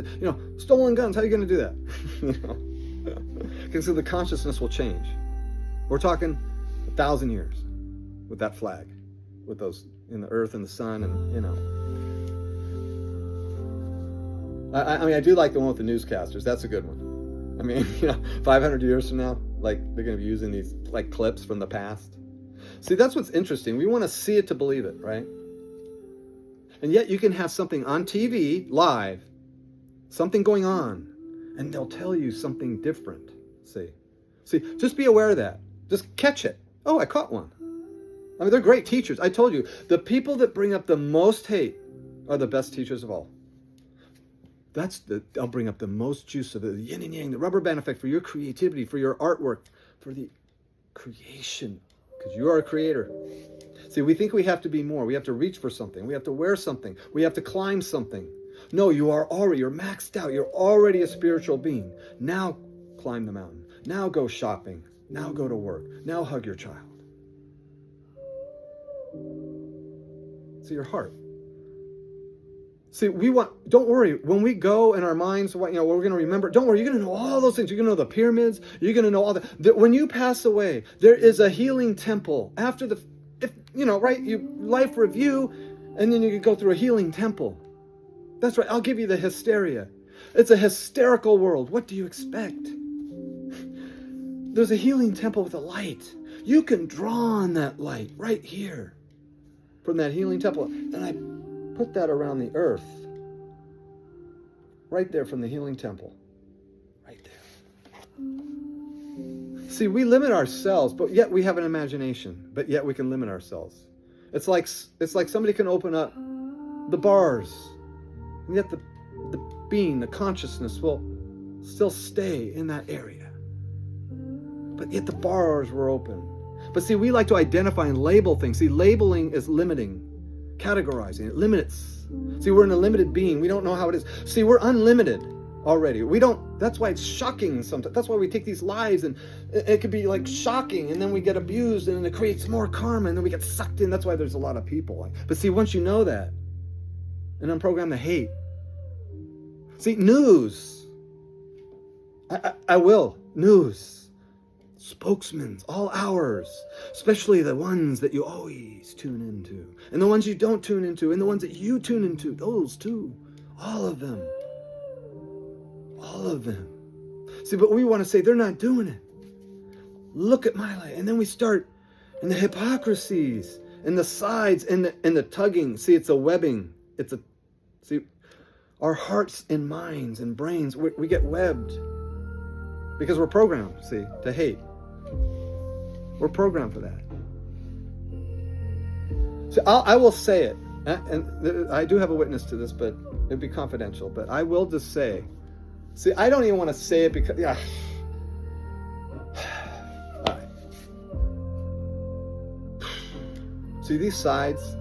[SPEAKER 1] stolen guns. How are you going to do that? Because the consciousness will change. We're talking 1,000 years with that flag, with those. In the earth and the sun, and I do like the one with the newscasters. That's a good one. 500 years from now, like they're going to be using these like clips from the past. See, that's what's interesting. We want to see it to believe it, right? And yet you can have something on TV live, something going on, and they'll tell you something different. See, just be aware of that. Just catch it. Oh, I caught one. They're great teachers. I told you, the people that bring up the most hate are the best teachers of all. They'll bring up the most juice of the yin and yang, the rubber band effect for your creativity, for your artwork, for the creation, because you are a creator. See, we think we have to be more. We have to reach for something. We have to wear something. We have to climb something. No, you're maxed out. You're already a spiritual being. Now climb the mountain. Now go shopping. Now go to work. Now hug your child. See, your heart. See, don't worry, when we go in our minds, what we're going to remember, don't worry, you're going to know all those things. You're going to know the pyramids, you're going to know all that. When you pass away, there is a healing temple. After life review, and then you can go through a healing temple. That's right, I'll give you the hysteria. It's a hysterical world. What do you expect? There's a healing temple with a light. You can draw on that light right here. From that healing temple, and I put that around the earth, right there from the healing temple, right there. See, we limit ourselves, but yet we have an imagination, but yet we can limit ourselves. It's like somebody can open up the bars, and yet the being, the consciousness will still stay in that area, but yet the bars were open. But see, we like to identify and label things. See, labeling is limiting, categorizing. It limits. See, we're in a limited being. We don't know how it is. See, we're unlimited already. That's why it's shocking sometimes. That's why we take these lives, and it could be like shocking, and then we get abused, and then it creates more karma, and then we get sucked in. That's why there's a lot of people. But see, once you know that, and unprogram the hate. See, news. I will. News. Spokesmen, all hours, especially the ones that you always tune into, and the ones you don't tune into, and the ones that you tune into, those too, all of them. See, but we want to say they're not doing it. Look at my life, and then we start, and the hypocrisies, and the sides, and the tugging. See, it's a webbing. See, our hearts and minds and brains, we get webbed because we're programmed. See, to hate. We're programmed for that. So I will say it, and I do have a witness to this, but it'd be confidential. But I will just say, see, I don't even want to say it because, yeah. All right. See these sides?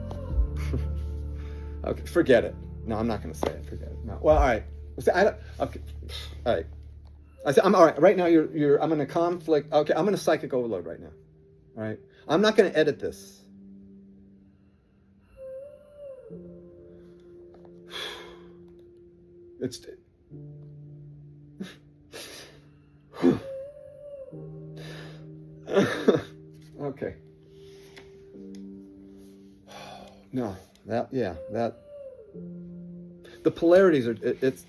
[SPEAKER 1] Okay, forget it. No, I'm not going to say it. Forget it. No. Well, all right. Okay. All right. I said, I'm all right. Right now, I'm in a conflict. Okay, I'm in a psychic overload right now. All right. I'm not going to edit this. It's. Okay. No, that. The polarities are. It's.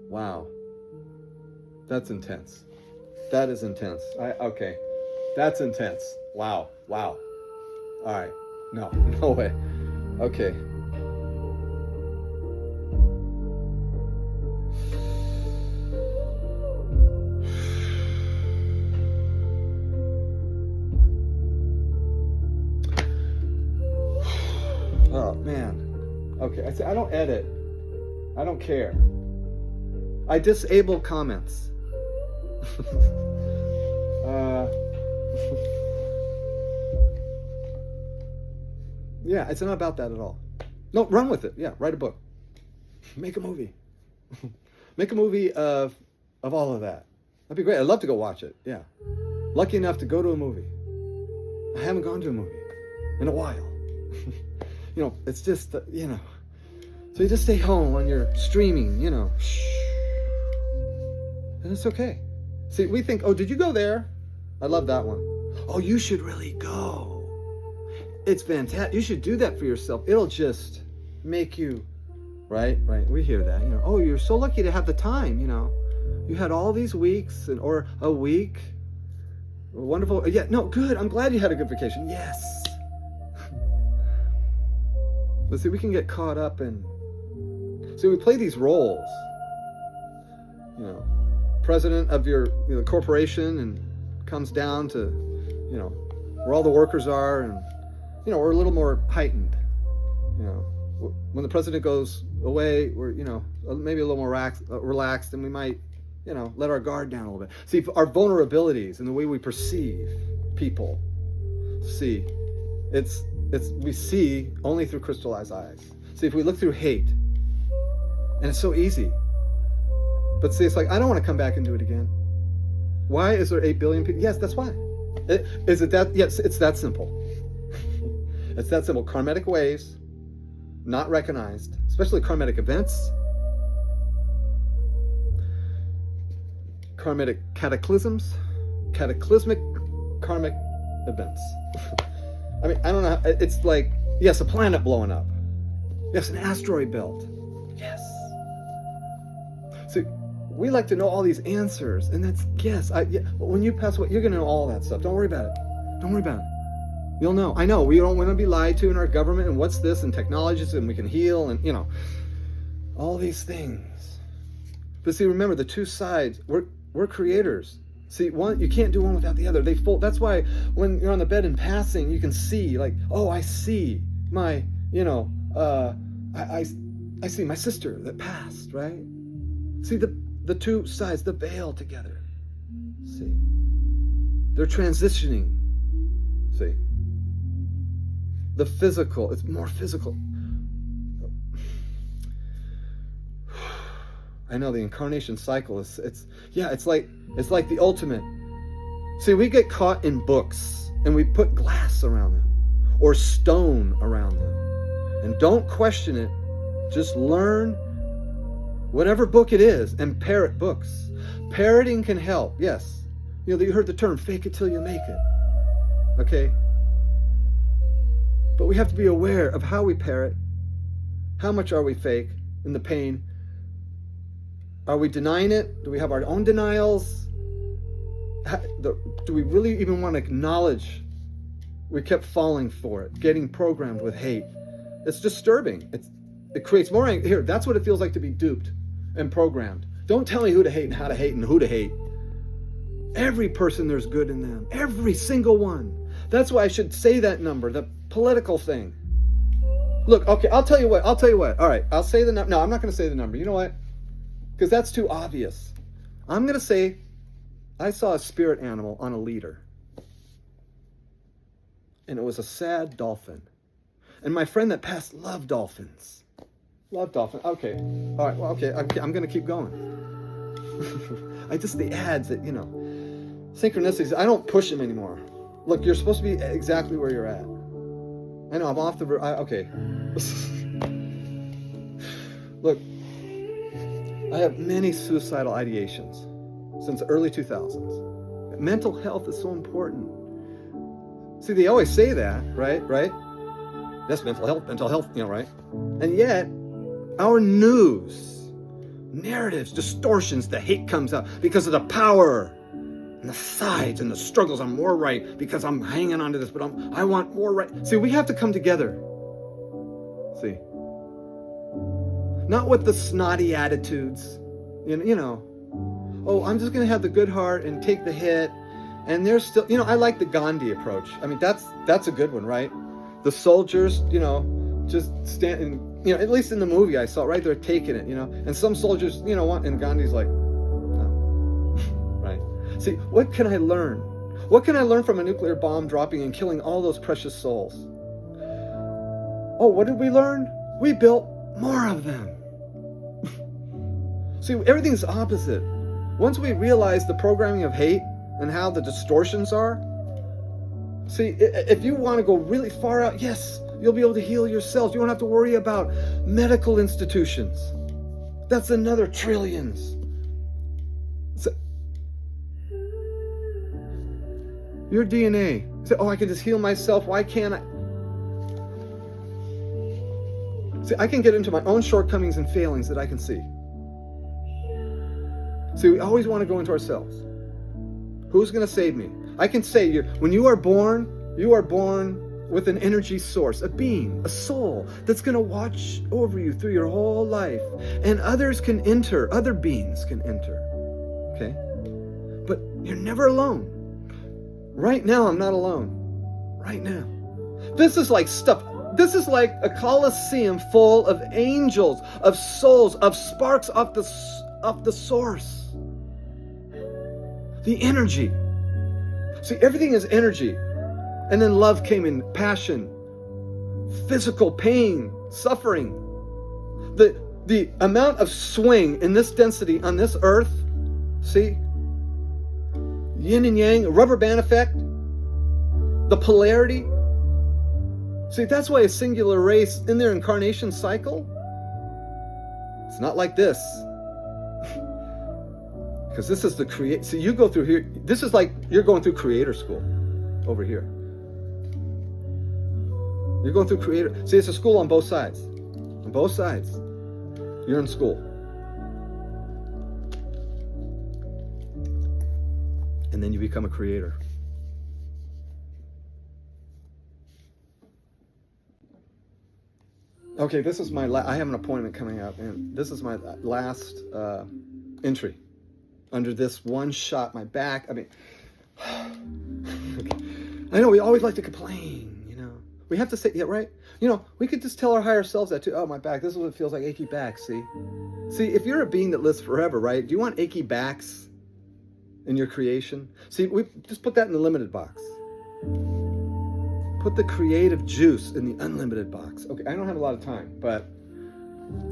[SPEAKER 1] Wow. That's intense. That is intense. Okay. That's intense. Wow. All right. No way. Okay. Oh, man. Okay. I don't edit. I don't care. I disable comments. Yeah, it's not about that at all. No, run with it. Yeah, write a book. Make a movie. Make a movie of all of that. That'd be great. I'd love to go watch it. Yeah. Lucky enough to go to a movie. I haven't gone to a movie in a while. It's just, So you just stay home on your streaming, And it's okay. See, we think, oh, did you go there? I love that one. Oh, you should really go. It's fantastic. You should do that for yourself. It'll just make you, right? We hear that, Oh, you're so lucky to have the time, You had all these weeks or a week. Wonderful. Yeah, no, good. I'm glad you had a good vacation. Yes. But see, we can get caught up in... See, we play these roles. President of your corporation, and comes down to, where all the workers are, and, we're a little more heightened. When the president goes away, we're, maybe a little more relaxed, and we might, let our guard down a little bit. See, our vulnerabilities and the way we perceive people, we see only through crystallized eyes. See, if we look through hate, and it's so easy. But see, it's like, I don't want to come back and do it again. Why is there 8 billion people? Yes, that's why. Is it that? Yes, it's that simple. It's that simple. Karmatic waves, not recognized, especially karmatic events, karmatic cataclysmic karmic events. I mean, I don't know. It's like, yes, a planet blowing up. Yes, an asteroid belt. Yes. So we like to know all these answers, and that's, yes. When you pass away, you're going to know all that stuff. Don't worry about it. You'll know. I know. We don't want to be lied to in our government, and what's this, and technologies, and we can heal, and, all these things. But see, remember, the two sides, we're creators. See, one, you can't do one without the other. They fold. That's why when you're on the bed and passing, you can see, like, oh, I see my, I see my sister that passed, right? See the two sides, the veil together. See, they're transitioning. See, the physical, it's more physical. I know the incarnation cycle is, it's like the ultimate. See, we get caught in books and we put glass around them or stone around them. And don't question it. Just learn whatever book it is and parrot books. Parroting can help, yes. You heard the term, fake it till you make it. Okay? But we have to be aware of how we parrot. How much are we fake in the pain? Are we denying it? Do we have our own denials? Do we really even want to acknowledge we kept falling for it, getting programmed with hate? It's disturbing. It creates more anger. Here, that's what it feels like to be duped and programmed. Don't tell me who to hate and how to hate and who to hate. Every person, there's good in them. Every single one. That's why I should say that number, the political thing. Look, okay, I'll tell you what. All right, I'll say the number. No, I'm not going to say the number. You know what? because that's too obvious. I'm going to say I saw a spirit animal on a leader. And it was a sad dolphin. And my friend that passed loved dolphins. Loved dolphins. Okay. All right. Well, okay. I'm going to keep going. The ads that, synchronicities, I don't push them anymore. Look, you're supposed to be exactly where you're at. I know, I'm off the... okay. Look, I have many suicidal ideations since the early 2000s. Mental health is so important. See, they always say that, right? That's mental health, right? And yet, our news, narratives, distortions, the hate comes out because of the power and the sides and the struggles. I'm more right because I'm hanging on to this, but I want more right. See, we have to come together. See, not with the snotty attitudes, oh, I'm just going to have the good heart and take the hit. And there's still, I like the Gandhi approach. I mean, that's a good one, right? The soldiers, just standing, at least in the movie I saw, right? They're taking it, and some soldiers, and Gandhi's like, no, right? See, what can I learn? What can I learn from a nuclear bomb dropping and killing all those precious souls? Oh, what did we learn? We built more of them. See, everything's opposite. Once we realize the programming of hate and how the distortions are, see, if you want to go really far out, yes, you'll be able to heal yourselves. You won't have to worry about medical institutions. That's another trillions. So, your DNA. Say, oh, I can just heal myself. Why can't I? See, I can get into my own shortcomings and failings that I can see. See, we always want to go into ourselves. Who's going to save me? I can say, when you are born with an energy source, a being, a soul that's going to watch over you through your whole life. And others can enter, other beings can enter. Okay? But you're never alone. Right now, I'm not alone. Right now. This is like a coliseum full of angels, of souls, of sparks off the source. The energy. See, everything is energy. And then love came in, passion, physical pain, suffering. The amount of swing in this density on this earth, see? Yin and yang, a rubber band effect, the polarity. See, that's why a singular race in their incarnation cycle, it's not like this. Because this is the create. See, you go through here. This is like you're going through creator school over here. You're going through creator. See, it's a school on both sides. On both sides. You're in school. And then you become a creator. Okay, this is my I have an appointment coming up, and this is my last entry. Under this one shot, my back. I mean, I know we always like to complain, We have to say, yeah, right? We could just tell our higher selves that too. Oh, my back. This is what it feels like, achy back, see? See, if you're a being that lives forever, right? Do you want achy backs in your creation? See, we just put that in the limited box. Put the creative juice in the unlimited box. Okay, I don't have a lot of time, but...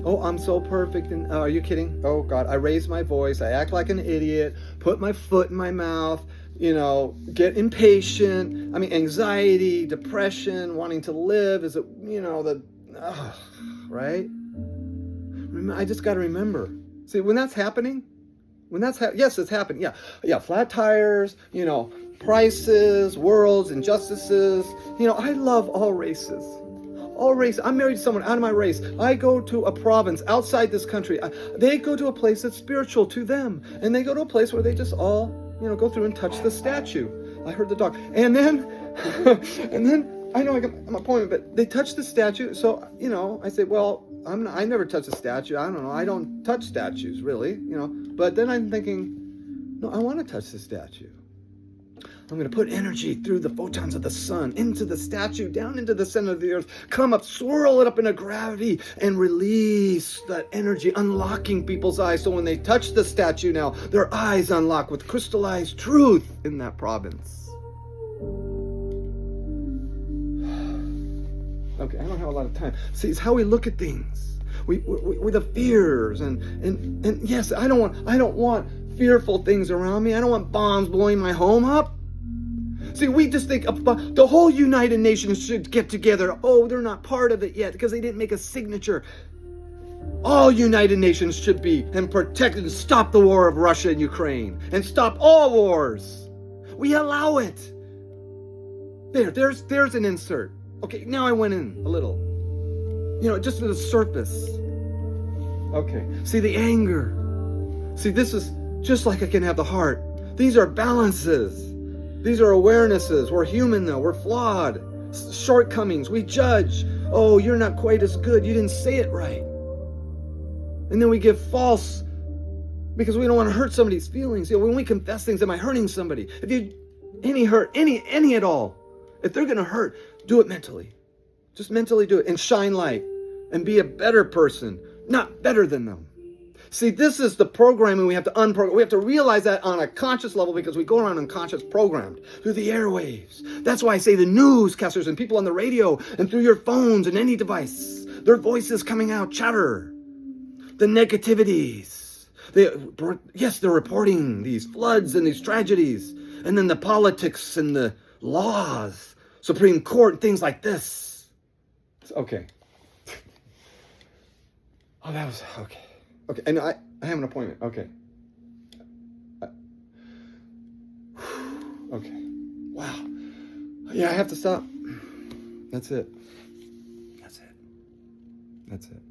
[SPEAKER 1] Oh, I'm so perfect. And are you kidding? Oh, God, I raise my voice. I act like an idiot. Put my foot in my mouth. Get impatient. I mean, anxiety, depression, wanting to live. Is it, right? I just got to remember. See, when that's happening, yes, it's happening. Yeah, flat tires, prices, worlds, injustices. I love all races. All race. I'm married to someone out of my race. I go to a province outside this country. They go to a place that's spiritual to them. And they go to a place where they just all, go through and touch the statue. I heard the dog. And then, I know I got my appointment, but they touch the statue. So, I say, well, I never touch a statue. I don't know. I don't touch statues, really, But then I'm thinking, no, I want to touch the statue. I'm going to put energy through the photons of the sun into the statue, down into the center of the earth, come up, swirl it up into gravity, and release that energy, unlocking people's eyes. So when they touch the statue now, their eyes unlock with crystallized truth in that province. Okay, I don't have a lot of time. See, it's how we look at things. We the fears and yes, I don't want fearful things around me. I don't want bombs blowing my home up. See, we just think the whole United Nations should get together. Oh, they're not part of it yet because they didn't make a signature. All United Nations should be and protect and stop the war of Russia and Ukraine and stop all wars. We allow it. There's an insert. Okay, now I went in a little. Just to the surface. Okay, see the anger. See, this is just like I can have the heart. These are balances. These are awarenesses. We're human though. We're flawed. Shortcomings. We judge. Oh, you're not quite as good. You didn't say it right. And then we give false because we don't want to hurt somebody's feelings. When we confess things, am I hurting somebody? If you any hurt, any at all, if they're going to hurt, do it mentally. Just mentally do it and shine light and be a better person, not better than them. See, this is the programming we have to unprogram. We have to realize that on a conscious level because we go around unconscious programmed through the airwaves. That's why I say the newscasters and people on the radio and through your phones and any device, their voices coming out, chatter. The negativities. They're reporting these floods and these tragedies. And then the politics and the laws, Supreme Court, things like this. Okay. Oh, that was, okay. Okay, and I have an appointment. Okay. Okay. Wow. Yeah, I have to stop. That's it. That's it.